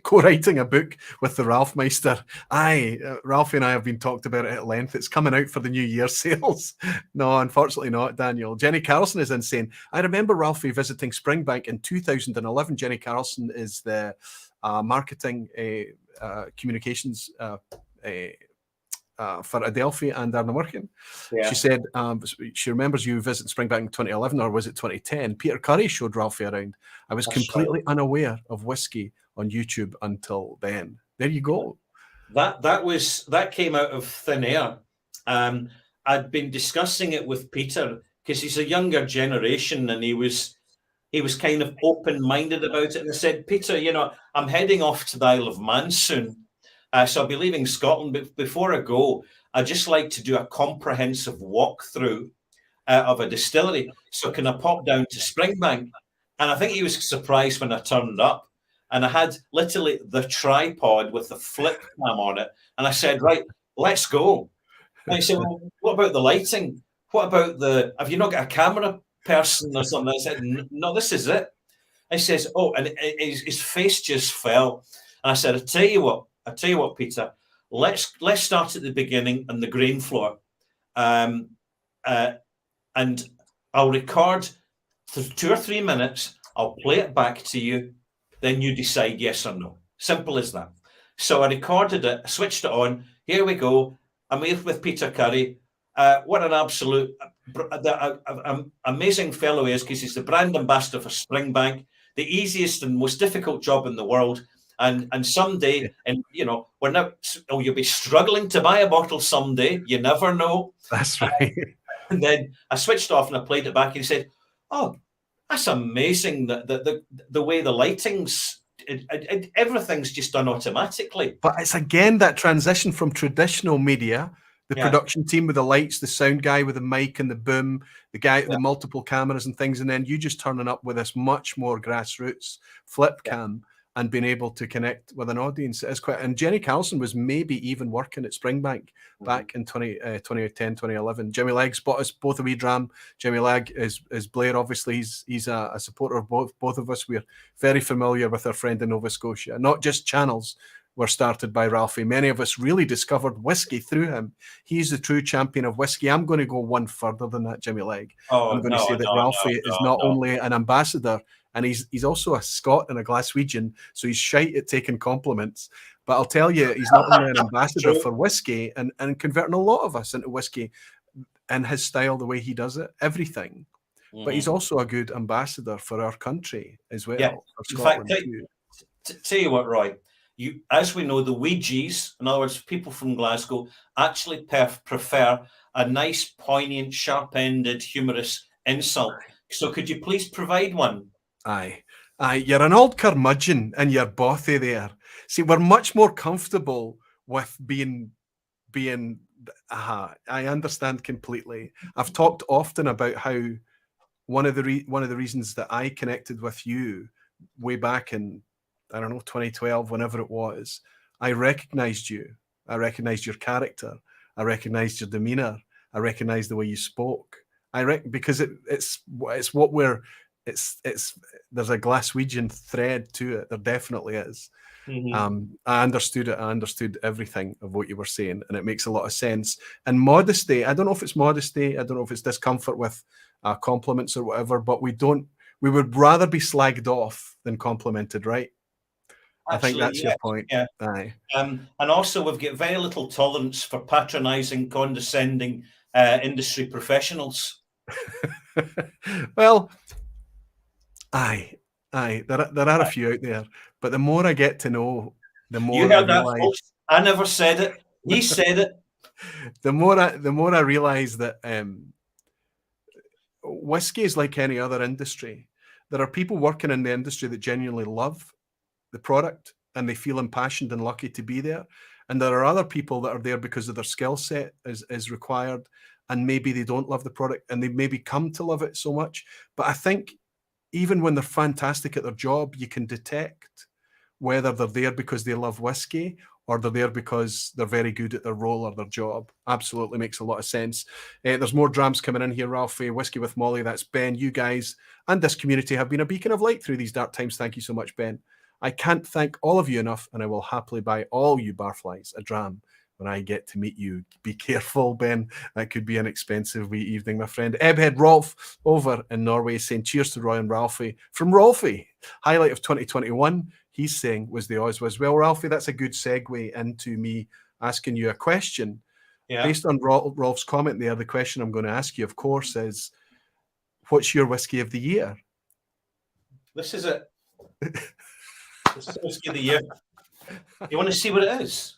co-writing a book with the Ralfmeister? Aye, Ralfy and I have been talked about it at length. It's coming out for the New Year sales. No, unfortunately not, Daniel. Jenny Carlson is insane. I remember Ralfy visiting Springbank in 2011. Jenny Carlson is the marketing communications for Adelphi and Arnaworkin. Yeah. She said she remembers you visiting Springbank in 2011, or was it 2010? Peter Curry showed Ralfy around. I was completely unaware of whiskey on YouTube until then. There you go. That came out of thin air. I'd been discussing it with Peter, because he's a younger generation, and he was he was kind of open-minded about it. And I said, Peter, you know, I'm heading off to the Isle of Man soon. So I'll be leaving Scotland. But before I go, I'd just like to do a comprehensive walkthrough of a distillery. So can I pop down to Springbank? And I think he was surprised when I turned up. And I had literally the tripod with the flip cam on it. And I said, right, let's go. And he said, well, what about the lighting? What about have you not got a camera person or something? I said, no, this is it. He says, oh, and his face just fell. And I said, I tell you what, Peter, let's start at the beginning on the grain floor. And I'll record for 2 or 3 minutes. I'll play it back to you. Then you decide yes or no. Simple as that. So I recorded it, switched it on. Here we go. I'm with Peter Curry. What an absolute amazing fellow he is, because he's the brand ambassador for Springbank, the easiest and most difficult job in the world. And someday, and you know, you'll be struggling to buy a bottle someday. You never know. That's right. And then I switched off and I played it back, and he said, "Oh, that's amazing! The way the lighting's, everything's just done automatically." But it's again that transition from traditional media, the production team with the lights, the sound guy with the mic and the boom, the guy with the multiple cameras and things, and then you just turning up with this much more grassroots flip cam and being able to connect with an audience. It's quite. And Jenny Carlson was maybe even working at Springbank back in 2010, 2011. Jimmy Legg bought us both a wee Dram. Jimmy Legg is Blair. Obviously, he's a supporter of both of us. We're very familiar with our friend in Nova Scotia. Not just channels were started by Ralfy. Many of us really discovered whiskey through him. He's the true champion of whiskey. I'm going to go one further than that, Jimmy Legg. I'm going to say that Ralfy is not only an ambassador, and he's also a Scot and a Glaswegian, so he's shite at taking compliments. But I'll tell you, he's not only an ambassador for whiskey and converting a lot of us into whiskey and his style, the way he does it, everything. But he's also a good ambassador for our country as well. Yeah. In fact, tell you what, Roy, as we know, the Ouija's, in other words, people from Glasgow, actually prefer a nice, poignant, sharp-ended, humorous insult. So could you please provide one? Aye, you're an old curmudgeon and you're bothy there. See, we're much more comfortable with being. I understand completely. I've talked often about how one of the reasons that I connected with you way back in, I don't know, 2012, whenever it was, I recognized you. I recognized your character. I recognized your demeanor. I recognized the way you spoke. Because it's what we're. It's there's a Glaswegian thread to it. There definitely is. I understood it. I understood everything of what you were saying, and it makes a lot of sense. And modesty, I don't know if it's modesty, I don't know if it's discomfort with compliments or whatever, but we would rather be slagged off than complimented, right? Actually, I think that's your point. Yeah. Aye. And also we've got very little tolerance for patronizing, condescending industry professionals. Well, Aye. There are a few out there, but the more I get to know, the more you heard that, folks. I never said it. He said it. The more I realise that whiskey is like any other industry. There are people working in the industry that genuinely love the product and they feel impassioned and lucky to be there, and there are other people that are there because of their skill set is required, and maybe they don't love the product and they maybe come to love it so much. But I think even when they're fantastic at their job, you can detect whether they're there because they love whiskey or they're there because they're very good at their role or their job. Absolutely makes a lot of sense. There's more drams coming in here, Ralfy. Whiskey with Molly, that's Ben. You guys and this community have been a beacon of light through these dark times. Thank you so much, Ben. I can't thank all of you enough, and I will happily buy all you barflies a dram when I get to meet you. Be careful, Ben. That could be an expensive wee evening, my friend. Ebhead Rolf over in Norway saying cheers to Roy and Ralfy. From Ralfy, highlight of 2021, he's saying was the Oswaz. Well, Ralfy, that's a good segue into me asking you a question. Yeah. Based on Rolf's comment there, the question I'm going to ask you, of course, is what's your whiskey of the year? This is it. This is whiskey of the year. You want to see what it is?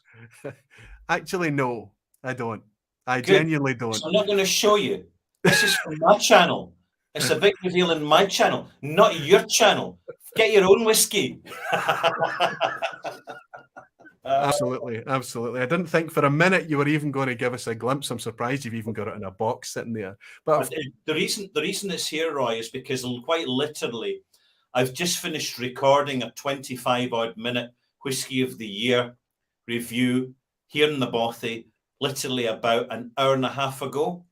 Actually, no, I don't. I genuinely don't. So I'm not going to show you. This is from my channel. It's a big reveal in my channel, not your channel. Get your own whiskey. Absolutely, absolutely. I didn't think for a minute you were even going to give us a glimpse. I'm surprised you've even got it in a box sitting there. But the reason it's here, Roy, is because quite literally, I've just finished recording a 25-odd minute Whiskey of the Year review here in the Bothy, literally about an hour and a half ago.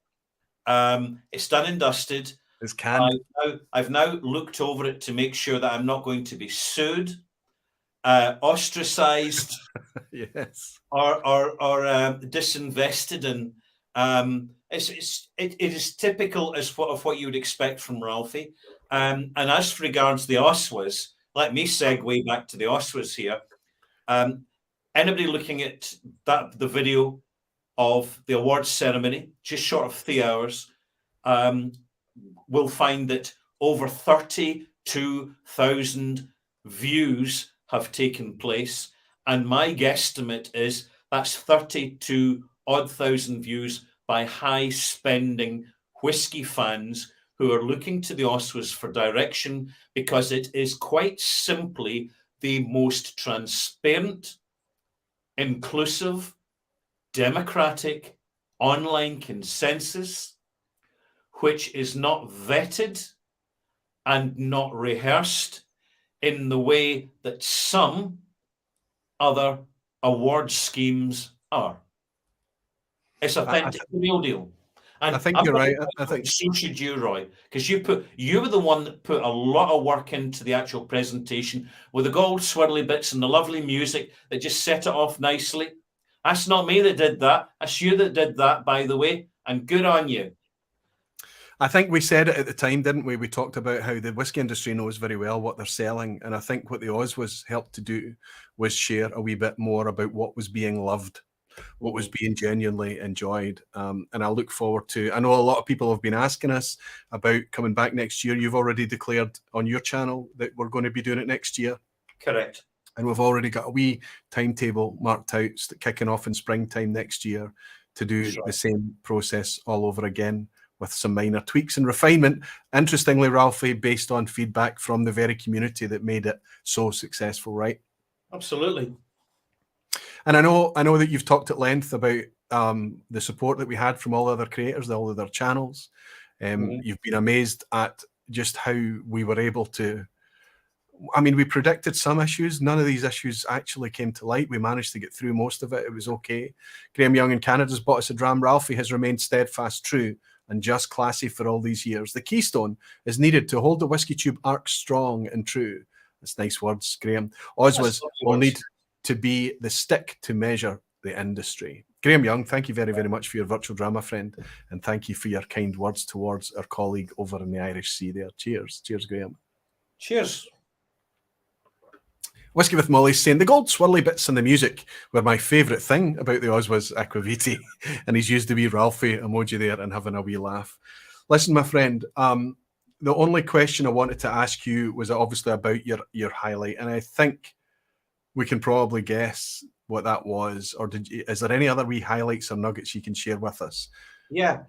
It's done and dusted. It's canned. I've now looked over it to make sure that I'm not going to be sued, ostracized, yes, or disinvested in. It is typical of what you would expect from Ralfy. And as regards the Oswas, let me segue back to the Oswas here. Anybody looking at the video of the awards ceremony, just short of 3 hours, will find that over 32,000 views have taken place. And my guesstimate is that's 32,000 views by high-spending whiskey fans who are looking to the Oswas for direction, because it is quite simply the most transparent, inclusive, democratic online consensus, which is not vetted and not rehearsed in the way that some other award schemes are. It's authentic, the real deal. And I think you're right. I think so should you, Roy, because you were the one that put a lot of work into the actual presentation with the gold swirly bits and the lovely music that just set it off nicely. That's not me that did that. That's you that did that, by the way, and good on you. I think we said it at the time, didn't we? We talked about how the whiskey industry knows very well what they're selling. And I think what the Oswas helped to do was share a wee bit more about what was being loved, what was being genuinely enjoyed. And I look forward to, I know a lot of people have been asking us about coming back next year. You've already declared on your channel that we're going to be doing it next year. Correct. And we've already got a wee timetable marked out, kicking off in springtime next year to do the same process all over again, with some minor tweaks and refinement. Interestingly, Ralfy, based on feedback from the very community that made it so successful, right? Absolutely. And I know that you've talked at length about the support that we had from all other creators, all other channels. You've been amazed at just how we were able to, I mean, we predicted some issues. None of these issues actually came to light. We managed to get through most of it. It was okay. Graham Young in Canada's bought us a dram. Ralfy has remained steadfast, true, and just classy for all these years. The keystone is needed to hold the WhiskyTube arc strong and true. That's nice words, Graham. Oswas will need to be the stick to measure the industry. Graham Young, thank you very, very much for your virtual drama friend, and thank you for your kind words towards our colleague over in the Irish Sea there. Cheers. Cheers, Graham. Cheers. Whiskey with Molly's saying, the gold swirly bits and the music were my favourite thing about the Oswas Aquaviti. And he's used the wee Ralfy emoji there and having a wee laugh. Listen, my friend, the only question I wanted to ask you was obviously about your highlight. And I think we can probably guess what that was. Or is there any other wee highlights or nuggets you can share with us? Yeah.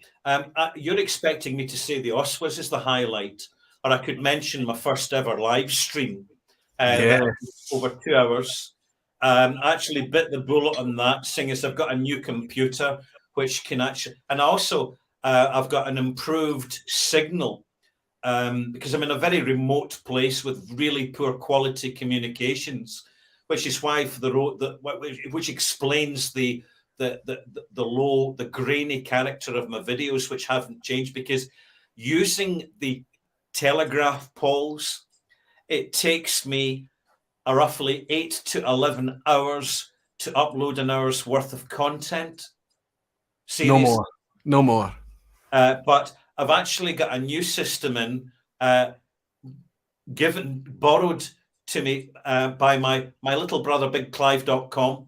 You're expecting me to say the Oswas is the highlight, or I could mention my first ever live stream. Over 2 hours. I actually bit the bullet on that, seeing as I've got a new computer which can actually, and also I've got an improved signal because I'm in a very remote place with really poor quality communications, which is why for which explains the low, the grainy character of my videos, which haven't changed, because using the telegraph poles, it takes me roughly 8 to 11 hours to upload an hour's worth of content. Seriously. No more. But I've actually got a new system in, borrowed to me by my little brother, BigClive.com,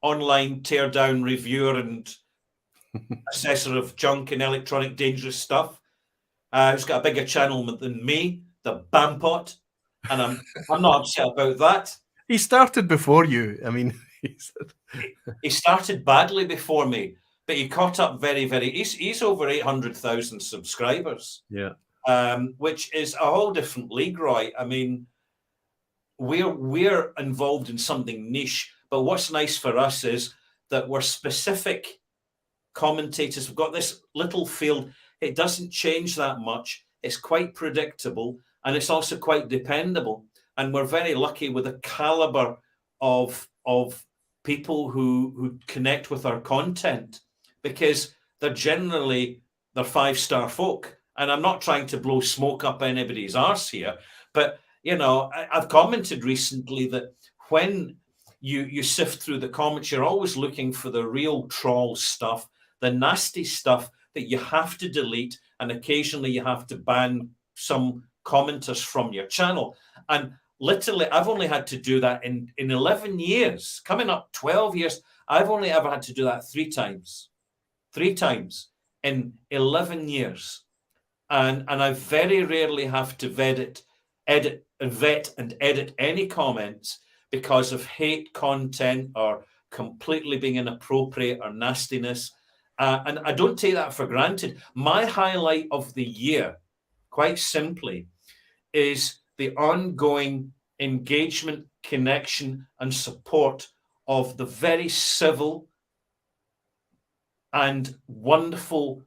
online teardown reviewer and assessor of junk and electronic dangerous stuff, who's got a bigger channel than me, the Bampot, and I'm not upset about that. He started before you. I mean, he started badly before me but he caught up very, very. He's over 800,000 subscribers. Yeah. Which is a whole different league, Roy. I mean, we're involved in something niche, but what's nice for us is that we're specific commentators. We've got this little field. It doesn't change that much. It's quite predictable, and it's also quite dependable. And we're very lucky with the caliber of people who connect with our content, because they're 5-star folk. And I'm not trying to blow smoke up anybody's arse here, but you know, I've commented recently that when you sift through the comments, you're always looking for the real troll stuff, the nasty stuff that you have to delete, and occasionally you have to ban some commenters from your channel. And literally, I've only had to do that in 11 years, coming up 12 years. I've only ever had to do that 3 times. 3 times in 11 years. And I very rarely have to vet and edit any comments because of hate content or completely being inappropriate or nastiness. And I don't take that for granted. My highlight of the year, quite simply, is the ongoing engagement, connection, and support of the very civil and wonderful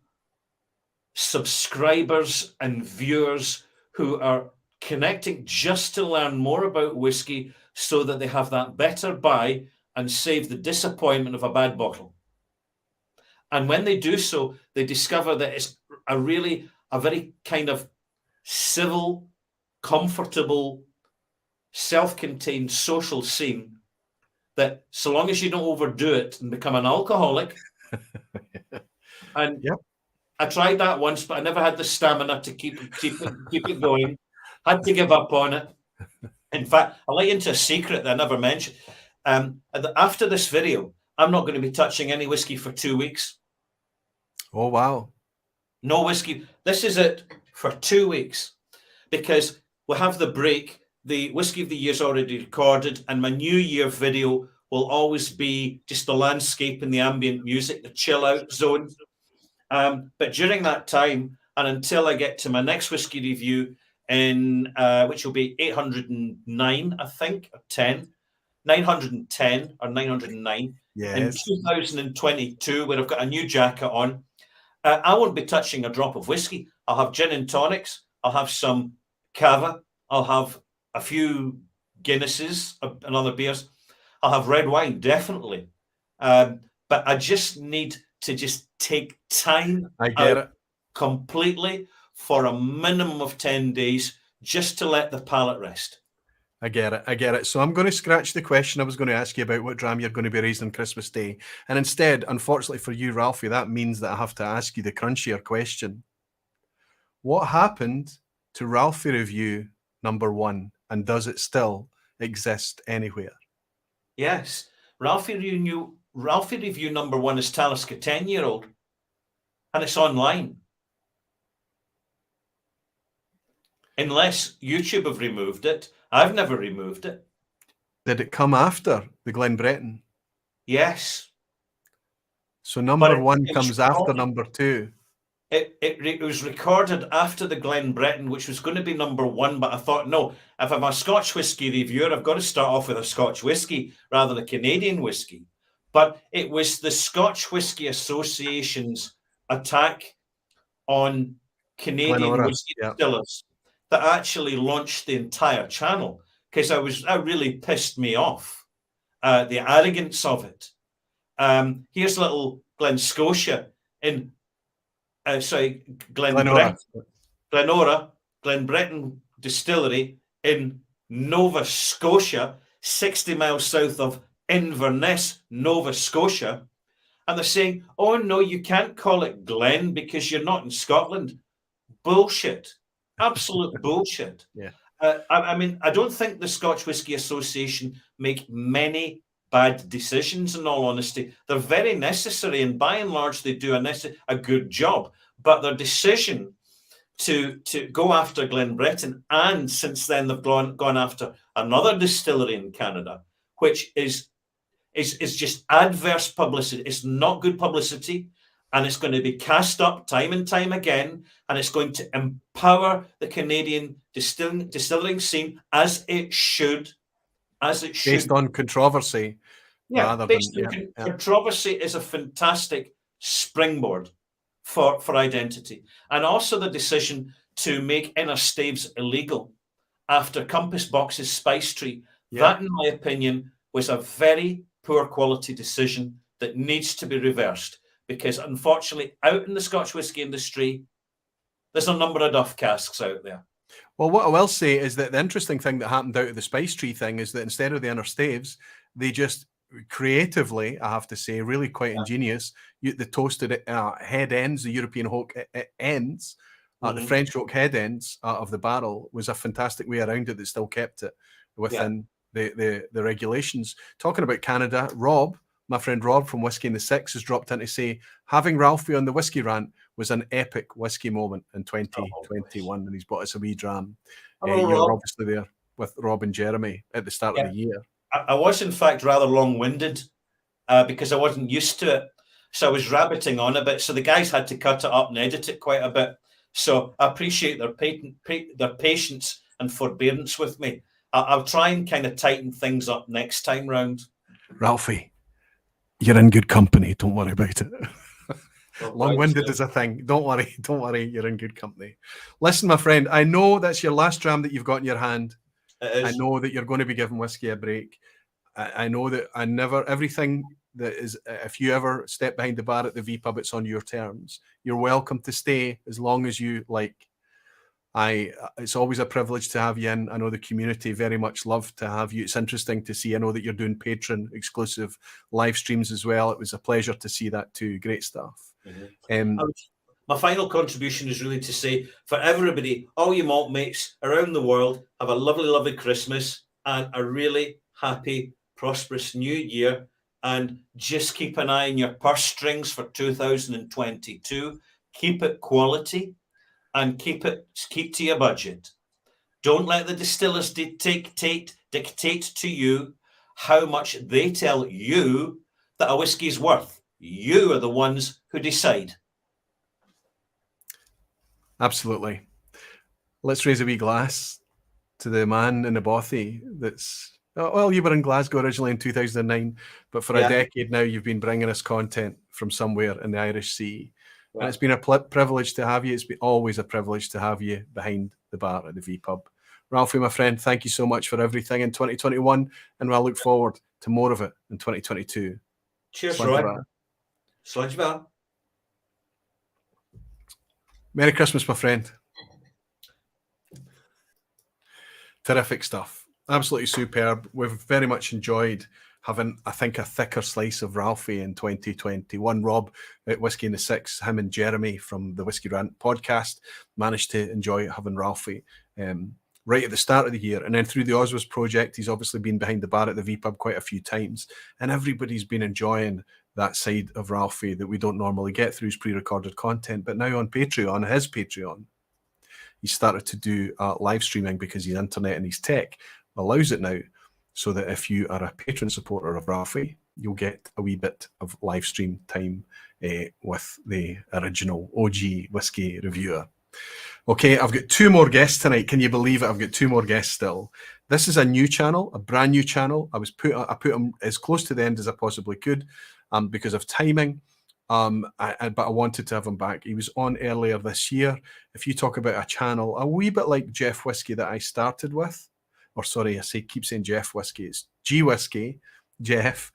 subscribers and viewers who are connecting just to learn more about whiskey so that they have that better buy and save the disappointment of a bad bottle. And when they do so, they discover that it's a very kind of civil, comfortable, self-contained social scene that, so long as you don't overdo it and become an alcoholic, and yep. I tried that once, but I never had the stamina to keep it going. Had to give up on it. In fact, I'll let you into a secret that I never mentioned. After this video, I'm not going to be touching any whiskey for 2 weeks. Oh, wow. No whiskey. This is it for 2 weeks, because we'll have the break. The Whiskey of the Year is already recorded, and my New Year video will always be just the landscape and the ambient music, the chill out zone. But during that time, and until I get to my next whiskey review, which will be 809, I think, or 910 or 909, yes, in 2022, where I've got a new jacket on, I won't be touching a drop of whiskey. I'll have gin and tonics. I'll have some cava. I'll have a few Guinnesses and other beers. I'll have red wine, definitely. But I just need to just take time out completely for a minimum of 10 days just to let the palate rest. I get it. So I'm going to scratch the question I was going to ask you about what dram you're going to be raising on Christmas Day. And instead, unfortunately for you, Ralfy, that means that I have to ask you the crunchier question. What happened to Ralfy Review #1, and does it still exist anywhere? Yes. Ralfy Review #1 is Talisker 10-year-old, and it's online. Unless YouTube have removed it. I've never removed it. Did it come after the Glen Breton? Yes. So #1 comes after #2. It was recorded after the Glen Breton, which was going to be #1, but I thought, no, if I'm a Scotch whiskey reviewer, I've got to start off with a Scotch whiskey rather than a Canadian whiskey. But it was the Scotch Whisky Association's attack on Canadian whiskey distillers that actually launched the entire channel, because that really pissed me off, the arrogance of it. Here's little Glen Scotia in Glen Breton Distillery in Nova Scotia, 60 miles south of Inverness, Nova Scotia. And they're saying, oh no, you can't call it Glen because you're not in Scotland. Bullshit. Absolute bullshit. Yeah. I mean, I don't think the Scotch Whisky Association make many bad decisions, in all honesty. They're very necessary, and by and large, they do a good job. But their decision to go after Glen Breton, and since then they've gone after another distillery in Canada, which is just adverse publicity. It's not good publicity. and it's going to be cast up time and time again, and it's going to empower the Canadian distilling scene as it should. Based on controversy. Yeah, based on controversy is a fantastic springboard for identity. And also the decision to make inner staves illegal after Compass Box's Spice Tree. That, in my opinion, was a very poor quality decision that needs to be reversed, because unfortunately out in the Scotch whisky industry, there's a number of duff casks out there. Well, what I will say is that the interesting thing that happened out of the Spice Tree thing is that instead of the inner staves, they just creatively, I have to say, really quite ingenious, the toasted head ends, the European oak ends, the French oak head ends of the barrel was a fantastic way around it that still kept it within the regulations. Talking about Canada, Rob, my friend Rob from Whiskey in the Six, has dropped in to say, having Ralfy on the Whiskey Rant was an epic whiskey moment in 2021, and he's bought us a wee dram. You're obviously there with Rob and Jeremy at the start of the year. I was, in fact, rather long-winded because I wasn't used to it. So I was rabbiting on a bit. So the guys had to cut it up and edit it quite a bit. So I appreciate their patience and forbearance with me. I'll try and kind of tighten things up next time round. Ralfy, you're in good company. Don't worry about it. Long-winded is a thing. Don't worry. Don't worry. You're in good company. Listen, my friend, I know that's your last dram that you've got in your hand. I know that you're going to be giving whiskey a break. I know that everything that is, if you ever step behind the bar at the vPub, it's on your terms. You're welcome to stay as long as you like. It's always a privilege to have you in. I know the community very much love to have you. It's interesting to see. I know that you're doing Patreon exclusive live streams as well. It was a pleasure to see that too. Great stuff. My final contribution is really to say, for everybody, all you malt mates around the world, have a lovely, lovely Christmas and a really happy, prosperous new year. And just keep an eye on your purse strings for 2022. Keep it quality and keep to your budget. Don't let the distillers dictate to you how much they tell you that a whiskey's worth. You are the ones who decide. Absolutely. Let's raise a wee glass to the man in the bothy that's... Well, you were in Glasgow originally in 2009, but for a decade now, you've been bringing us content from somewhere in the Irish Sea. Yeah. And it's been a privilege to have you. It's been always a privilege to have you behind the bar at the vPub. Ralfy, my friend, thank you so much for everything in 2021, and we'll look forward to more of it in 2022. Cheers, Roy. Sludge bar. Merry Christmas, my friend. Terrific stuff. Absolutely superb. We've very much enjoyed having, I think, a thicker slice of Ralfy in 2021. Rob at Whiskey in the Six, him and Jeremy from the Whiskey Rant podcast managed to enjoy having Ralfy right at the start of the year. And then through the Oswald project, he's obviously been behind the bar at the vPub quite a few times. And everybody's been enjoying that side of Ralfy that we don't normally get through his pre-recorded content. But now on Patreon, his Patreon, he started to do live streaming because his internet and his tech allows it now, so that if you are a patron supporter of Ralfy, you'll get a wee bit of live stream time with the original OG whiskey reviewer. Okay, I've got two more guests tonight. Can you believe it? I've got two more guests still. This is a new channel, a brand new channel. I put him as close to the end as I possibly could because of timing. But I wanted to have him back. He was on earlier this year. If you talk about a channel, a wee bit like Jeff Whiskey that I started with, or sorry, keep saying Jeff Whiskey. It's G Whiskey, Jeff.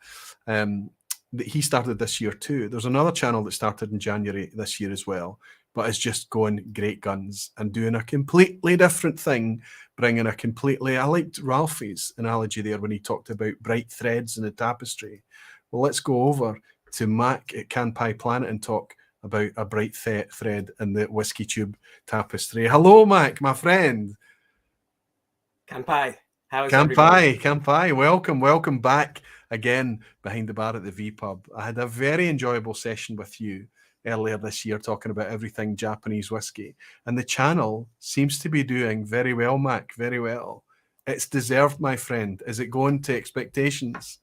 He started this year too. There's another channel that started in January this year as well, but it's just going great guns and doing a completely different thing, bringing a completely... I liked Ralfy's analogy there when he talked about bright threads in the tapestry. Well, let's go over to Mac at Kanpai Planet and talk about a bright thread in the WhiskyTube tapestry. Hello, Mac, my friend. Kanpai, how is everybody? Kanpai, welcome back again behind the bar at the vPub. I had a very enjoyable session with you earlier this year talking about everything Japanese whiskey, and the channel seems to be doing very well, Mac, very well. It's deserved, my friend. Is it going to expectations?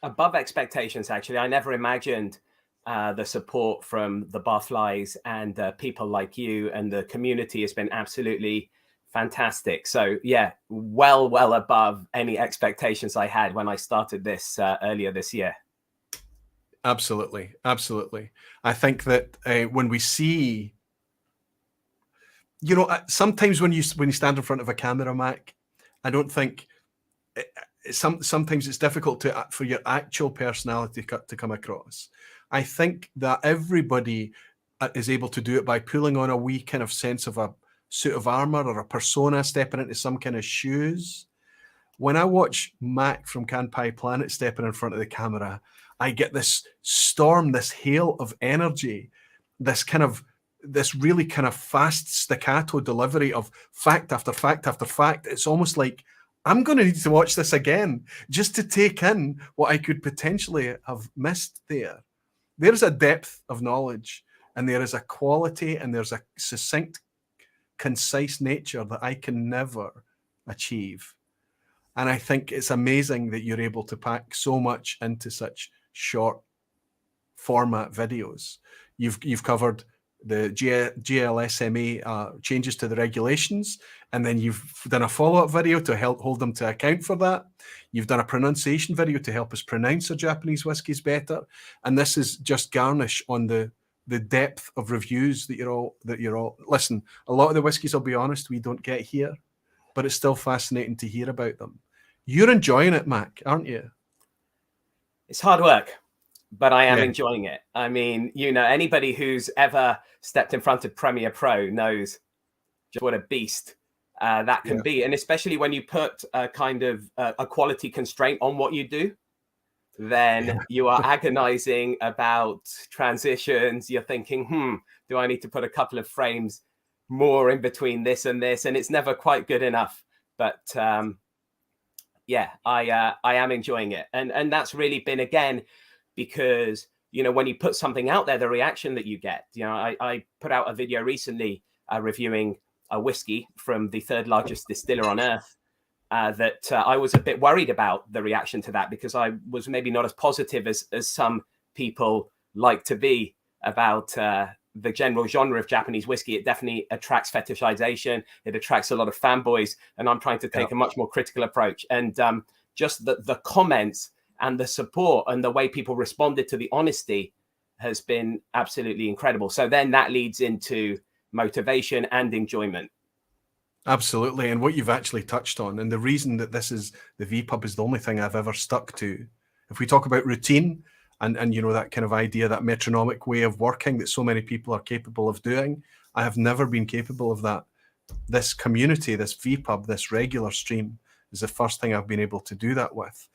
Above expectations, actually. I never imagined the support from the barflies and people like you and the community has been absolutely fantastic. So yeah, well above any expectations I had when I started this earlier this year. Absolutely. I think that when we see, sometimes when you stand in front of a camera, Mac, I don't think sometimes it's difficult for your actual personality to come across. I think that everybody is able to do it by pulling on a wee kind of sense of a suit of armor or a persona, stepping into some kind of shoes. When I watch Mac from Kanpai Planet stepping in front of the camera, I get this storm, this hail of energy, this really kind of fast staccato delivery of fact after fact after fact. It's almost like I'm going to need to watch this again just to take in what I could potentially have missed there. There's a depth of knowledge, and there is a quality, and there's a succinct, concise nature that I can never achieve. And I think it's amazing that you're able to pack so much into such short format videos. You've covered the GLSMA changes to the regulations, and then you've done a follow-up video to help hold them to account for that. You've done a pronunciation video to help us pronounce our Japanese whiskies better, and this is just garnish on the depth of reviews that you're all listen. A lot of the whiskies, I'll be honest, we don't get here, but it's still fascinating to hear about them. You're enjoying it, Mac, aren't you? It's hard work, but I am enjoying it. I mean, anybody who's ever stepped in front of Premiere Pro knows just what a beast that can be. And especially when you put a kind of a quality constraint on what you do, then you are agonizing about transitions. You're thinking, do I need to put a couple of frames more in between this and this? And it's never quite good enough. But I am enjoying it. And that's really been, again, because, when you put something out there, the reaction that you get, I put out a video recently reviewing a whiskey from the third largest distiller on earth that I was a bit worried about the reaction to that, because I was maybe not as positive as some people like to be about the general genre of Japanese whiskey. It definitely attracts fetishization. It attracts a lot of fanboys, and I'm trying to take a much more critical approach. And just the comments and the support and the way people responded to the honesty has been absolutely incredible. So then that leads into motivation and enjoyment. Absolutely. And what you've actually touched on, and the reason that this is the vPub is the only thing I've ever stuck to. If we talk about routine and that kind of idea, that metronomic way of working that so many people are capable of doing, I have never been capable of that. This community, this vPub, this regular stream is the first thing I've been able to do that with.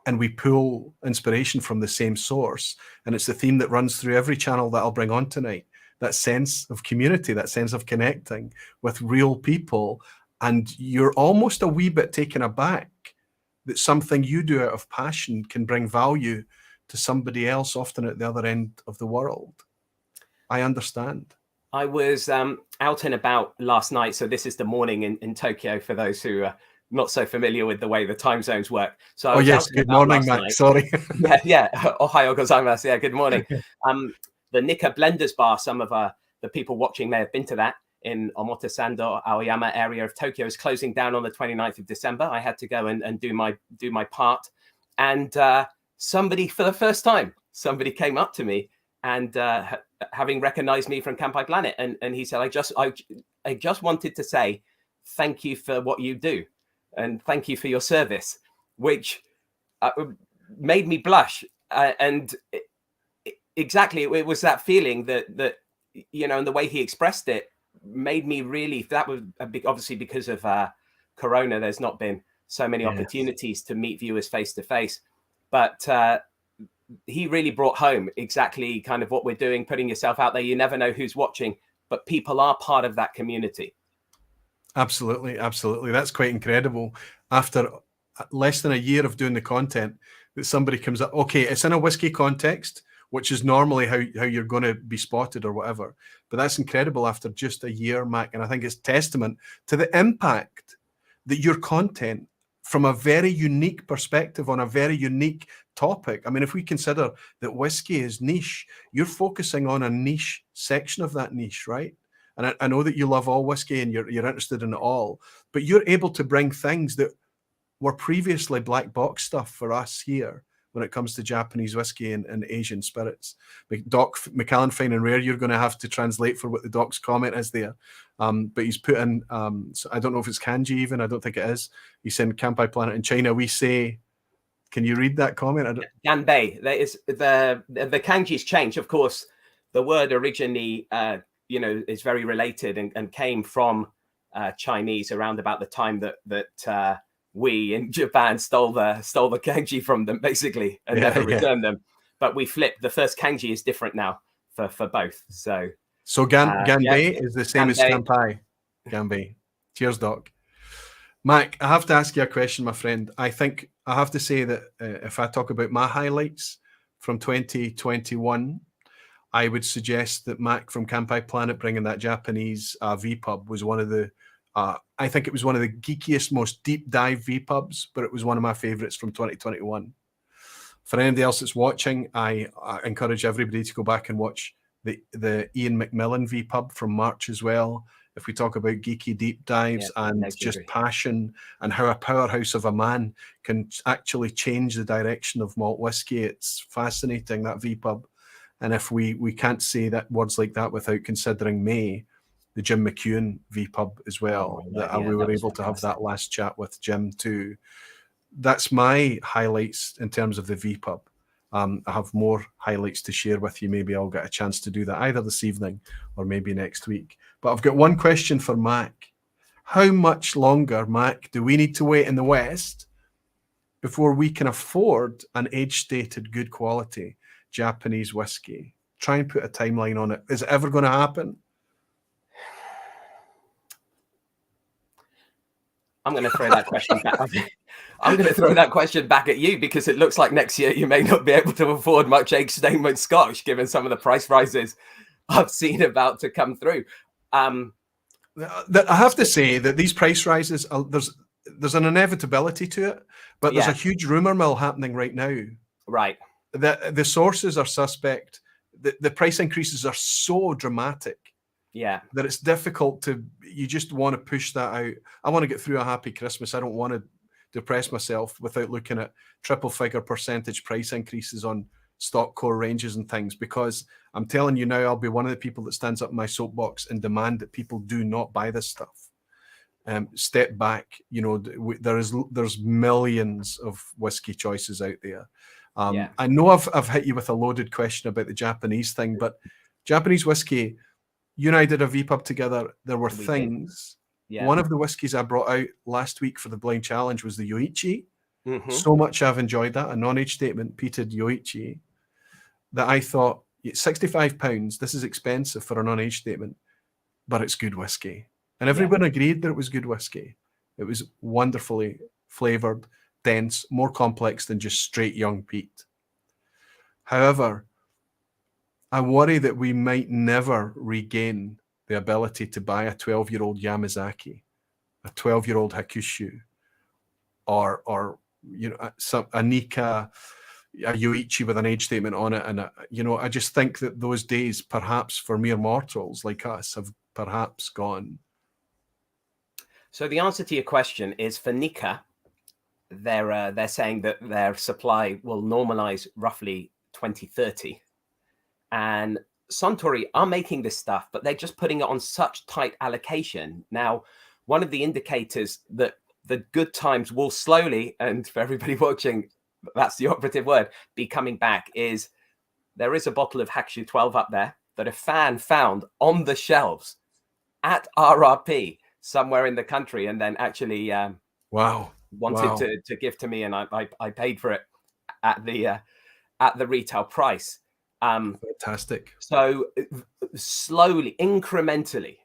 And we pull inspiration from the same source. And it's the theme that runs through every channel that I'll bring on tonight. That sense of community, that sense of connecting with real people. And you're almost a wee bit taken aback that something you do out of passion can bring value to somebody else, often at the other end of the world. I understand. I was out and about last night. So this is the morning in Tokyo, for those who are not so familiar with the way the time zones work. So good morning, Matt. Sorry. Ohayou gozaimasu. Yeah, good morning. The Nicky Blenders Bar, some of the people watching may have been to that, in Omotesando, Aoyama area of Tokyo, is closing down on the 29th of December. I had to go and do my part. And somebody, for the first time, somebody came up to me and having recognized me from Kanpai Planet. And he said, I just wanted to say thank you for what you do. And thank you for your service, which made me blush. Exactly, it was that feeling that and the way he expressed it made me really. That was obviously because of Corona. There's not been so many opportunities to meet viewers face to face, but he really brought home exactly kind of what we're doing, putting yourself out there. You never know who's watching, but people are part of that community. Absolutely. That's quite incredible. After less than a year of doing the content, that somebody comes up, okay, it's in a whiskey context, which is normally how you're going to be spotted or whatever. But that's incredible after just a year, Mac. And I think it's testament to the impact that your content from a very unique perspective on a very unique topic. I mean, if we consider that whiskey is niche, you're focusing on a niche section of that niche, right? And I know that you love all whiskey and you're interested in it all, but you're able to bring things that were previously black box stuff for us here when it comes to Japanese whiskey and Asian spirits. Doc Macallan Fine and Rare, you're going to have to translate for what the Doc's comment is there. But he's put in, so I don't know if it's kanji even, I don't think it is. He's saying Kanpai Planet in China, we say, can you read that comment? Ganbei. There is the kanji's changed. Of course, the word originally, is very related and came from Chinese around about the time that we in Japan stole the kanji from them, basically, and never returned them. But we flipped. The first kanji is different now for both. So Ganbei is the same as Kanpai. Ganbei. Cheers, Doc. Mac, I have to ask you a question, my friend. I think I have to say that if I talk about my highlights from 2021, I would suggest that Mac from Kanpai Planet bringing that Japanese vPub was one of the I think it was one of the geekiest, most deep dive vPubs, but it was one of my favorites from 2021. For anybody else that's watching, I encourage everybody to go back and watch the Ian McMillan vPub from March as well. If we talk about geeky deep dives and just passion and how a powerhouse of a man can actually change the direction of malt whiskey, it's fascinating, that vPub. And if we can't say that words like that without considering May, the Jim McEwen vPub as well. We were able to have that last chat with Jim too. That's my highlights in terms of the vPub. I have more highlights to share with you. Maybe I'll get a chance to do that either this evening or maybe next week. But I've got one question for Mac. How much longer, Mac, do we need to wait in the West before we can afford an age-stated, good quality Japanese whiskey? Try and put a timeline on it. Is it ever going to happen? I'm going to throw that question back. I'm going to throw that question back at you because it looks like next year you may not be able to afford much age statement Scotch, given some of the price rises I've seen about to come through. I have to say that these price rises, there's an inevitability to it, but there's a huge rumor mill happening right now. Right. The sources are suspect. The price increases are so dramatic. Yeah, that it's difficult you just want to push that out. I want to get through a happy Christmas. I don't want to depress myself without looking at triple figure percentage price increases on stock core ranges and things, because I'm telling you now, I'll be one of the people that stands up in my soapbox and demand that people do not buy this stuff. Step back. There's millions of whiskey choices out there. I know I've hit you with a loaded question about the Japanese thing, but Japanese whiskey, you and I did a vPub together. There were things. Yeah. One of the whiskies I brought out last week for the blind challenge was the Yoichi. Mm-hmm. So much I've enjoyed that. A non-age statement peated Yoichi that I thought, £65, this is expensive for a non-age statement, but it's good whiskey. And everyone agreed that it was good whiskey. It was wonderfully flavored, dense, more complex than just straight young peat. However, I worry that we might never regain the ability to buy a 12-year-old Yamazaki, a 12-year-old Hakushu, or a Nika, a Yoichi with an age statement on it. And I just think that those days, perhaps for mere mortals like us, have perhaps gone. So the answer to your question is for Nika, they're saying that their supply will normalize roughly 2030. And Suntory are making this stuff, but they're just putting it on such tight allocation. Now, one of the indicators that the good times will slowly, and for everybody watching, that's the operative word, be coming back, is there is a bottle of Hakushu 12 up there that a fan found on the shelves at RRP somewhere in the country, and then actually wanted to give to me, and I paid for it at the retail price. Fantastic. So slowly, incrementally,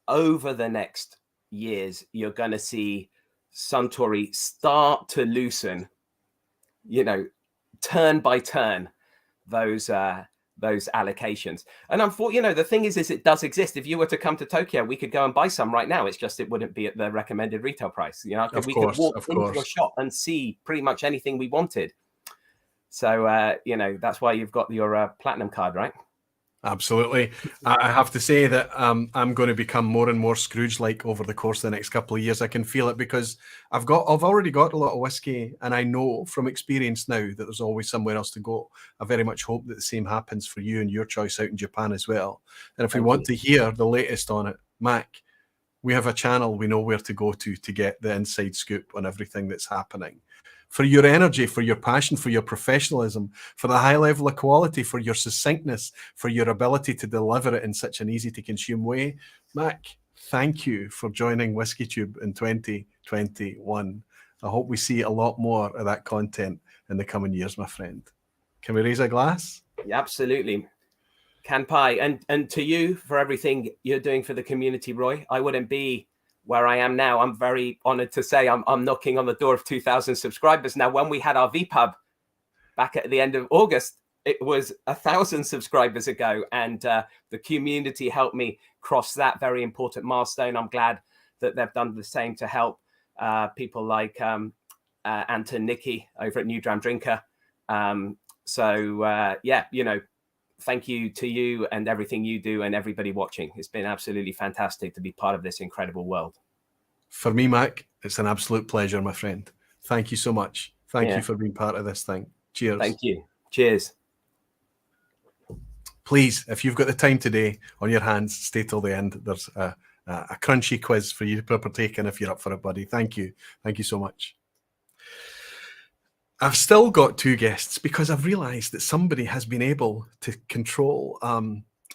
over the next years, you're going to see Suntory start to loosen, turn by turn, those those allocations. And unfortunately, the thing is it does exist. If you were to come to Tokyo, we could go and buy some right now. It's just it wouldn't be at the recommended retail price. We could walk into a shop and see pretty much anything we wanted. So that's why you've got your platinum card, right? Absolutely. I have to say that I'm going to become more and more Scrooge-like over the course of the next couple of years. I can feel it because I've already got a lot of whiskey, and I know from experience now that there's always somewhere else to go. I very much hope that the same happens for you and your choice out in Japan as well. And if we want to hear the latest on it, Mac, we have a channel we know where to go to get the inside scoop on everything that's happening. For your energy, for your passion, for your professionalism, for the high level of quality, for your succinctness, for your ability to deliver it in such an easy to consume way. Mac, thank you for joining WhiskyTube in 2021. I hope we see a lot more of that content in the coming years, my friend. Can we raise a glass? Yeah, absolutely. Kanpai, and to you for everything you're doing for the community, Roy. I wouldn't be where I am now. I'm very honored to say I'm knocking on the door of 2,000 subscribers. Now, when we had our vPub back at the end of August, it was 1,000 subscribers ago, and the community helped me cross that very important milestone. I'm glad that they've done the same to help people like Anton Nicky over at New Dram Drinker. Thank you to you and everything you do and everybody watching. It's been absolutely fantastic to be part of this incredible world. For me, Mac, it's an absolute pleasure, my friend. Thank you so much. Thank you for being part of this thing. Cheers. Thank you. Cheers. Please, if you've got the time today on your hands, stay till the end. There's a crunchy quiz for you to partake in if you're up for it, buddy. Thank you. Thank you so much. I've still got two guests because I've realised that somebody has been able to control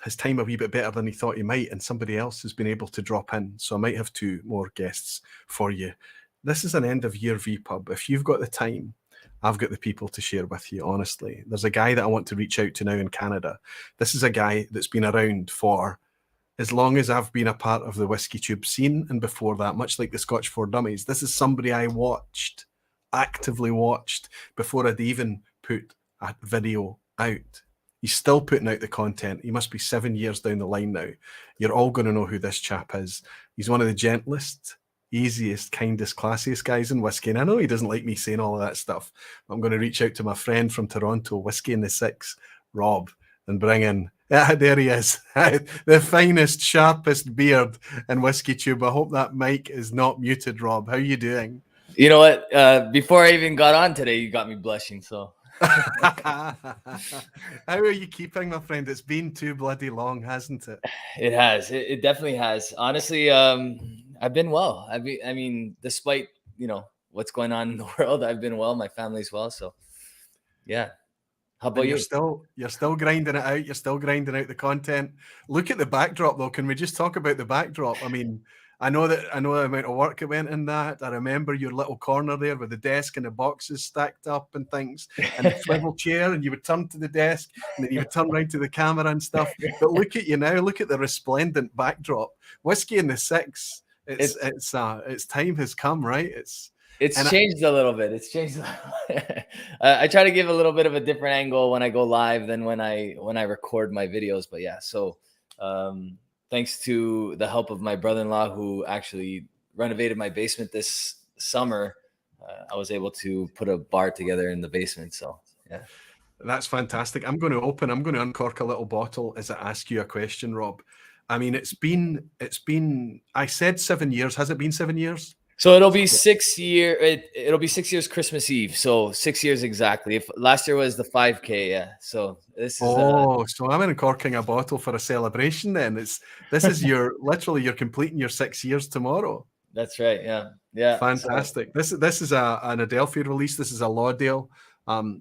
his time a wee bit better than he thought he might, and somebody else has been able to drop in. So I might have two more guests for you. This is an end-of-year vPub. If you've got the time, I've got the people to share with you, honestly. There's a guy that I want to reach out to now in Canada. This is a guy that's been around for as long as I've been a part of the WhiskyTube scene, and before that, much like the Scotch for Dummies. This is somebody I actively watched before I'd even put a video out. He's still putting out the content. He must be 7 years down the line now. You're all going to know who this chap is. He's one of the gentlest, easiest, kindest, classiest guys in whiskey. And I know he doesn't like me saying all of that stuff. But I'm going to reach out to my friend from Toronto, Whiskey in the Six, Rob, and bring in, there he is, the finest, sharpest beard in WhiskyTube. I hope that mic is not muted, Rob. How are you doing? You know what? Before I even got on today, you got me blushing. So, how are you keeping, my friend? It's been too bloody long, hasn't it? It has. It definitely has. Honestly, I've been well. I mean, despite what's going on in the world, I've been well. My family's well. So, yeah. How about you? You're still grinding it out. You're still grinding out the content. Look at the backdrop, though. Can we just talk about the backdrop? I mean, I know the amount of work that went in that. I remember your little corner there with the desk and the boxes stacked up and things, and the swivel chair, and you would turn to the desk, and then you would turn around to the camera and stuff. But look at you now. Look at the resplendent backdrop. Whiskey in the Six. It's time has come, right? It's changed a little bit. It's changed. I try to give a little bit of a different angle when I go live than when I record my videos. But yeah, so. Thanks to the help of my brother-in-law, who actually renovated my basement this summer, I was able to put a bar together in the basement. So, yeah. That's fantastic. I'm going to uncork a little bottle as I ask you a question, Rob. I mean, it's been, I said 7 years. Has it been 7 years? So it'll be 6 years. It'll be 6 years Christmas Eve. So 6 years exactly. If last year was the 5K, yeah. So this is. So I'm uncorking a bottle for a celebration. Then this is literally you're completing your 6 years tomorrow. That's right. Yeah. Fantastic. So, this is an Adelphi release. This is a Lauderdale.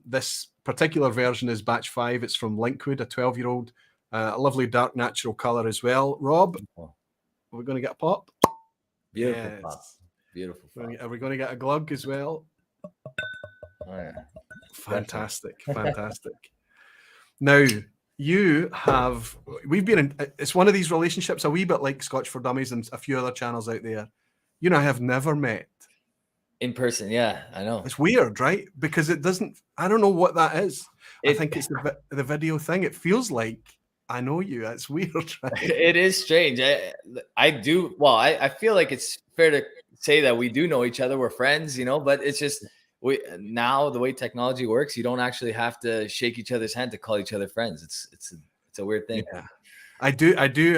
This particular version is batch 5. It's from Linkwood, a 12-year-old, a lovely dark natural color as well. Rob, are we going to get a pop? Beautiful pop. Beautiful. Are we going to get a glug as well? Oh, yeah. Fantastic. Now, we've been in, it's one of these relationships a wee bit like Scotch for Dummies and a few other channels out there. You and I have never met. In person, yeah, I know. It's weird, right? Because I don't know what that is. I think it's the video thing. It feels like I know you. That's weird. Right? It is strange. I do. Well, I feel like it's fair to say that we do know each other. We're friends, but it's just now the way technology works, you don't actually have to shake each other's hand to call each other friends. It's a weird thing. Yeah. I do,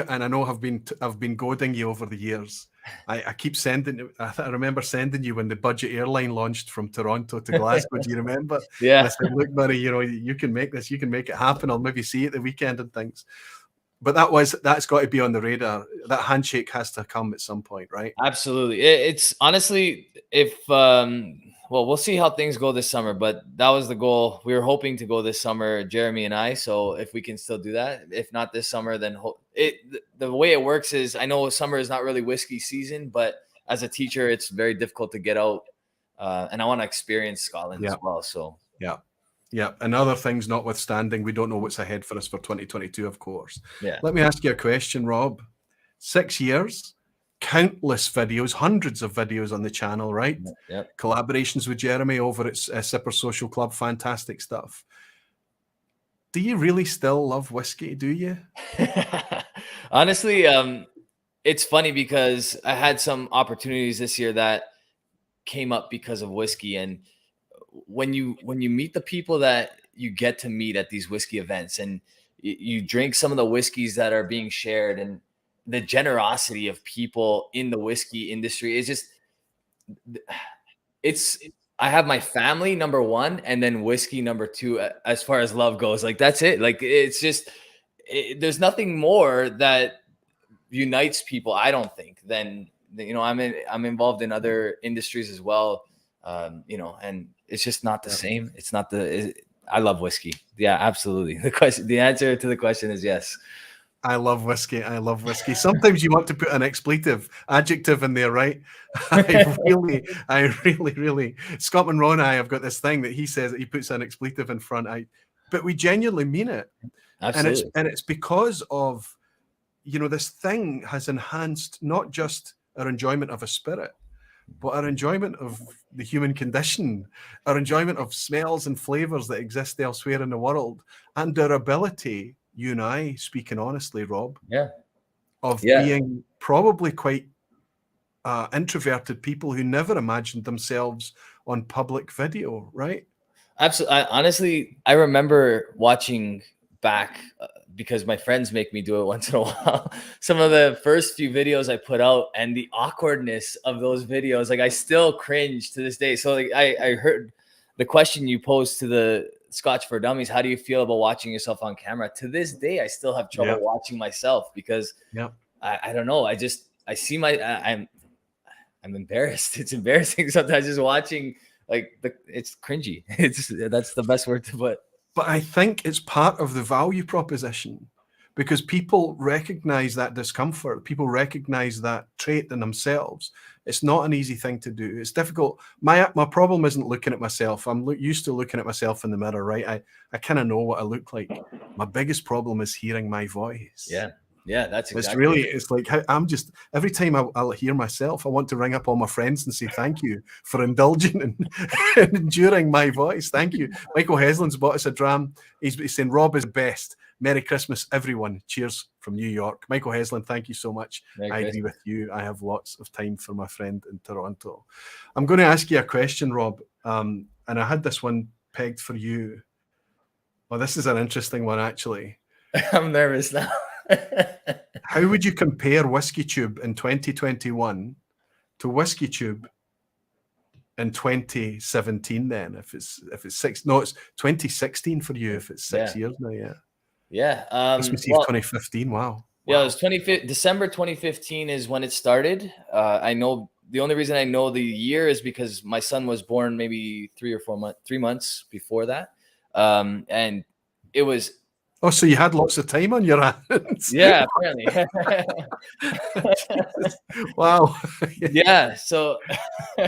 and I know I've been goading you over the years. I keep sending. I remember sending you when the budget airline launched from Toronto to Glasgow. Do you remember? Yeah. And I said, look, buddy, you can make this. You can make it happen. I'll maybe see it the weekend and things. But that's got to be on the radar. That handshake has to come at some point, right? Absolutely. It's honestly, if well, we'll see how things go this summer, but that was the goal. We were hoping to go this summer, Jeremy and I. So if we can still do that, if not this summer, then the way it works is, I know summer is not really whiskey season, but as a teacher, it's very difficult to get out. And I want to experience Scotland as well. So yeah. And other things notwithstanding, we don't know what's ahead for us for 2022, of course. Yeah. Let me ask you a question, Rob. 6 years. Countless videos, hundreds of videos on the channel, right? Yep. Collaborations with Jeremy over at Sipper Social Club, fantastic stuff. Do you really still love whiskey? Do you? Honestly, it's funny because I had some opportunities this year that came up because of whiskey, and when you meet the people that you get to meet at these whiskey events, and you drink some of the whiskeys that are being shared, and the generosity of people in the whiskey industry is just, I have my family number one, and then whiskey number two, as far as love goes. Like, that's it. Like, it's just, there's nothing more that unites people, I don't think, than, I'm involved in other industries as well. And it's just not the same. It's not I love whiskey. Yeah, absolutely. The answer to the question is yes. I love whiskey. I love whiskey. Sometimes you want to put an adjective in there, right? I really, Scott Monroe and I have got this thing that he says that he puts an expletive in front. But we genuinely mean it. Absolutely. And it's because of, this thing has enhanced not just our enjoyment of a spirit, but our enjoyment of the human condition, our enjoyment of smells and flavors that exist elsewhere in the world, and our ability, you and I, speaking honestly, Rob, being probably quite introverted people who never imagined themselves on public video, right? Absolutely. Honestly, I remember watching back, because my friends make me do it once in a while, some of the first few videos I put out, and the awkwardness of those videos, like, I still cringe to this day. So like, I heard the question you posed to the Scotch for Dummies, how do you feel about watching yourself on camera? To this day, I still have trouble watching myself because I don't know. I see I'm embarrassed. It's embarrassing sometimes just watching, like, it's cringy. That's the best word to put. But I think it's part of the value proposition, because people recognize that discomfort. People recognize that trait in themselves. It's not an easy thing to do. It's difficult. My problem isn't looking at myself. I'm used to looking at myself in the mirror, right? I kind of know what I look like. My biggest problem is hearing my voice. Yeah, that's exactly. It's like, I'm just, every time I'll hear myself, I want to ring up all my friends and say thank you for indulging and enduring my voice. Thank you. Michael Heslin's bought us a dram. He's saying Rob is the best. Merry Christmas, everyone. Cheers from New York. Michael Heslin, thank you so much. I agree with you. I have lots of time for my friend in Toronto. I'm going to ask you a question, Rob, and I had this one pegged for you. Well, this is an interesting one, actually. I'm nervous now. How would you compare WhiskyTube in 2021 to WhiskyTube in 2017 then? If it's 2016 for you, if it's 6 years now, Christmas Eve 2015, wow. Yeah, it was December 2015 is when it started. I know the only reason I know the year is because my son was born maybe 3 months before that. And it was... Oh, so you had lots of time on your hands. Yeah, apparently. Wow. Yeah, so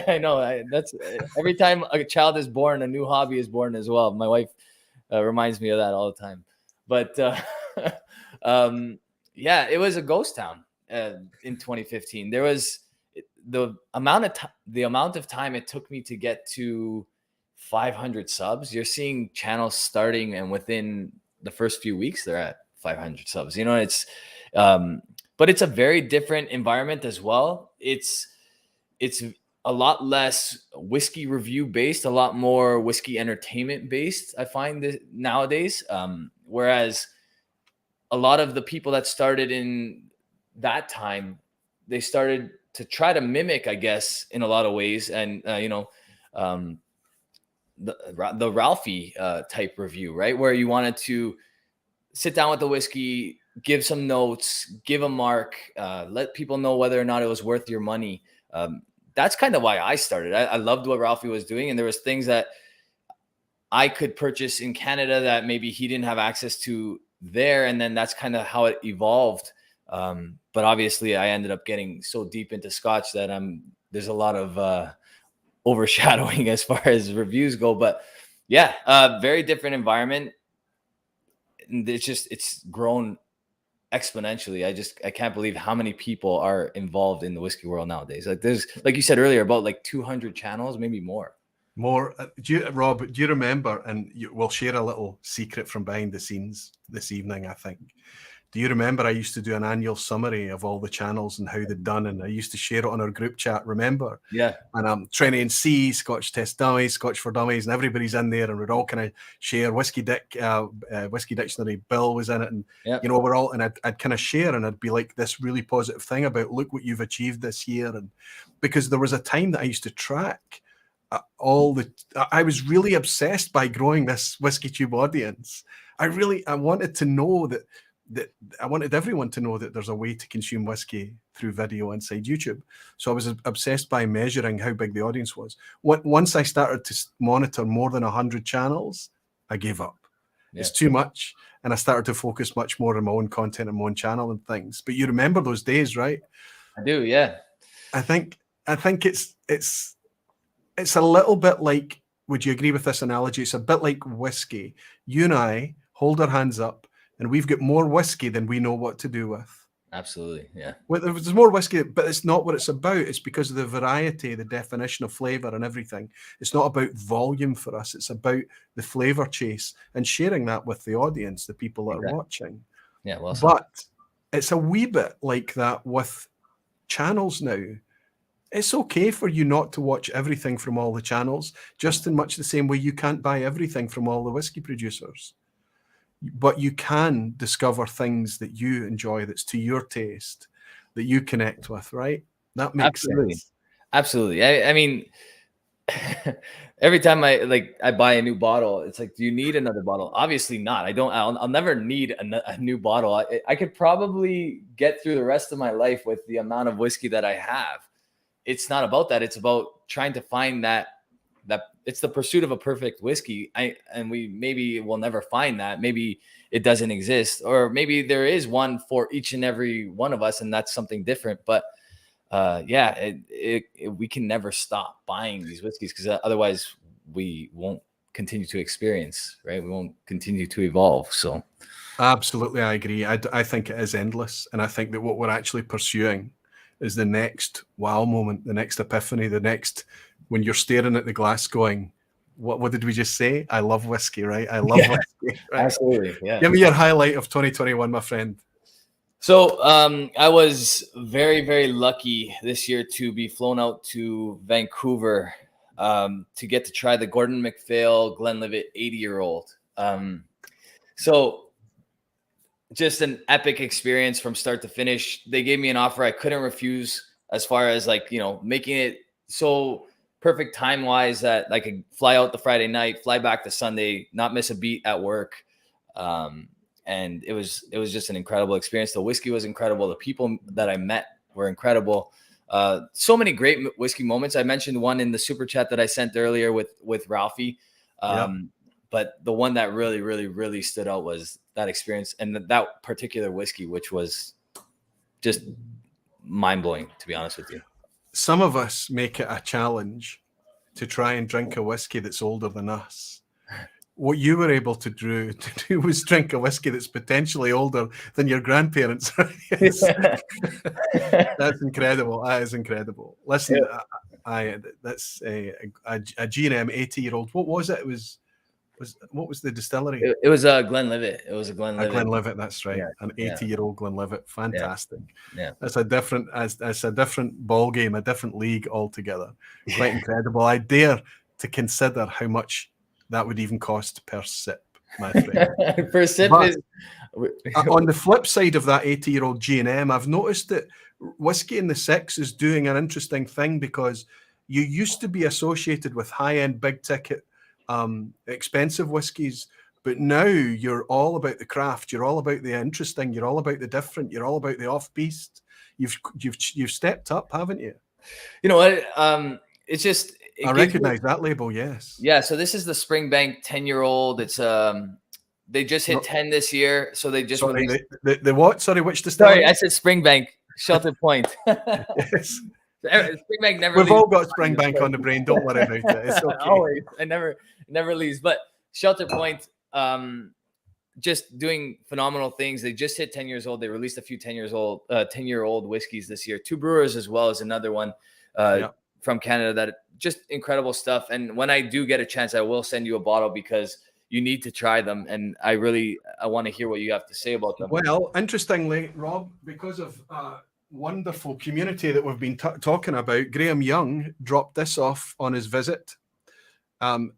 I know that's every time a child is born, a new hobby is born as well. My wife reminds me of that all the time. But it was a ghost town in 2015. There was the amount of time it took me to get to 500 subs. You're seeing channels starting, and within the first few weeks, they're at 500 subs. You know, it's, but it's a very different environment as well. It's a lot less whiskey review based, a lot more whiskey entertainment based, I find this nowadays. Whereas a lot of the people that started in that time, they started to try to mimic, I guess, in a lot of ways. And, the Ralfy type review, right? Where you wanted to sit down with the whiskey, give some notes, give a mark, let people know whether or not it was worth your money. That's kind of why I started. I loved what Ralfy was doing. And there was things that I could purchase in Canada that maybe he didn't have access to there. And then that's kind of how it evolved. But obviously I ended up getting so deep into Scotch that there's a lot of overshadowing as far as reviews go. But yeah, very different environment. And it's grown exponentially. I can't believe how many people are involved in the whiskey world nowadays. Like there's, like you said earlier, about like 200 channels, maybe more. Rob, do you remember, and we'll share a little secret from behind the scenes this evening, I think. Do you remember I used to do an annual summary of all the channels and how they'd done, and I used to share it on our group chat, remember? Yeah. And Trinity and C, Scotch Test Dummies, Scotch for Dummies, and everybody's in there, and we're all kind of share. Whiskey Dictionary, Bill was in it, and we're all, and I'd kind of share, and I'd be like this really positive thing about, look what you've achieved this year. And because there was a time that I used to track I was really obsessed by growing this WhiskyTube audience. I wanted to know that I wanted everyone to know that there's a way to consume whiskey through video inside YouTube. So I was obsessed by measuring how big the audience was. Once I started to monitor more than 100 channels, I gave up. Yeah. It's too much. And I started to focus much more on my own content and my own channel and things. But you remember those days, right? I do, yeah. I think it's a little bit like, would you agree with this analogy? It's a bit like whiskey. You and I hold our hands up, and we've got more whiskey than we know what to do with. Absolutely, yeah. Well, there's more whiskey, but it's not what it's about. It's because of the variety, the definition of flavor and everything. It's not about volume for us. It's about the flavor chase and sharing that with the audience, the people that are watching. Yeah, well said. But it's a wee bit like that with channels now. It's okay for you not to watch everything from all the channels, just in much the same way you can't buy everything from all the whiskey producers. But you can discover things that you enjoy, that's to your taste, that you connect with, right? That makes sense. Absolutely. I mean, every time I buy a new bottle, it's like, do you need another bottle? Obviously not. I'll never need a new bottle. I could probably get through the rest of my life with the amount of whiskey that I have. It's not about that. It's about trying to find that it's the pursuit of a perfect whiskey. Maybe we'll never find that. Maybe it doesn't exist, or maybe there is one for each and every one of us, and that's something different. But we can never stop buying these whiskeys, because otherwise we won't continue to experience, right? We won't continue to evolve. So absolutely, I agree. I think it is endless, and I think that what we're actually pursuing is the next wow moment, the next epiphany, the next, when you're staring at the glass going, what did we just say? I love whiskey, right? I love whiskey. Right? Absolutely, yeah. Give me your highlight of 2021, my friend. So I was very, very lucky this year to be flown out to Vancouver to get to try the Gordon MacPhail Glenlivet 80-year-old. So just an epic experience from start to finish. They gave me an offer I couldn't refuse, as far as making it so perfect time-wise that I could fly out the Friday night, fly back the Sunday, not miss a beat at work. And it was just an incredible experience. The whiskey was incredible. The people that I met were incredible. So many great whiskey moments. I mentioned one in the super chat that I sent earlier with Ralfy. But the one that really, really, really stood out was that experience, and that particular whiskey, which was just mind-blowing, to be honest with you. Some of us make it a challenge to try and drink a whiskey that's older than us. What you were able to do was drink a whiskey that's potentially older than your grandparents. That's incredible. That is incredible. Listen, That's a G&M 80-year-old. What was it? It was what was the distillery? It was Glenlivet. It was a Glenlivet. Glenlivet, that's right. Yeah, An 80-year-old Glenlivet. Fantastic. Yeah. That's a different ball game, a different league altogether. Quite incredible. I dare to consider how much that would even cost per sip, my friend. Per sip is... On the flip side of that 80-year-old G&M, I've noticed that Whiskey in the Six is doing an interesting thing, because you used to be associated with high-end, big-ticket, expensive whiskies, but now you're all about the craft. You're all about the interesting. You're all about the different. You're all about the off-piste. You've stepped up, haven't you? You know what? It's just... I recognize that label, yes. Yeah, so this is the Springbank 10-year-old. It's they just hit 10 this year, so they just released... the what? Sorry, which distillery? Sorry, I said Springbank, Shelter Point. Yes. Springbank never. We've all got Springbank on the brain. Don't worry about it. It's okay. Always, I never leaves. But Shelter Point, just doing phenomenal things. They just hit 10 years old. They released a few 10-year-old whiskeys this year. Two brewers as well as another one from Canada. That just incredible stuff. And when I do get a chance, I will send you a bottle, because you need to try them. And I want to hear what you have to say about them. Well, interestingly, Rob, because of wonderful community that we've been talking about, Graham Young dropped this off on his visit.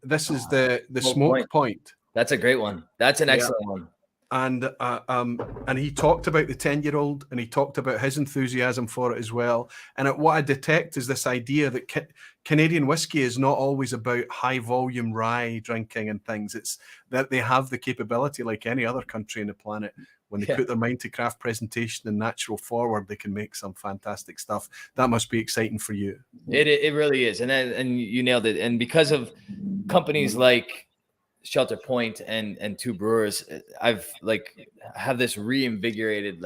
This is the Smoke Point. That's a great one. That's an excellent one. And he talked about the 10-year-old, and he talked about his enthusiasm for it as well. And what I detect is this idea that Canadian whiskey is not always about high volume rye drinking and things. It's that they have the capability, like any other country on the planet. When they put their mind to craft presentation and natural forward, they can make some fantastic stuff. That must be exciting for you. It really is. And you nailed it. And because of companies like Shelter Point and Two Brewers, I've have this reinvigorated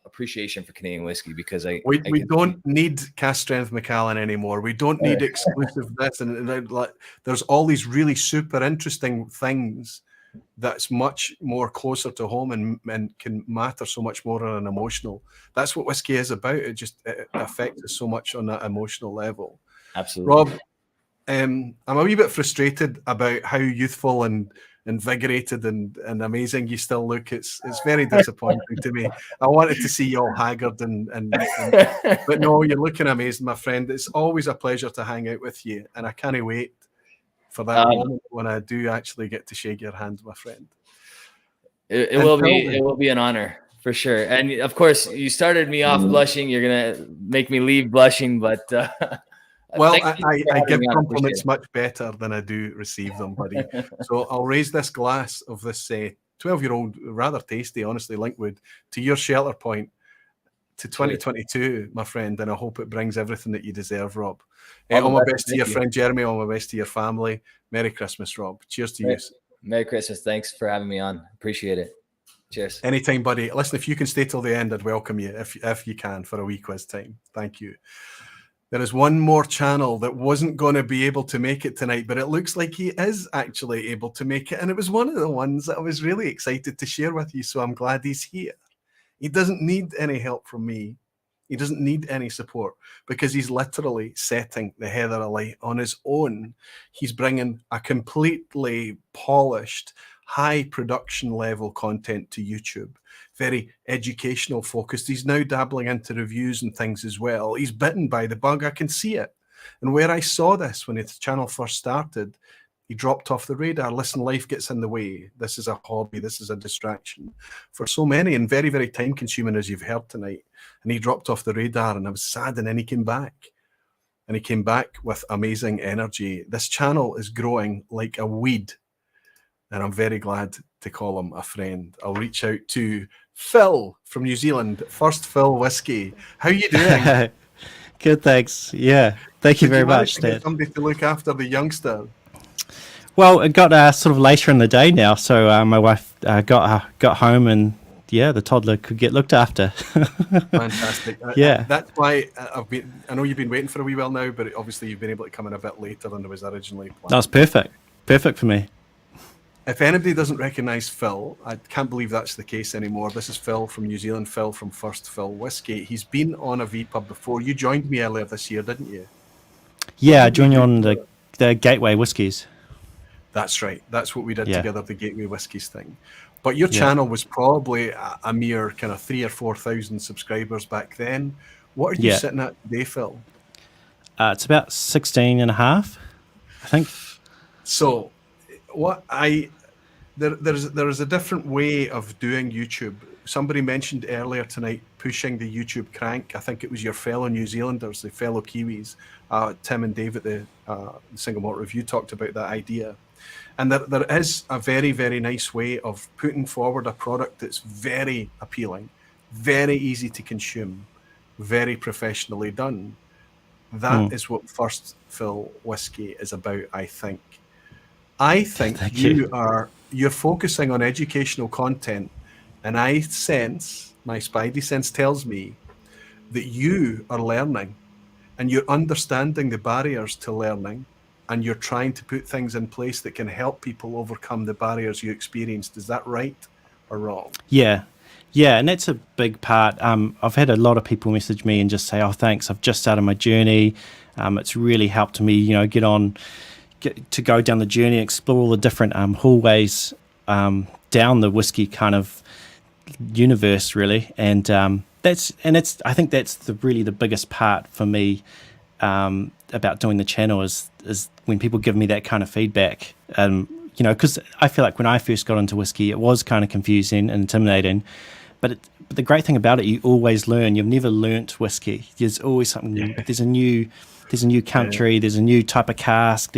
appreciation for Canadian whiskey, because we don't need cast strength Macallan anymore. We don't need exclusive this, and there's all these really super interesting things that's much more closer to home and can matter so much more on an emotional. That's what whiskey is about. It affects us so much on that emotional level. Absolutely. Rob, I'm a wee bit frustrated about how youthful and invigorated and amazing you still look. It's very disappointing to me. I wanted to see you all haggard but no, you're looking amazing, my friend. It's always a pleasure to hang out with you, and I can't wait for that moment when I do actually get to shake your hand, my friend. It will be an honor, for sure. And of course, you started me off blushing. You're gonna make me leave blushing, but well, I give compliments much better than I do receive them, buddy. So I'll raise this glass of this 12-year-old, rather tasty, honestly, Linkwood, to your Shelter Point, to 2022, my friend, and I hope it brings everything that you deserve, Rob. All my best to your friend Jeremy, all my best to your family. Merry Christmas, Rob. Cheers to you. Merry Christmas. Thanks for having me on. Appreciate it. Cheers. Anytime, buddy. Listen, if you can stay till the end, I'd welcome you if you can for a wee quiz time. Thank you. There is one more channel that wasn't going to be able to make it tonight, but it looks like he is actually able to make it. And it was one of the ones that I was really excited to share with you. So I'm glad he's here. He doesn't need any help from me. He doesn't need any support, because he's literally setting the heather alight on his own. He's bringing a completely polished, high production level content to YouTube. Very educational focused. He's now dabbling into reviews and things as well. He's bitten by the bug. I can see it. And where I saw this when his channel first started, he dropped off the radar. Listen, life gets in the way. This is a hobby. This is a distraction for so many, and very, very time consuming, as you've heard tonight. And he dropped off the radar, and I was sad. And then he came back. And he came back with amazing energy. This channel is growing like a weed. And I'm very glad to call him a friend. I'll reach out to Phil from New Zealand. First Phil Whiskey. How are you doing? Good, thanks. Yeah, thank you very much, Dad. Somebody to look after the youngster. Well, it got sort of later in the day now, so my wife got home, and the toddler could get looked after. Fantastic. Yeah, that's why I know you've been waiting for a wee while now, but obviously you've been able to come in a bit later than it was originally planned. That was perfect for me. If anybody doesn't recognise Phil, I can't believe that's the case anymore. This is Phil from New Zealand, Phil from First Phil Whiskey. He's been on a vPub before. You joined me earlier this year, didn't you? Yeah, I joined you on the Gateway Whiskies. That's right. That's what we did Yeah. together, the Gateway Whiskies thing. But your Yeah. channel was probably a mere kind of 3,000 or 4,000 subscribers back then. What are you Yeah. sitting at today, Phil? It's about 16 and a half, I think. So, there is a different way of doing YouTube. Somebody mentioned earlier tonight pushing the YouTube crank. I think it was your fellow New Zealanders, the fellow Kiwis, Tim and Dave at the Single Malt Review talked about that idea. And there is a very, very nice way of putting forward a product that's very appealing, very easy to consume, very professionally done. That is what First Fill Whiskey is about, I think. I think you're focusing on educational content, and I sense, my spidey sense tells me that you are learning and you're understanding the barriers to learning, and you're trying to put things in place that can help people overcome the barriers you experienced. Is that right or wrong? Yeah, and that's a big part. I've had a lot of people message me and just say, "Oh, thanks, I've just started my journey. It's really helped me, get to go down the journey, explore all the different hallways down the whiskey kind of universe, really." And I think that's really the biggest part for me about doing the channel is when people give me that kind of feedback. Because I feel like when I first got into whiskey, it was kind of confusing and intimidating. But the great thing about it, you always learn. You've never learnt whiskey. There's always something new. There's a new country. There's a new type of cask.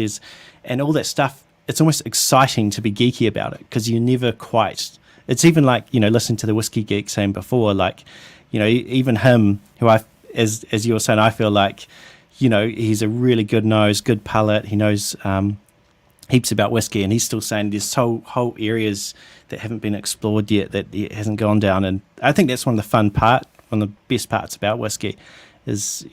And all that stuff. It's almost exciting to be geeky about it because you never quite. It's even like listening to the Whiskey Geek saying before, like even him, who as you were saying, I feel like he's a really good nose, good palate. He knows heaps about whiskey, and he's still saying there's whole areas that haven't been explored yet that he hasn't gone down. And I think that's one of the best parts about whiskey is,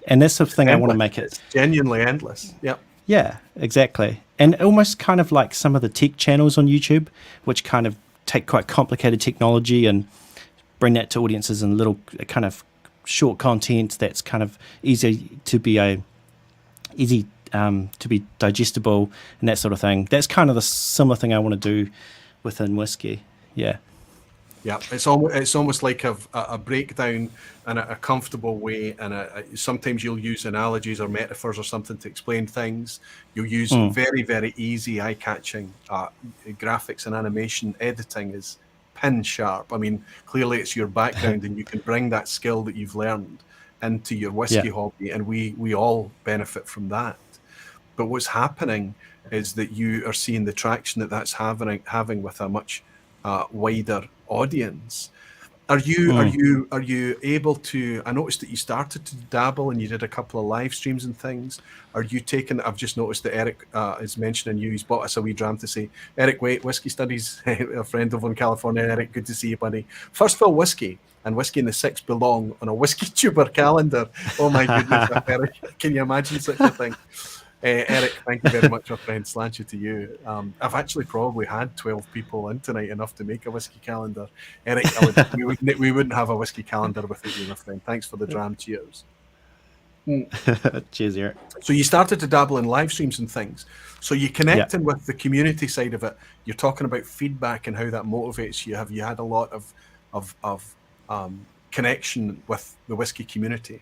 and that's the thing I want to make it. It's genuinely endless. Yep. Yeah, exactly. And almost kind of like some of the tech channels on YouTube, which kind of take quite complicated technology and bring that to audiences in little kind of short content that's kind of easy to be digestible and that sort of thing. That's kind of the similar thing I want to do within whiskey. Yeah. Yeah, it's almost like a breakdown in a comfortable way, and sometimes you'll use analogies or metaphors or something to explain things. You'll use very, very easy, eye-catching graphics and animation. Editing is pin sharp. I mean, clearly it's your background, and you can bring that skill that you've learned into your whiskey hobby, and we all benefit from that. But what's happening is that you are seeing the traction that's having with a much wider audience. Are you able to? I noticed that you started to dabble and you did a couple of live streams and things. Are you taking? I've just noticed that Eric is mentioning you. He's bought us a wee dram to say, Eric, wait, Whiskey Studies, a friend over in California. Eric, good to see you, buddy. First Fill Whiskey and Whiskey in the Six belong on a WhiskyTuber calendar. Oh my goodness, Eric, can you imagine such a thing? Eric, thank you very much, our friend. Slancha to you. I've actually probably had 12 people in tonight, enough to make a whiskey calendar. Eric, we wouldn't have a whiskey calendar without you, my friend. Thanks for the dram. Cheers. Cheers, Eric. So you started to dabble in live streams and things. So you connecting with the community side of it. You're talking about feedback and how that motivates you. Have you had a lot of connection with the whiskey community?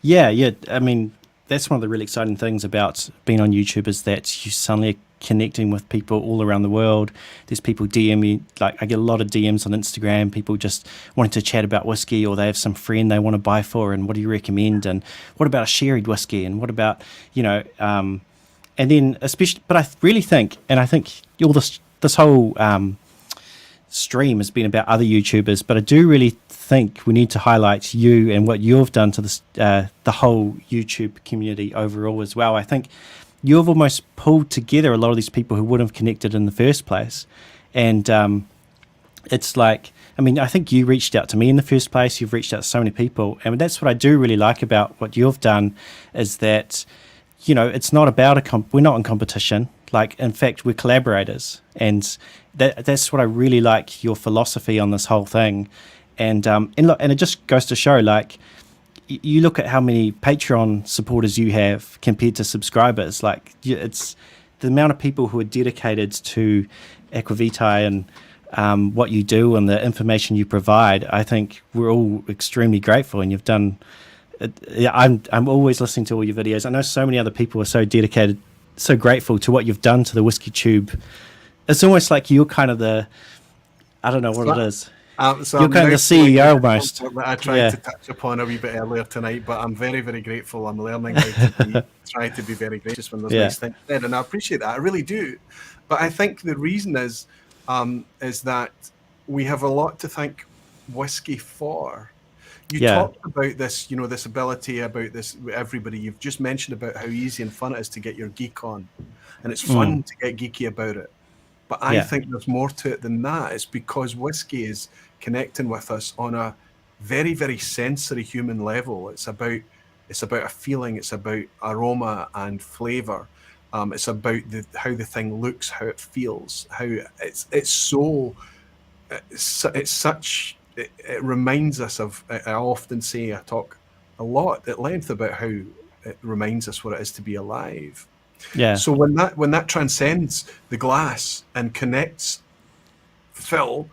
Yeah. I mean, that's one of the really exciting things about being on YouTube is that you suddenly are connecting with people all around the world. There's people DM me, like I get a lot of DMs on Instagram, people just wanting to chat about whiskey, or they have some friend they want to buy for, and what do you recommend, and what about a sherried whiskey, and what about, and then especially, but I really think, and I think all this whole stream has been about other YouTubers, but I do really think we need to highlight you and what you've done to this, the whole YouTube community overall as well. I think you've almost pulled together a lot of these people who wouldn't have connected in the first place. And it's like, I mean, I think you reached out to me in the first place. You've reached out to so many people. And that's what I do really like about what you've done is that, it's not about we're not in competition. Like, in fact, we're collaborators. And that's what I really like, your philosophy on this whole thing. And look, and it just goes to show, like, you look at how many Patreon supporters you have compared to subscribers. Like, it's the amount of people who are dedicated to Aqua Vitae and what you do and the information you provide. I think we're all extremely grateful, and you've done. I'm always listening to all your videos. I know so many other people are so dedicated, so grateful to what you've done to the WhiskyTube. It's almost like you're kind of the, I don't know what it is. So you're kind of the CEO almost. That I tried to touch upon a wee bit earlier tonight, but I'm very, very grateful. I'm learning how to try to be very gracious when there's nice things said, and I appreciate that. I really do. But I think the reason is that we have a lot to thank whiskey for. You talked about this, this ability, about this, everybody. You've just mentioned about how easy and fun it is to get your geek on, and it's fun to get geeky about it. But I think there's more to it than that. It's because whiskey is connecting with us on a very, very sensory human level. It's about a feeling. It's about aroma and flavor. It's about how the thing looks, how it feels, how it reminds us of. I often say, I talk a lot at length about how it reminds us what it is to be alive. Yeah. So when that transcends the glass and connects Phil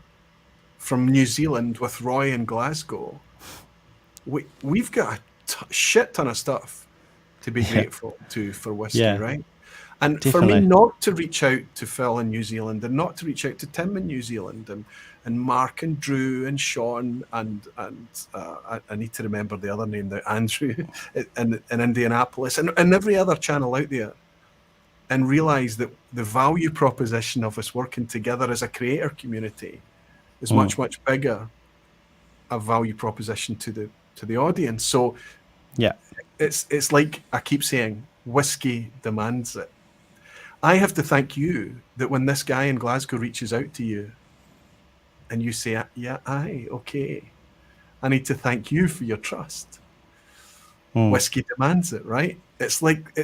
from New Zealand with Roy in Glasgow, we've got a shit ton of stuff to be grateful to for whiskey, right? And definitely. For me not to reach out to Phil in New Zealand, and not to reach out to Tim in New Zealand, and Mark and Drew and Sean and I need to remember the other name now, Andrew in Indianapolis, and every other channel out there, and realize that the value proposition of us working together as a creator community is much, much bigger a value proposition to the audience. So it's like I keep saying, whiskey demands it. I have to thank you that when this guy in Glasgow reaches out to you and you say, okay, I need to thank you for your trust. Whiskey demands it, right? It's like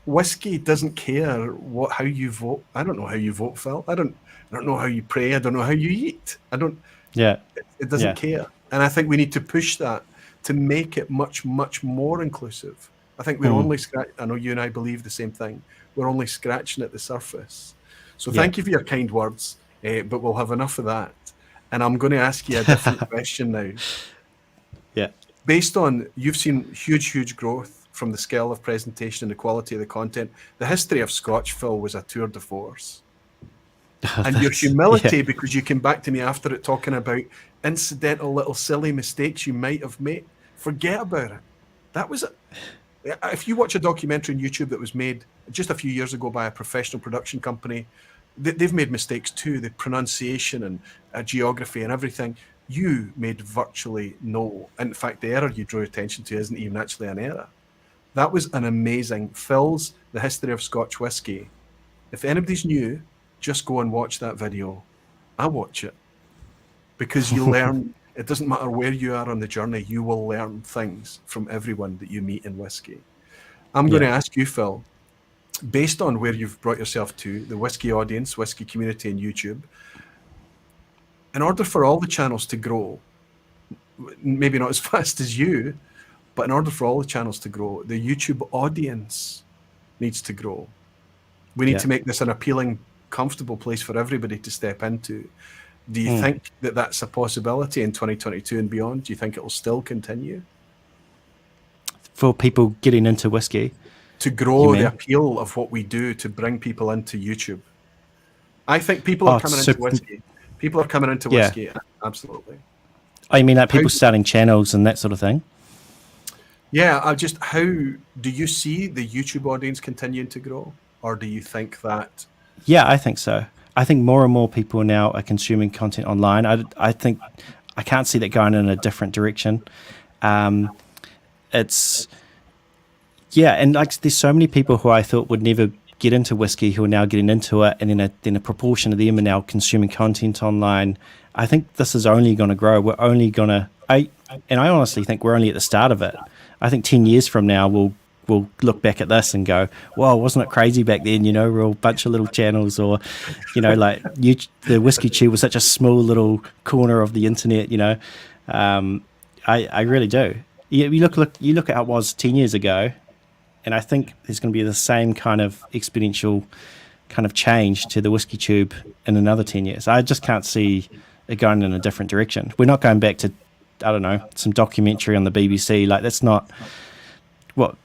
whiskey doesn't care how you vote. I don't know how you vote, Phil. I don't know how you pray. I don't know how you eat. It doesn't care. And I think we need to push that to make it much, much more inclusive. I think we're only I know you and I believe the same thing. We're only scratching at the surface. So thank you for your kind words, but we'll have enough of that. And I'm going to ask you a different question now. Yeah. Based on, you've seen huge growth from the scale of presentation and the quality of the content. The history of Scotch, Phil, was a tour de force. And your humility, because you came back to me after it talking about incidental little silly mistakes you might have made. Forget about it. That was it. If you watch a documentary on YouTube that was made just a few years ago by a professional production company, they've made mistakes too. The pronunciation and geography and everything. You made virtually no. In fact, the error you drew attention to isn't even actually an error. That was an amazing Phil's The History of Scotch Whisky. If anybody's new, just go and watch that video. I watch it because you learn. It doesn't matter where you are on the journey, you will learn things from everyone that you meet in whiskey. I'm going to ask you, Phil, based on where you've brought yourself to, the whiskey audience, whiskey community and YouTube, in order for all the channels to grow, maybe not as fast as you, but in order for all the channels to grow, the YouTube audience needs to grow. We need to make this an appealing, comfortable place for everybody to step into. Do you think that that's a possibility in 2022 and beyond? Do you think it will still continue? For people getting into whiskey? To grow the appeal of what we do, to bring people into YouTube. I think people are coming into whiskey. People are coming into whiskey, absolutely. I mean, like people starting channels and that sort of thing? Yeah, how do you see the YouTube audience continuing to grow? Or do you think that... Yeah, I think so. I think more and more people now are consuming content online. I think I can't see that going in a different direction. And like there's so many people who I thought would never get into whiskey who are now getting into it, and then a proportion of them are now consuming content online. I think this is only going to grow. We're only going to, I honestly think we're only at the start of it. I think 10 years from now we'll look back at this and go, "Wow, wasn't it crazy back then?" You know, we're all a bunch of little channels, or like the WhiskyTube was such a small little corner of the internet. I really do. you look at how it was 10 years ago, and I think there's going to be the same kind of exponential kind of change to the WhiskyTube in another 10 years. I just can't see it going in a different direction. We're not going back to, I don't know, some documentary on the BBC. Like, that's not what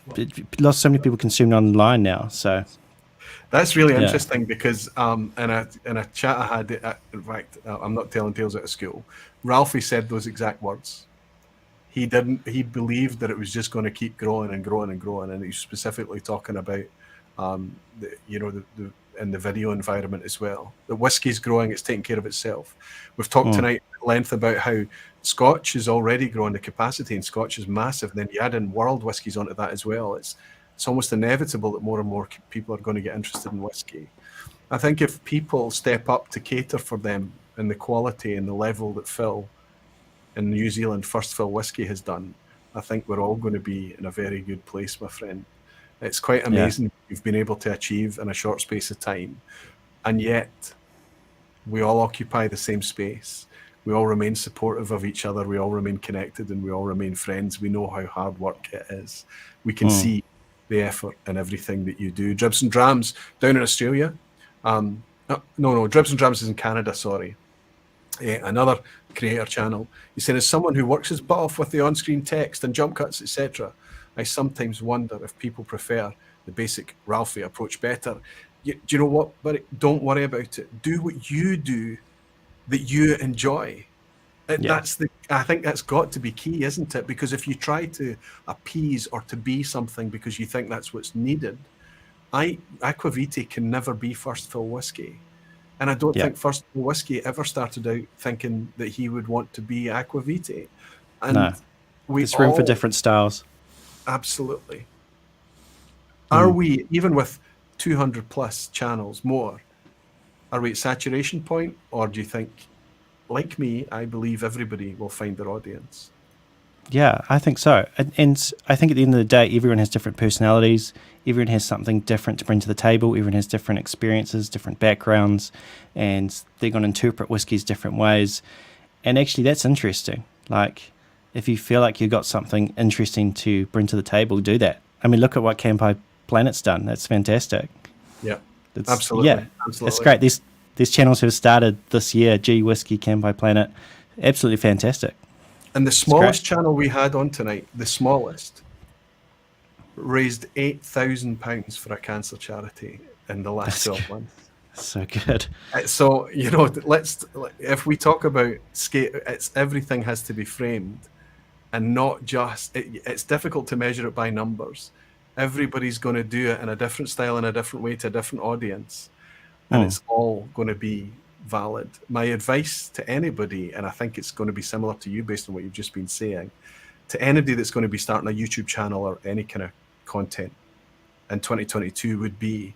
so many people consume online now. So that's really interesting because in a chat I had, in fact, I'm not telling tales out of school, Ralfy said those exact words. He believed that it was just going to keep growing and growing and growing, and he's specifically talking about in the video environment as well. The whiskey's growing, it's taking care of itself. We've talked tonight at length about how Scotch is already growing the capacity, and Scotch is massive. And then you add in world whiskies onto that as well. It's almost inevitable that more and more people are going to get interested in whiskey. I think if people step up to cater for them in the quality and the level that Phil in New Zealand First Fill Whiskey has done, I think we're all going to be in a very good place, my friend. It's quite amazing what you've been able to achieve in a short space of time. And yet, we all occupy the same space. We all remain supportive of each other. We all remain connected, and we all remain friends. We know how hard work it is. We can see the effort in everything that you do. Dribs and Drams down in Australia. No, Dribs and Drams is in Canada, sorry. Another creator channel. He said, as someone who works his butt off with the on-screen text and jump cuts, etc., I sometimes wonder if people prefer the basic Ralfy approach better. Do you know what? But don't worry about it. Do what you do that you enjoy. I think that's got to be key, isn't it? Because if you try to appease or to be something because you think that's what's needed, Aquavite can never be First Fill Whiskey. And I don't think First Fill Whiskey ever started out thinking that he would want to be Aquavite. And there's room for different styles. Absolutely. Are we, even with 200 plus channels more, are we at saturation point? Or do you think, like me, I believe everybody will find their audience? Yeah, I think so. And I think at the end of the day, everyone has different personalities. Everyone has something different to bring to the table. Everyone has different experiences, different backgrounds, and they're going to interpret whiskies different ways. And actually, that's interesting. Like, if you feel like you've got something interesting to bring to the table, do that. I mean, look at what Kanpai Planet's done. That's fantastic. Yeah, absolutely. Yeah, absolutely. It's great. These channels have started this year, Whiskey, Kanpai Planet, absolutely fantastic. And the smallest channel we had on tonight, the smallest, raised £8,000 for a cancer charity in the last 12 months. So good. So, if we talk about scale, everything has to be framed and not just, it's difficult to measure it by numbers. Everybody's going to do it in a different style, in a different way, to a different audience. And it's all going to be valid. My advice to anybody, and I think it's going to be similar to you based on what you've just been saying, to anybody that's going to be starting a YouTube channel or any kind of content in 2022 would be,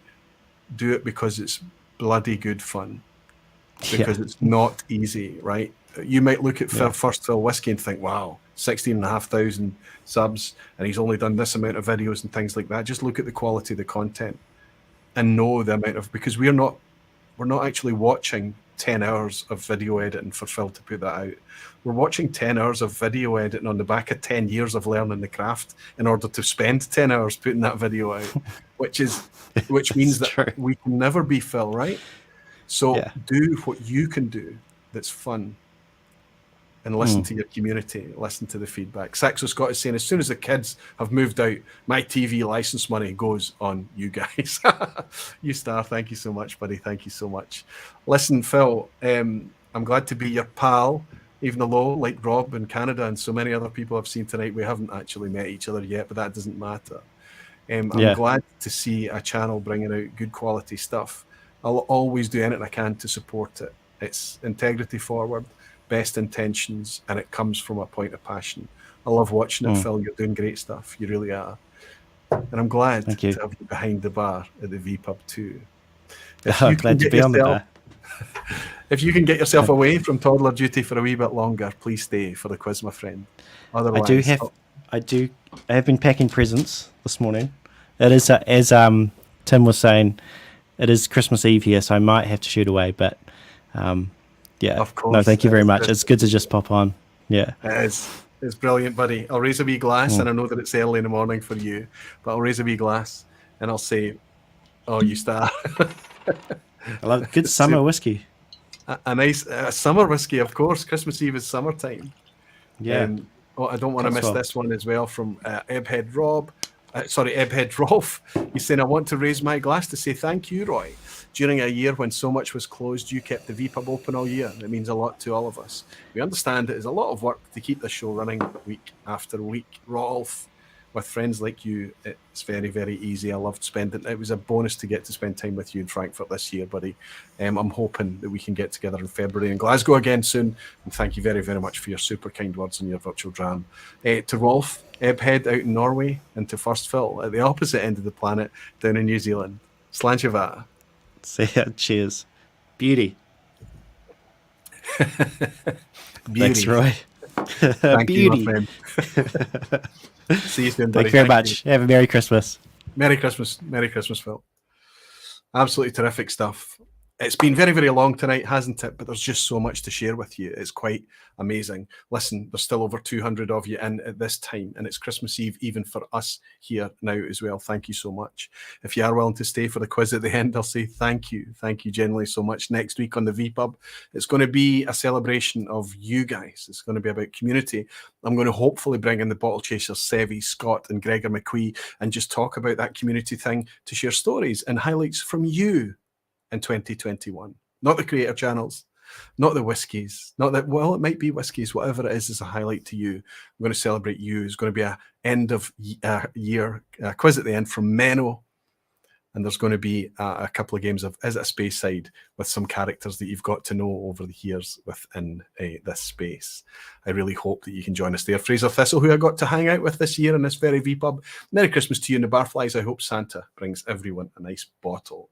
do it because it's bloody good fun, because it's not easy, right? You might look at First Fill Whiskey and think, wow, 16,500 subs, and he's only done this amount of videos and things like that. Just look at the quality of the content and know the amount of, because we're not actually watching 10 hours of video editing for Phil to put that out. We're watching 10 hours of video editing on the back of 10 years of learning the craft in order to spend 10 hours putting that video out, which means that we can never be Phil, right? So do what you can do that's fun, and listen to your community, listen to the feedback. Saxo Scott is saying, as soon as the kids have moved out, my TV license money goes on you guys. You star, thank you so much, buddy. Thank you so much. Listen, Phil, I'm glad to be your pal, even though, like Rob in Canada and so many other people I've seen tonight, we haven't actually met each other yet, but that doesn't matter. I'm glad to see a channel bringing out good quality stuff. I'll always do anything I can to support it. It's integrity forward, best intentions, and it comes from a point of passion. I love watching it, Phil. You're doing great stuff. You really are. And I'm glad to have you behind the bar at the vPub too. Glad to be on the bar. If you can get yourself away from toddler duty for a wee bit longer, please stay for the quiz, my friend. Otherwise, I have been packing presents this morning. It is, as Tim was saying, it is Christmas Eve here, so I might have to shoot away, but yeah. Of course. No, thank you very much. It's good to just pop on. Yeah. It is. It's brilliant, buddy. I'll raise a wee glass, and I know that it's early in the morning for you, but I'll raise a wee glass and I'll say, "Oh, you star." I love good summer whiskey. A nice summer whiskey, of course. Christmas Eve is summertime. Yeah. I don't want to miss this one as well from Ebbhead Rob. Ebbhead Rolf. He's saying, I want to raise my glass to say thank you, Roy. During a year when so much was closed, you kept the vPub open all year. It means a lot to all of us. We understand it is a lot of work to keep the show running week after week. Rolf, with friends like you, it's very, very easy. I loved spending it. Was a bonus to get to spend time with you in Frankfurt this year, buddy. I'm hoping that we can get together in February in Glasgow again soon. And thank you very, very much for your super kind words and your virtual dram. To Rolf, Ebbhead out in Norway, and to First Phil at the opposite end of the planet down in New Zealand. Slancheva. Cheers. Beauty. Beauty. Thanks, Roy. Thank Beauty. you, my friend. See you soon, Thank buddy. you very much. Have a Merry Christmas. Merry Christmas. Merry Christmas, Phil. Absolutely terrific stuff. It's been very, very long tonight, hasn't it? But there's just so much to share with you. It's quite amazing. Listen, there's still over 200 of you in at this time, and it's Christmas Eve even for us here now as well. Thank you so much. If you are willing to stay for the quiz at the end, I'll say thank you. Thank you generally so much. Next week on the vPub, it's going to be a celebration of you guys. It's going to be about community. I'm going to hopefully bring in the bottle chasers, Sevy, Scott, and Gregor McQuee, and just talk about that community thing to share stories and highlights from you in 2021, not the creator channels, not the whiskies, not that, well, it might be whiskies, whatever it is a highlight to you. I'm going to celebrate you. It's going to be a end of year quiz at the end from Menno, and there's going to be a couple of games of Is It a Space Side with some characters that you've got to know over the years within this space. I really hope that you can join us there. Fraser Thistle, who I got to hang out with this year in this very vPub. Merry Christmas to you and the Barflies. I hope Santa brings everyone a nice bottle.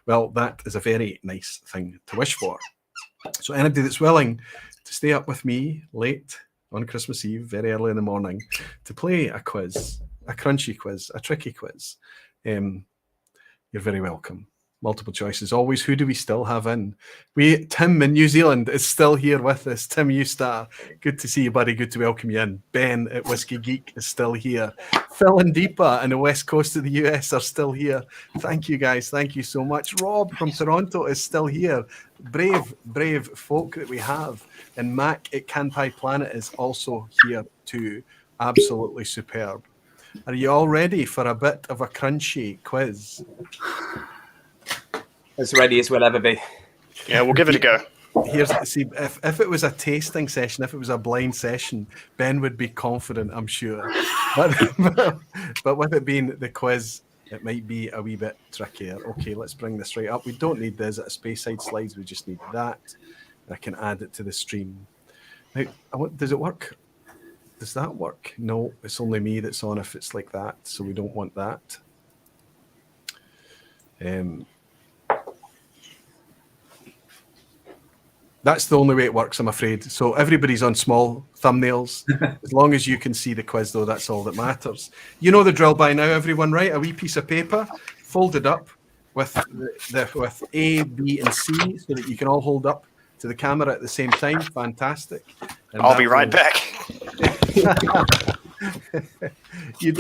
Well, that is a very nice thing to wish for. So anybody that's willing to stay up with me late on Christmas Eve, very early in the morning, to play a quiz, a crunchy quiz, a tricky quiz, you're very welcome. Multiple choices. Always, who do we still have in? Tim in New Zealand is still here with us. Tim, you star. Good to see you, buddy. Good to welcome you in. Ben at Whiskey Geek is still here. Phil and Deepa on the west coast of the US are still here. Thank you, guys. Thank you so much. Rob from Toronto is still here. Brave folk that we have. And Mac at Kanpai Planet is also here too. Absolutely superb. Are you all ready for a bit of a crunchy quiz? As ready as we'll ever be. Yeah, we'll give it a go. See, if it was a tasting session, if it was a blind session, Ben would be confident, I'm sure. But with it being the quiz, it might be a wee bit trickier. Okay, let's bring this right up. We don't need this at Space Side slides. We just need that. I can add it to the stream. Now, does it work? Does that work? No, it's only me that's on if it's like that. So we don't want that. That's the only way it works, I'm afraid. So everybody's on small thumbnails. As long as you can see the quiz, though, that's all that matters. You know the drill by now, everyone, right? A wee piece of paper folded up with with A, B, and C so that you can all hold up to the camera at the same time. Fantastic. And I'll be right back.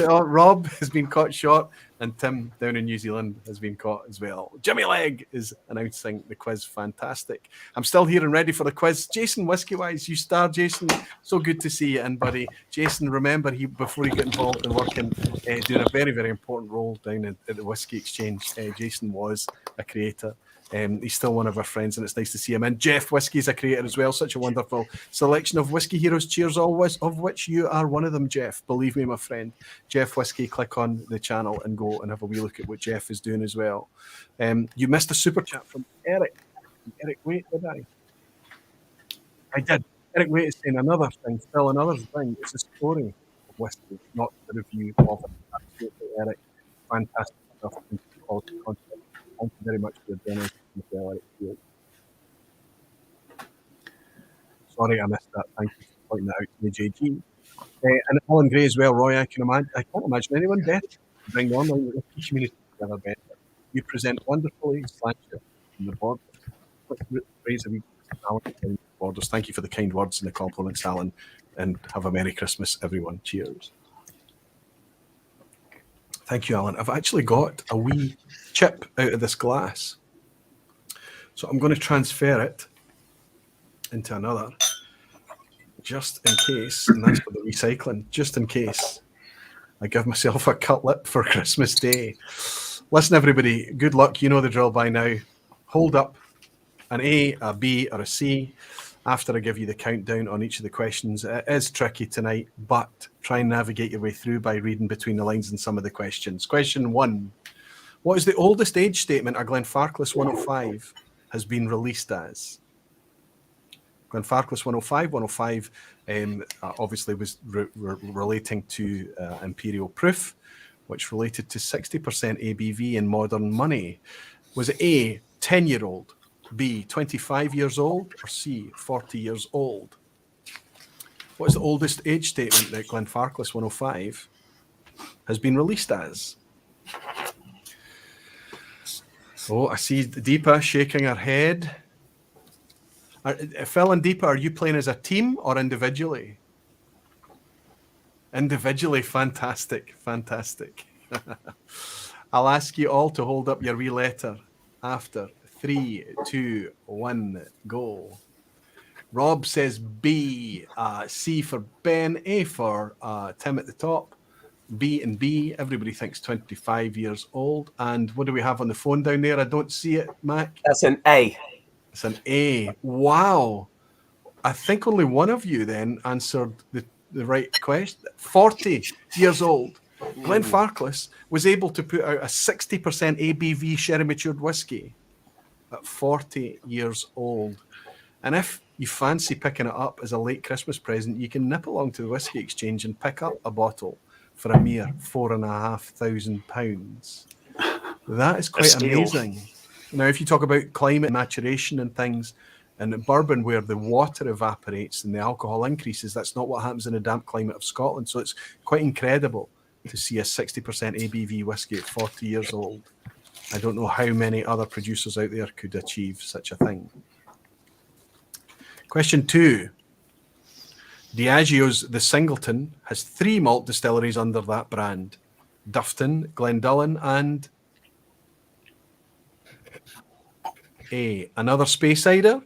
Rob has been caught short, and Tim down in New Zealand has been caught as well. Jimmy Legg is announcing the quiz. Fantastic. I'm still here and ready for the quiz. Jason, Whiskey Wise, you star, Jason. So good to see you in, buddy. Jason, remember, before he got involved in working, doing a very, very important role down at the Whiskey Exchange. Jason was a creator. He's still one of our friends, and it's nice to see him. And Jeff Whiskey is a creator as well. Such a wonderful selection of whiskey heroes. Cheers, always, of which you are one of them, Jeff. Believe me, my friend. Jeff Whiskey, click on the channel and go and have a wee look at what Jeff is doing as well. You missed a super chat from Eric. Eric, wait, did I? I did. Eric, wait is saying another thing. Still another thing. It's a story of whiskey, not the review of it. Absolutely, Eric. Fantastic stuff. Quality content. Thank you very much for your generosity. Sorry, I missed that. Thank you for pointing that out to me, JG. And Alan Gray as well, Roy. I can't imagine anyone better to bring the online whiskey community together better. You present wonderfully, Slancher from the board. Praise the borders. Thank you for the kind words and the compliments, Alan. and have a Merry Christmas, everyone. Cheers. Thank you, Alan. I've actually got a wee chip out of this glass. So I'm going to transfer it into another, just in case, and that's for the recycling, just in case I give myself a cutlet for Christmas Day. Listen, everybody, good luck. You know the drill by now. Hold up an A, a B, or a C after I give you the countdown on each of the questions. It is tricky tonight, but try and navigate your way through by reading between the lines in some of the questions. Question 1. What is the oldest age statement a Glenfarclas 105 has been released as? Glenfarclas 105 obviously was relating to Imperial Proof, which related to 60% ABV in modern money. Was it A, 10-year-old, B, 25 years old, or C, 40 years old? What is the oldest age statement that Glenfarclas 105 has been released as? Oh, I see Deepa shaking her head. Phil and Deepa, are you playing as a team or individually? Individually, fantastic, fantastic. I'll ask you all to hold up your wee letter after 3, 2, 1, go. Rob says B, C for Ben, A for Tim at the top, B and B. Everybody thinks 25 years old. And what do we have on the phone down there? I don't see it, Mac. That's an A. It's an A. Wow. I think only one of you then answered the right question. 40 years old. Glenfarclas was able to put out a 60% ABV sherry matured whiskey at 40 years old. And if you fancy picking it up as a late Christmas present, you can nip along to the Whiskey Exchange and pick up a bottle for a mere £4,500. That is quite amazing. Now, if you talk about climate maturation and things, and bourbon where the water evaporates and the alcohol increases, that's not what happens in a damp climate of Scotland. So it's quite incredible to see a 60% ABV whiskey at 40 years old. I don't know how many other producers out there could achieve such a thing. Question 2. Diageo's The Singleton has 3 malt distilleries under that brand: Duffton, Glendullan, and A, another Speyside,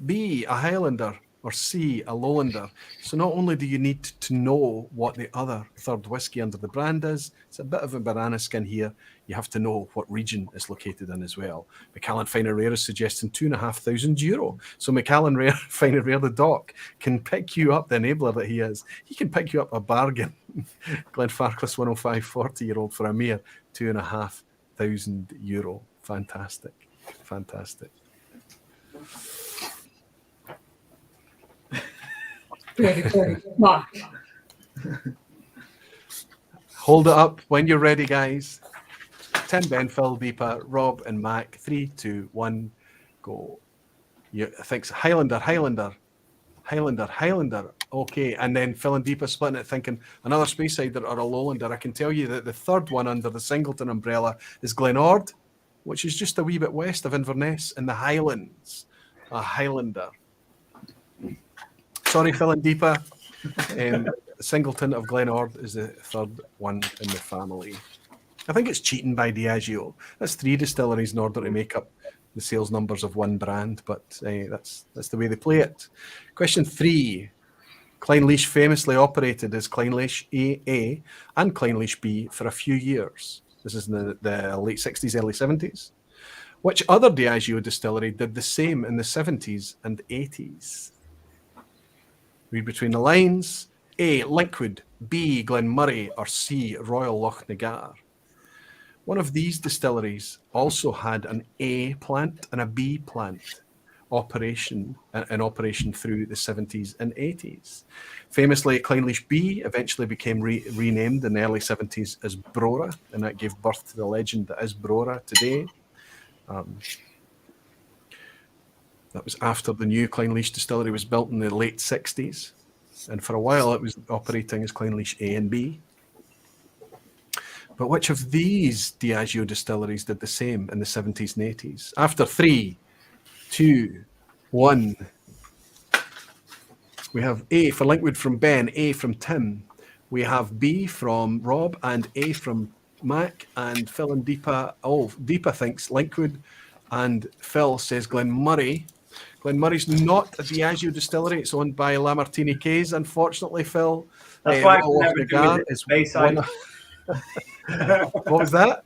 B, a Highlander, or C, a Lowlander. So not only do you need to know what the other third whiskey under the brand is, it's a bit of a banana skin here, you have to know what region it's located in as well. Macallan Fine and Rare is suggesting €2,500. So Macallan Fine and Rare, the doc, can pick you up, the enabler that he is. He can pick you up a bargain. Glenfarclas 105 40-year-old for a mere €2,500. Fantastic. Fantastic. Hold it up when you're ready, guys. Tim, Ben, Phil, Deepa, Rob, and Mac. 3, 2, 1, go. I think Highlander. Okay, and then Phil and Deepa splitting it, thinking another Speyside or a Lowlander. I can tell you that the third one under the Singleton umbrella is Glenord, which is just a wee bit west of Inverness in the Highlands. A Highlander. Sorry, Phil and Deepa. Singleton of Glenord is the third one in the family. I think it's cheating by Diageo. That's 3 distilleries in order to make up the sales numbers of one brand, but that's the way they play it. Question 3. Clynelish famously operated as Clynelish AA and Clynelish B for a few years. This is in the late 60s, early 70s. Which other Diageo distillery did the same in the 70s and 80s? Read between the lines. A, Linkwood, B, Glenmurray, or C, Royal Lochnagar. One of these distilleries also had an A plant and a B plant in operation through the 70s and 80s. Famously, Clynelish B eventually became renamed in the early 70s as Brora, and that gave birth to the legend that is Brora today. That was after the new Clynelish distillery was built in the late 60s. And for a while, it was operating as Clynelish A and B. But which of these Diageo distilleries did the same in the 70s and 80s? After 3, 2, 1. We have A for Linkwood from Ben, A from Tim. We have B from Rob and A from Mac and Phil and Deepa. Oh, Deepa thinks Linkwood and Phil says Glenmurray. Glenmurray's not a Diageo distillery. It's owned by Lamartine Cays, unfortunately, Phil. That's why I Royal can never do is Speyside. What was that?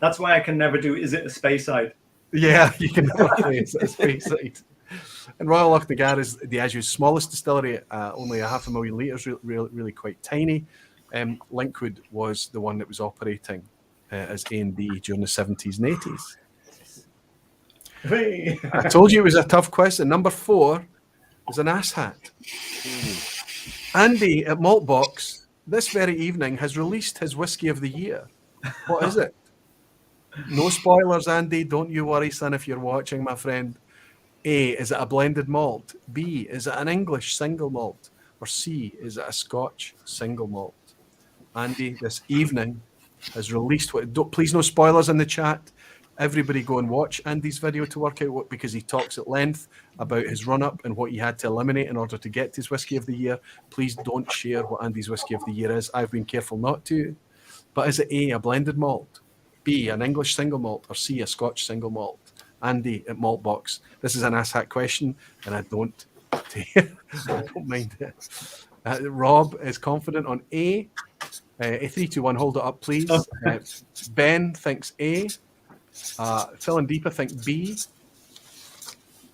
That's why I can never do Is It a Speyside? Yeah, you can never say it's a Speyside. And Royal Lochnagar is Diageo's smallest distillery, only 500,000 litres, really quite tiny. Linkwood was the one that was operating as A&B during the 70s and 80s. I told you it was a tough quiz. And number 4 is an asshat. Andy at Maltbox this very evening has released his Whiskey of the Year. What is it? No spoilers, Andy. Don't you worry, son, if you're watching, my friend. A, is it a blended malt? B, is it an English single malt? Or C, is it a Scotch single malt? Andy, this evening, has released what? Please, no spoilers in the chat. Everybody go and watch Andy's video to work out what, because he talks at length about his run-up and what he had to eliminate in order to get to his Whiskey of the Year. Please don't share what Andy's Whiskey of the Year is. I've been careful not to. But is it A, a blended malt? B, an English single malt? Or C, a Scotch single malt? Andy at Maltbox. This is an asshat question, and I don't mind it. Rob is confident on A. A 3, 2, 1, hold it up, please. Ben thinks A. Phil and Deepa think B.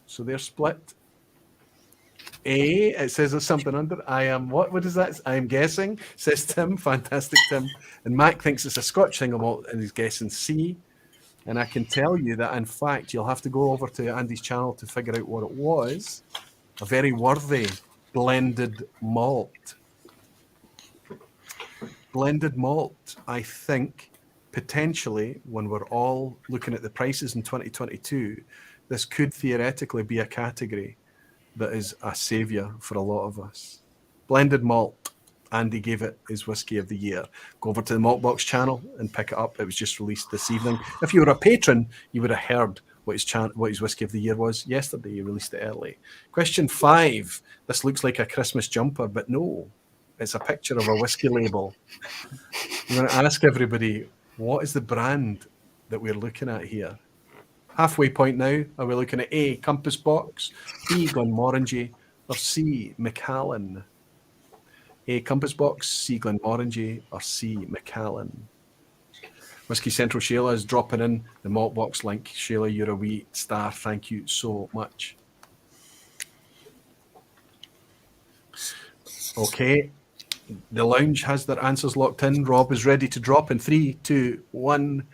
So they're split. A, it says there's something under. I am, what is that? I am guessing, says Tim. Fantastic, Tim. And Mac thinks it's a Scotch single malt, and he's guessing C. And I can tell you that, in fact, you'll have to go over to Andy's channel to figure out what it was. A very worthy blended malt. Blended malt, I think, potentially, when we're all looking at the prices in 2022, this could theoretically be a category that is a saviour for a lot of us. Blended malt. Andy gave it his Whiskey of the Year. Go over to the Maltbox channel and pick it up. It was just released this evening. If you were a patron, you would have heard what his Whiskey of the Year was yesterday. He released it early. Question 5. This looks like a Christmas jumper, but no. It's a picture of a whiskey label. I'm going to ask everybody, what is the brand that we're looking at here? Halfway point now. Are we looking at A, Compass Box, B, Glenmorangie, or C, Macallan? A, Compass Box, C, Glenmorangie, or C, Macallan? Whiskey Central Sheila is dropping in the Maltbox link. Sheila, you're a wee star. Thank you so much. Okay. The lounge has their answers locked in. Rob is ready to drop in 3, 2, 1.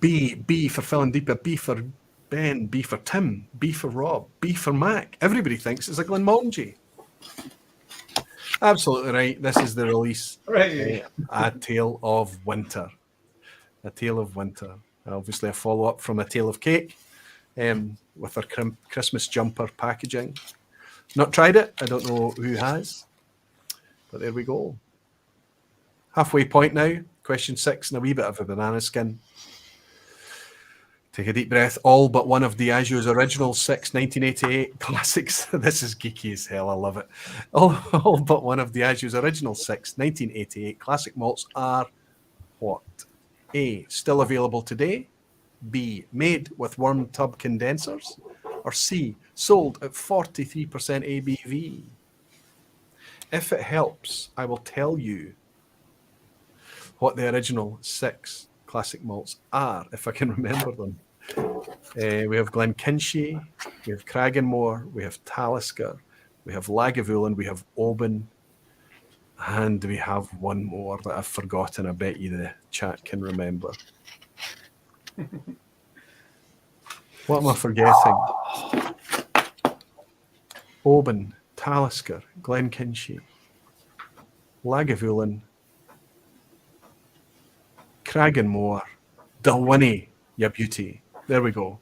B for Phil and Deepa, B for Ben, B for Tim, B for Rob, B for Mac. Everybody thinks it's a Glenmorangie. Absolutely right. This is the release. Right. A Tale of Winter. A Tale of Winter. Obviously a follow-up from A Tale of Cake with our Christmas jumper packaging. Not tried it. I don't know who has. But there we go. Halfway point now. Question 6 and a wee bit of a banana skin. Take a deep breath. All but one of Diageo's original 6 1988 classics. This is geeky as hell. I love it. All but one of Diageo's original 6 1988 classic malts are what? A, still available today. B, made with worm tub condensers. Or C, sold at 43% ABV. If it helps, I will tell you what the original 6 classic malts are, if I can remember them. We have Glenkinchie, we have Cragganmore, we have Talisker, we have Lagavulin, we have Oban, and we have one more that I've forgotten. I bet you the chat can remember. What am I forgetting? Oban, Talisker, Glenkinchie, Lagavulin, Cragganmore, Dalwhinnie, ya beauty. There we go.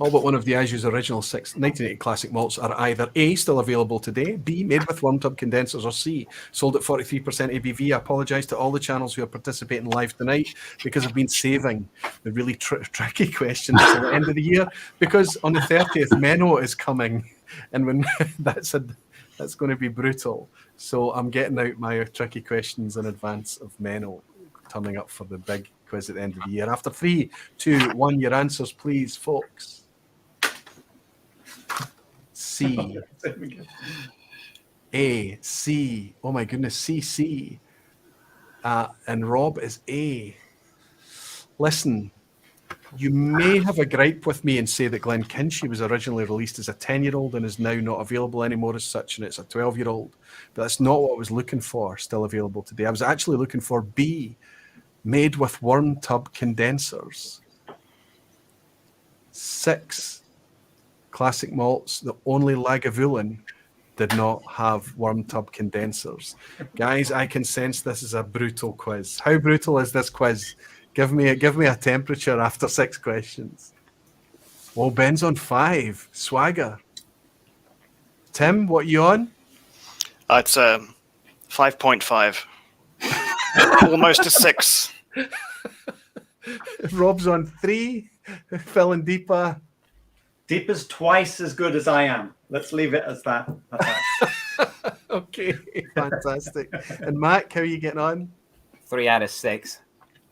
All but one of Diageo's original 1980 classic malts are either A, still available today, B, made with worm tub condensers, or C, sold at 43% ABV. I apologise to all the channels who are participating live tonight because I've been saving the really tricky questions till the end of the year, because on the 30th, Menno is coming, and when that's going to be brutal. So I'm getting out my tricky questions in advance of Menno turning up for the big quiz at the end of the year. After 3, 2, 1, your answers, please, folks. C. A. C. Oh my goodness, C. And Rob is A. Listen, you may have a gripe with me and say that Glenkinchie was originally released as a 10-year-old and is now not available anymore as such, and it's a 12-year-old. But that's not what I was looking for, still available today. I was actually looking for B, made with worm tub condensers. 6. Classic malts, the only Lagavulin did not have worm tub condensers. Guys, I can sense this is a brutal quiz. How brutal is this quiz? Give me a temperature after 6 questions. Well, Ben's on 5. Swagger. Tim, what are you on? It's 5.5. Almost a 6. Rob's on 3. Phil and Deepa. Deepa's twice as good as I am. Let's leave it as that. Okay, fantastic. And Mac, how are you getting on? 3 out of 6.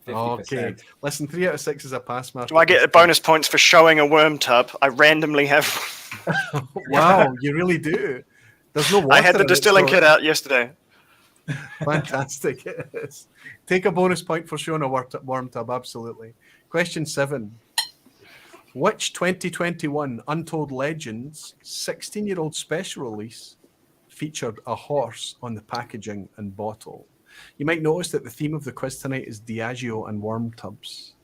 50%. Okay, listen, 3 out of 6 is a pass mark. Do I get bonus points for showing a worm tub? I randomly have. Wow, you really do. There's no water. I had the distilling kit out yesterday. Fantastic. Yes. Take a bonus point for showing a worm tub, absolutely. Question 7. Which 2021 Untold Legends 16-year-old special release featured a horse on the packaging and bottle? You might notice that the theme of the quiz tonight is Diageo and worm tubs.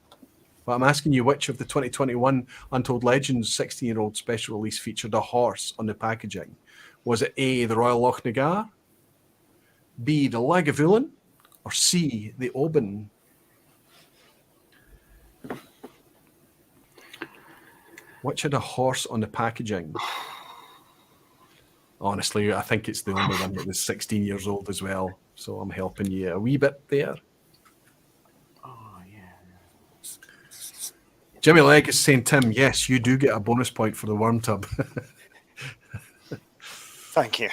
But I'm asking you, which of the 2021 Untold Legends 16-year-old special release featured a horse on the packaging? Was it A, the Royal Lochnagar, B, the Lagavulin, or C, the Oban? Which had a horse on the packaging? Honestly, I think it's the only one that was 16 years old as well. So I'm helping you a wee bit there. Oh, yeah. Jimmy Legg is saying, Tim, yes, you do get a bonus point for the worm tub. Thank you.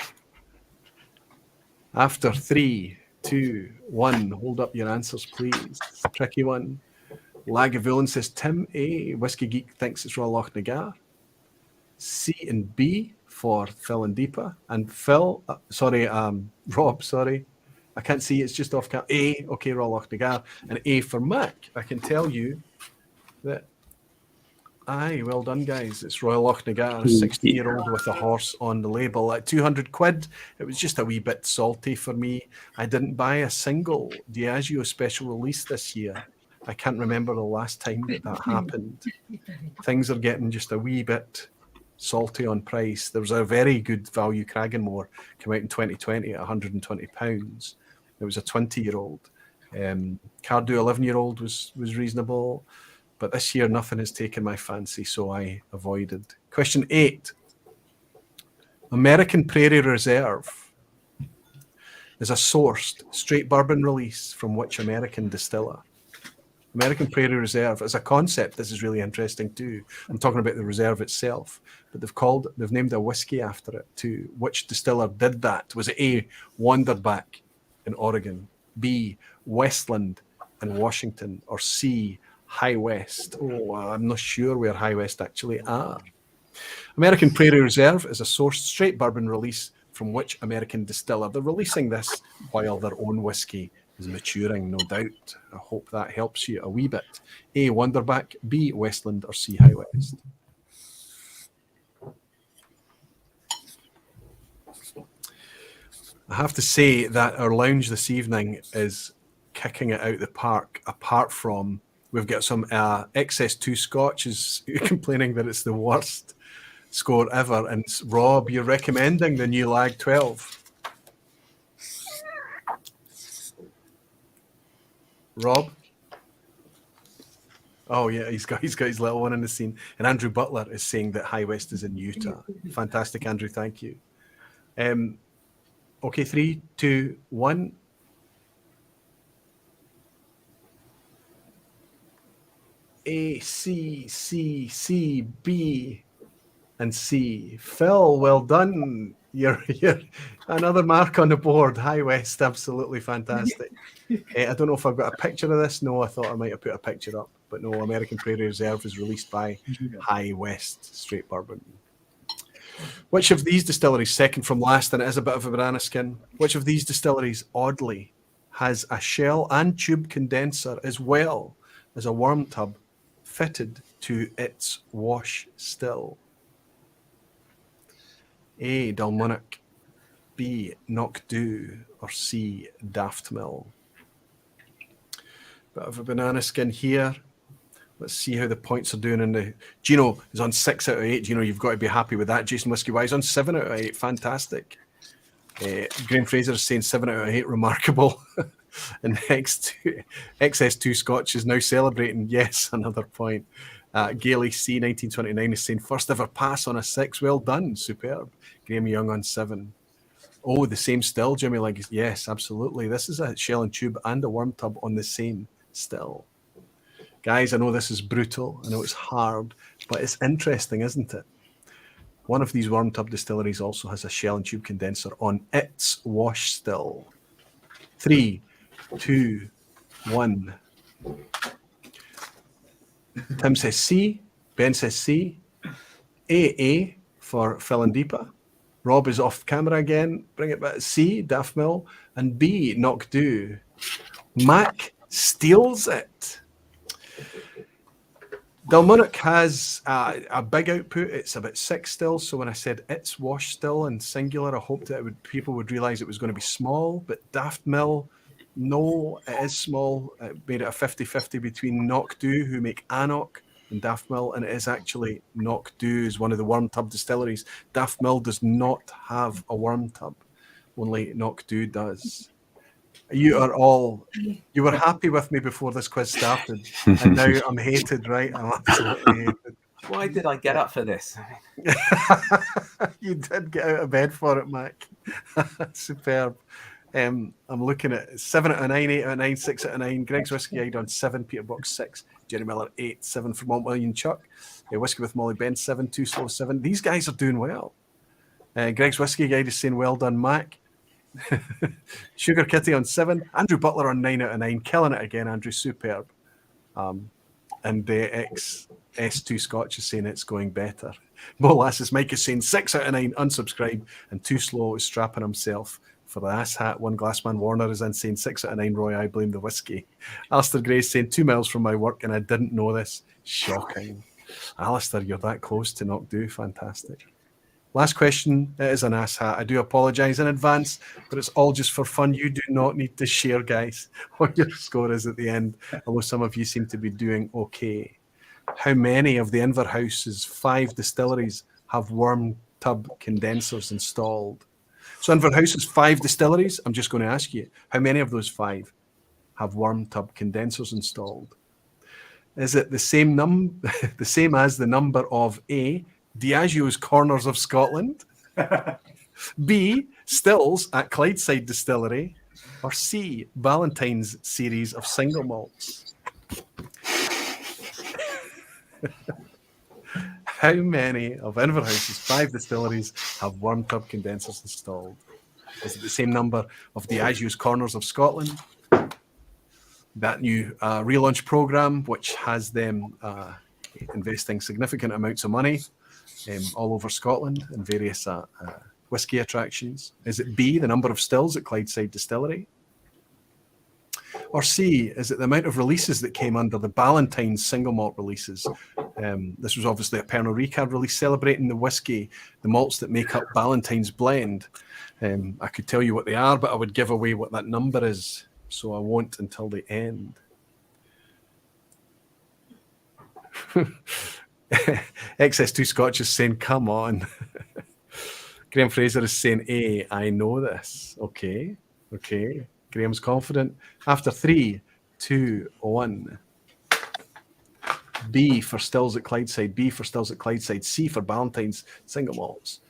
After 3, 2, 1, hold up your answers, please. Tricky one. Lagavulin says Tim. A. Whiskey Geek thinks it's Royal Lochnagar. C and B for Phil and Deepa. And Phil, Rob, sorry. I can't see, it's just off camera. A, okay, Royal Lochnagar. And A for Mac. I can tell you that, aye, well done, guys. It's Royal Lochnagar, 16-year-old with a horse on the label. At 200 quid, it was just a wee bit salty for me. I didn't buy a single Diageo special release this year. I can't remember the last time that happened. Things are getting just a wee bit salty on price. There was a very good value Cragganmore come out in 2020 at £120. It was a 20-year-old. Cardew 11-year-old was reasonable. But this year, nothing has taken my fancy, so I avoided. Question 8. American Prairie Reserve is a sourced straight bourbon release from which American distiller? American Prairie Reserve as a concept, this is really interesting too. I'm talking about the reserve itself, but they've named a whiskey after it too. Which distiller did that? Was it A, Wanderback in Oregon, B, Westland in Washington, or C, High West? Oh, I'm not sure where High West actually are. American Prairie Reserve is a sourced straight bourbon release from which American distiller? They're releasing this while their own whiskey is maturing, no doubt. I hope that helps you a wee bit. A, Wanderback, B, Westland, or C, High West? I have to say that our lounge this evening is kicking it out the park, apart from we've got some XS2 Scotch is complaining that it's the worst score ever. And Rob, you're recommending the new Lag 12. Rob? Oh yeah, he's got his little one in the scene. And Andrew Butler is saying that High West is in Utah. Fantastic, Andrew. Thank you. Okay, 3, 2, 1. A, C, C, C, B, and C. Phil, well done. You're another mark on the board. High West, absolutely fantastic. I don't know if I've got a picture of this. No, I thought I might have put a picture up, but no. American Prairie Reserve is released by High West Straight Bourbon. Which of these distilleries, second from last, and it is a bit of a banana skin, which of these distilleries, oddly, has a shell and tube condenser as well as a worm tub fitted to its wash still? A, Dalmunnock, B, Knockdhu, or C, Daftmill? Bit of a banana skin here. Let's see how the points are doing in the... Gino is on 6 out of 8. Gino, you've got to be happy with that. Jason Whiskey Wise on 7 out of 8. Fantastic. Graham Fraser is saying 7 out of 8. Remarkable. And XS2 Scotch is now celebrating. Yes, another point. Gailey C, 1929, is saying first ever pass on a 6. Well done. Superb. Graham Young on 7. Oh, the same still, Jimmy Link. Yes, absolutely. This is a shell and tube and a worm tub on the same still. Guys, I know this is brutal. I know it's hard, but it's interesting, isn't it? One of these worm tub distilleries also has a shell and tube condenser on its wash still. 3, 2, 1. Tim says C. Ben says C. A for Phil and Deepa. Rob is off camera again. Bring it back. C, Daftmill. And B, Knockdhu. Mac steals it. Dalmunnock has a big output. It's about 6 still. So when I said it's wash still in singular, I hoped that people would realize it was going to be small. But Daftmill, no, it is small. It made it a 50-50 between Knockdhu, who make Annock, and Daftmill, and it is actually Knockdhu is one of the worm tub distilleries. Daftmill does not have a worm tub. Only Knockdhu does. You were happy with me before this quiz started, and now I'm hated, right? I'm absolutely hated. Why did I get up for this? You did get out of bed for it, Mac. Superb. I'm looking at 7 out of 9, 8 out of 9, 6 out of 9. Greg's Whiskey Guide on 7, Peter Box 6, Jerry Miller 8, 7 for Montmillion Chuck, Whiskey with Molly Ben 7, 2 Slow 7. These guys are doing well. Greg's Whiskey Guide is saying well done, Mac. Sugar Kitty on 7, Andrew Butler on 9 out of 9, killing it again, Andrew, superb. And the XS2 Scotch is saying it's going better. Molasses Mike is saying 6 out of 9, unsubscribe, and Too Slow is strapping himself for the ass hat. One Glassman Warner is in saying 6 out of 9, Roy, I blame the whiskey. Alistair Gray is saying 2 miles from my work and I didn't know this. Shocking. Alistair, you're that close to Knockdhu. Fantastic. Last question. It is an ass hat. I do apologise in advance, but it's all just for fun. You do not need to share, guys, what your score is at the end, although some of you seem to be doing okay. How many of the Inverhouse's 5 distilleries have worm tub condensers installed? So Inverhouse's 5 distilleries, I'm just going to ask you, how many of those 5 have worm tub condensers installed? Is it the same the same as the number of A, Diageo's Corners of Scotland, B, Stills at Clydeside Distillery, or C, Ballantine's series of single malts? How many of Inverhouse's 5 distilleries have worm tub condensers installed? Is it the same number of Diageo's Corners of Scotland? That new relaunch program, which has them investing significant amounts of money all over Scotland in various whiskey attractions. Is it B, the number of stills at Clydeside Distillery? Or C, is it the amount of releases that came under the Ballantine's single malt releases? This was obviously a Pernod Ricard release celebrating the whiskey, the malts that make up Ballantine's blend. I could tell you what they are, but I would give away what that number is, so I won't until the end. XS2 Scotch is saying, come on. Graham Fraser is saying, A, I know this. Okay. Graham's confident. After 3, 2, 1. B for Stills at Clydeside, B for Stills at Clydeside, C for Ballantine's Single Malts.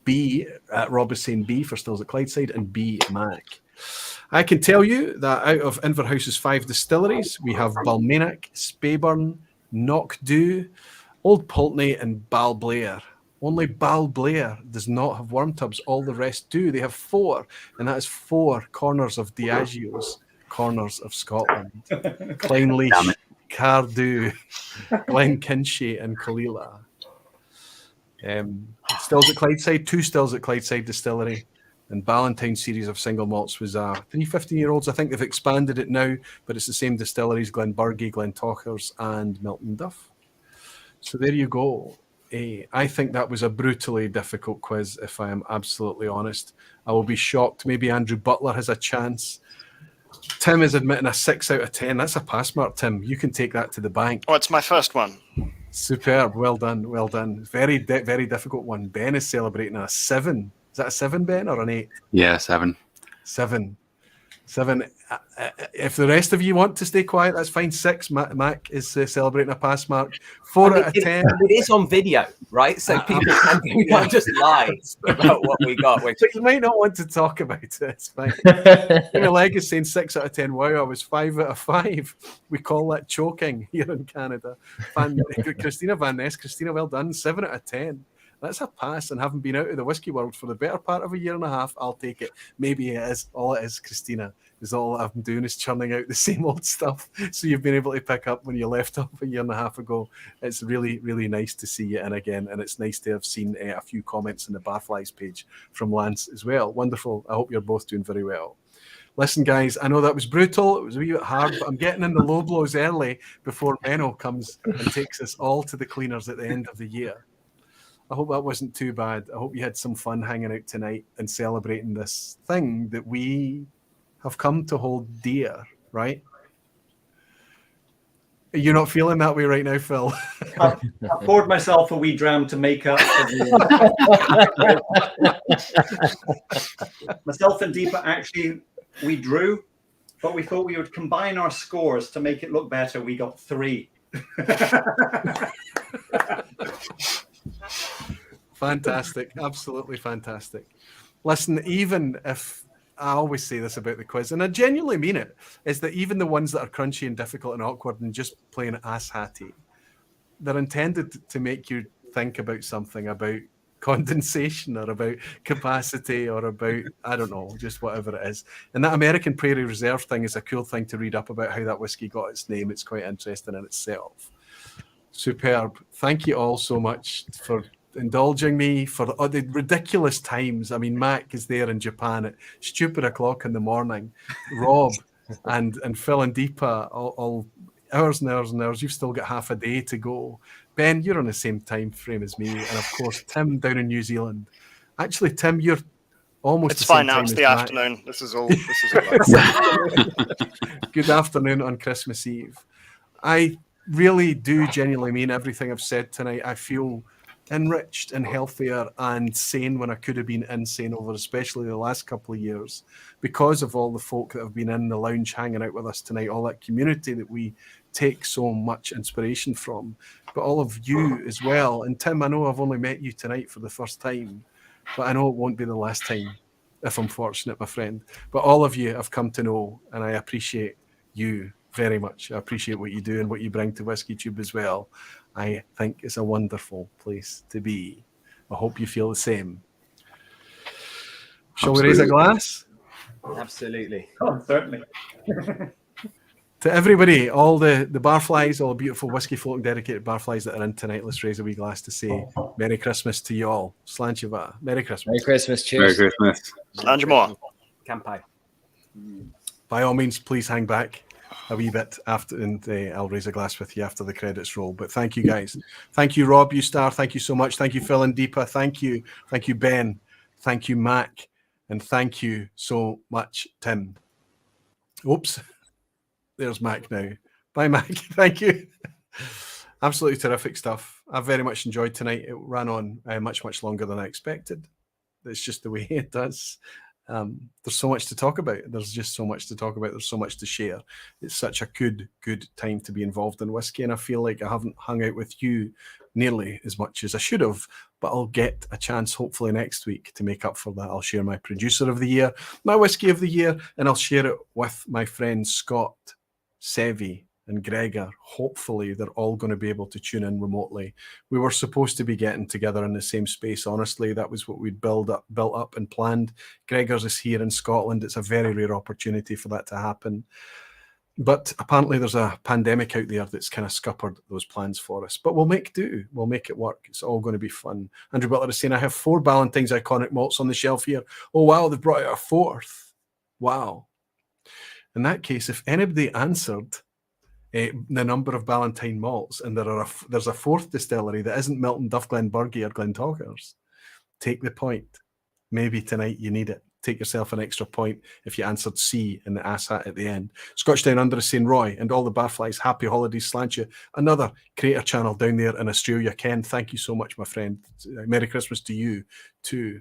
B, Rob is saying B for Stills at Clydeside, and B, Mac. I can tell you that out of Inverhouse's 5 distilleries, we have Balmainach, Speyburn, Knockdhu, Old Pulteney, and Balblair. Only Balblair does not have worm tubs. All the rest do. They have 4, and that is 4 corners of Diageo's corners of Scotland. Clynelish, Cardew, Glenkinchie, and Colilla. Stills at Clydeside, 2 Stills at Clydeside Distillery, and Ballantine series of single malts was 3 15-year-olds. I think they've expanded it now, but it's the same distilleries: Glenburgie, Glentochers, and Milton Duff. So there you go. I think that was a brutally difficult quiz, if I am absolutely honest. I will be shocked. Maybe Andrew Butler has a chance. Tim is admitting a 6 out of 10. That's a pass mark, Tim. You can take that to the bank. Oh, it's my first one. Superb. Well done. Well done. Very difficult one. Ben is celebrating a 7. Is that a 7, Ben, or an 8? Yeah, 7. 7. If the rest of you want to stay quiet, that's fine. 6. Mac is celebrating a pass mark. 4 out of 10. It is on video, right? So people can't just lie about what we got. So you might not want to talk about it. It's fine. Leg is saying 6 out of 10. Wow, I was 5 out of 5. We call that choking here in Canada. Christina Van Ness. Christina, well done. 7 out of 10. That's a pass, and having been out of the whiskey world for the better part of a year and a half, I'll take it. Maybe it is. All it is, Christina, is all I've been doing is churning out the same old stuff. So you've been able to pick up when you left off a year and a half ago. It's really, really nice to see you in again, and it's nice to have seen a few comments in the Barflies page from Lance as well. Wonderful. I hope you're both doing very well. Listen, guys, I know that was brutal. It was a wee bit hard, but I'm getting in the low blows early before Menno comes and takes us all to the cleaners at the end of the year. I hope that wasn't too bad. I hope you had some fun hanging out tonight and celebrating this thing that we have come to hold dear, right? You're not feeling that way right now, Phil? I poured myself a wee dram to make up for myself and Deepa actually, we drew, but we thought we would combine our scores to make it look better. We got 3. Fantastic. Absolutely fantastic. Listen, even if I always say this about the quiz, and I genuinely mean it, is that even the ones that are crunchy and difficult and awkward and just plain ass-hatty, they're intended to make you think about something, about condensation or about capacity or about, I don't know, just whatever it is. And that American Prairie Reserve thing is a cool thing to read up about how that whiskey got its name. It's quite interesting in itself. Superb. Thank you all so much for indulging me for the ridiculous times. I mean, Mac is there in Japan at stupid o'clock in the morning. Rob and Phil and Deepa all hours and hours and hours. You've still got half a day to go. Ben, you're on the same time frame as me, and of course Tim down in New Zealand. Actually, Tim, you're almost. It's fine now. It's the afternoon. This is all. Good afternoon on Christmas Eve. I really do genuinely mean everything I've said tonight. I feel enriched and healthier and sane when I could have been insane over especially the last couple of years because of all the folk that have been in the lounge hanging out with us tonight, all that community that we take so much inspiration from, but all of you as well. And Tim, I know I've only met you tonight for the first time, but I know it won't be the last time if I'm fortunate, my friend. But all of you I've come to know, and I appreciate you very much. I appreciate what you do and what you bring to WhiskyTube as well. I think it's a wonderful place to be. I hope you feel the same. Shall we raise a glass? Absolutely. Oh, certainly. To everybody, all the barflies, all the beautiful whiskey folk and dedicated barflies that are in tonight, let's raise a wee glass to say Merry Christmas to you all. Slanchiva. Merry Christmas. Merry Christmas. Cheers. Merry Christmas. Slanjamore. Kanpai. By all means, please hang back a wee bit after, and I'll raise a glass with you after the credits roll. But thank you, guys. Thank you, Rob, you star. Thank you so much. Thank you, Phil and Deepa. Thank you, Ben. Thank you, Mac, and thank you so much, Tim. Oops, there's Mac now. Bye, Mac. Thank you. Absolutely terrific stuff. I very much enjoyed tonight. It ran on much longer than I expected. It's just the way it does. There's so much to talk about. There's just so much to talk about. There's so much to share. It's such a good time to be involved in whiskey, and I feel like I haven't hung out with you nearly as much as I should have, but I'll get a chance hopefully next week to make up for that. I'll share my producer of the year, my whiskey of the year, and I'll share it with my friends Scott, Sevi, and Gregor. Hopefully they're all going to be able to tune in remotely. We were supposed to be getting together in the same space. Honestly, that was what we'd built up and planned. Gregor's is here in Scotland. It's a very rare opportunity for that to happen. But apparently there's a pandemic out there that's kind of scuppered those plans for us. But we'll make do. We'll make it work. It's all going to be fun. Andrew Butler is saying, I have 4 Ballantyne's iconic malts on the shelf here. Oh, wow, they've brought out a 4th. Wow. In that case, if anybody answered the number of Ballantyne malts, and there's a 4th distillery that isn't Milton, Duff Glen, Burgie, or Glentalkers, take the point. Maybe tonight you need it. Take yourself an extra point if you answered C in the asshat at the end. Scotch Down Under is saying, Roy and all the barflies, happy holidays, slant you. Another creator channel down there in Australia. Ken, thank you so much, my friend. Merry Christmas to you too.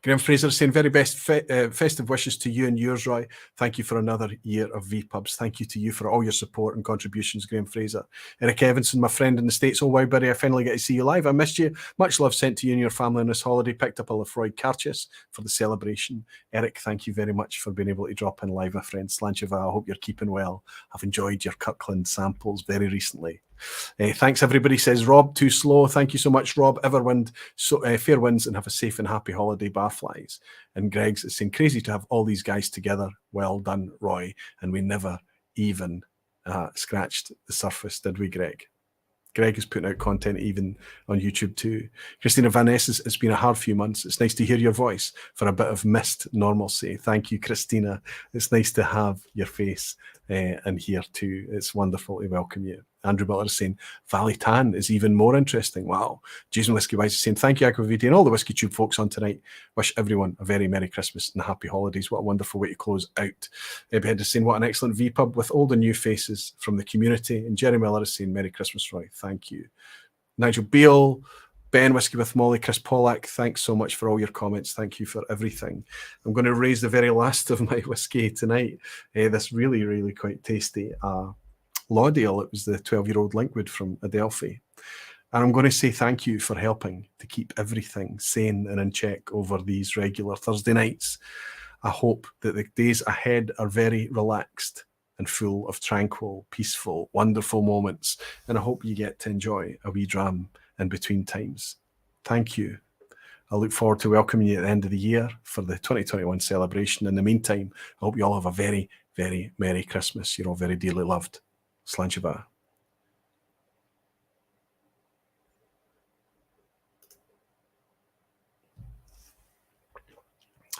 Graham Fraser is saying, very best festive wishes to you and yours, Roy. Thank you for another year of vPubs. Thank you to you for all your support and contributions, Graham Fraser. Eric Evanson, my friend in the States. Oh, wow, buddy, I finally get to see you live. I missed you. Much love sent to you and your family on this holiday. Picked up a Lefroy Cartius for the celebration. Eric, thank you very much for being able to drop in live, my friend. Slancheva, I hope you're keeping well. I've enjoyed your Kirkland samples very recently. Thanks, everybody, says Rob. Too slow. Thank you so much, Rob. Everwind, fair winds, and have a safe and happy holiday, barflies. And Greg's is saying, crazy to have all these guys together. Well done, Roy. And we never even scratched the surface, did we, Greg? Greg is putting out content even on YouTube too. Christina Van Ness, it's been a hard few months. It's nice to hear your voice for a bit of missed normalcy. Thank you, Christina. It's nice to have your face and here too. It's wonderful to welcome you. Andrew Butler is saying, Valley Tan is even more interesting. Wow. Jason Whiskey Wise is saying, thank you, Aquaviti, and all the WhiskyTube folks on tonight. Wish everyone a very Merry Christmas and Happy Holidays. What a wonderful way to close out. Behead is saying, what an excellent vPub with all the new faces from the community. And Jerry Miller is saying, Merry Christmas, Roy. Thank you. Nigel Beale, Ben Whiskey with Molly, Chris Pollack, thanks so much for all your comments. Thank you for everything. I'm going to raise the very last of my whiskey tonight. This really, really quite tasty Laudale. It was the 12-year-old Linkwood from Adelphi. And I'm going to say thank you for helping to keep everything sane and in check over these regular Thursday nights. I hope that the days ahead are very relaxed and full of tranquil, peaceful, wonderful moments. And I hope you get to enjoy a wee dram in between times. Thank you. I look forward to welcoming you at the end of the year for the 2021 celebration. In the meantime, I hope you all have a very, very Merry Christmas. You're all very dearly loved. Slancheva.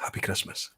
Happy Christmas.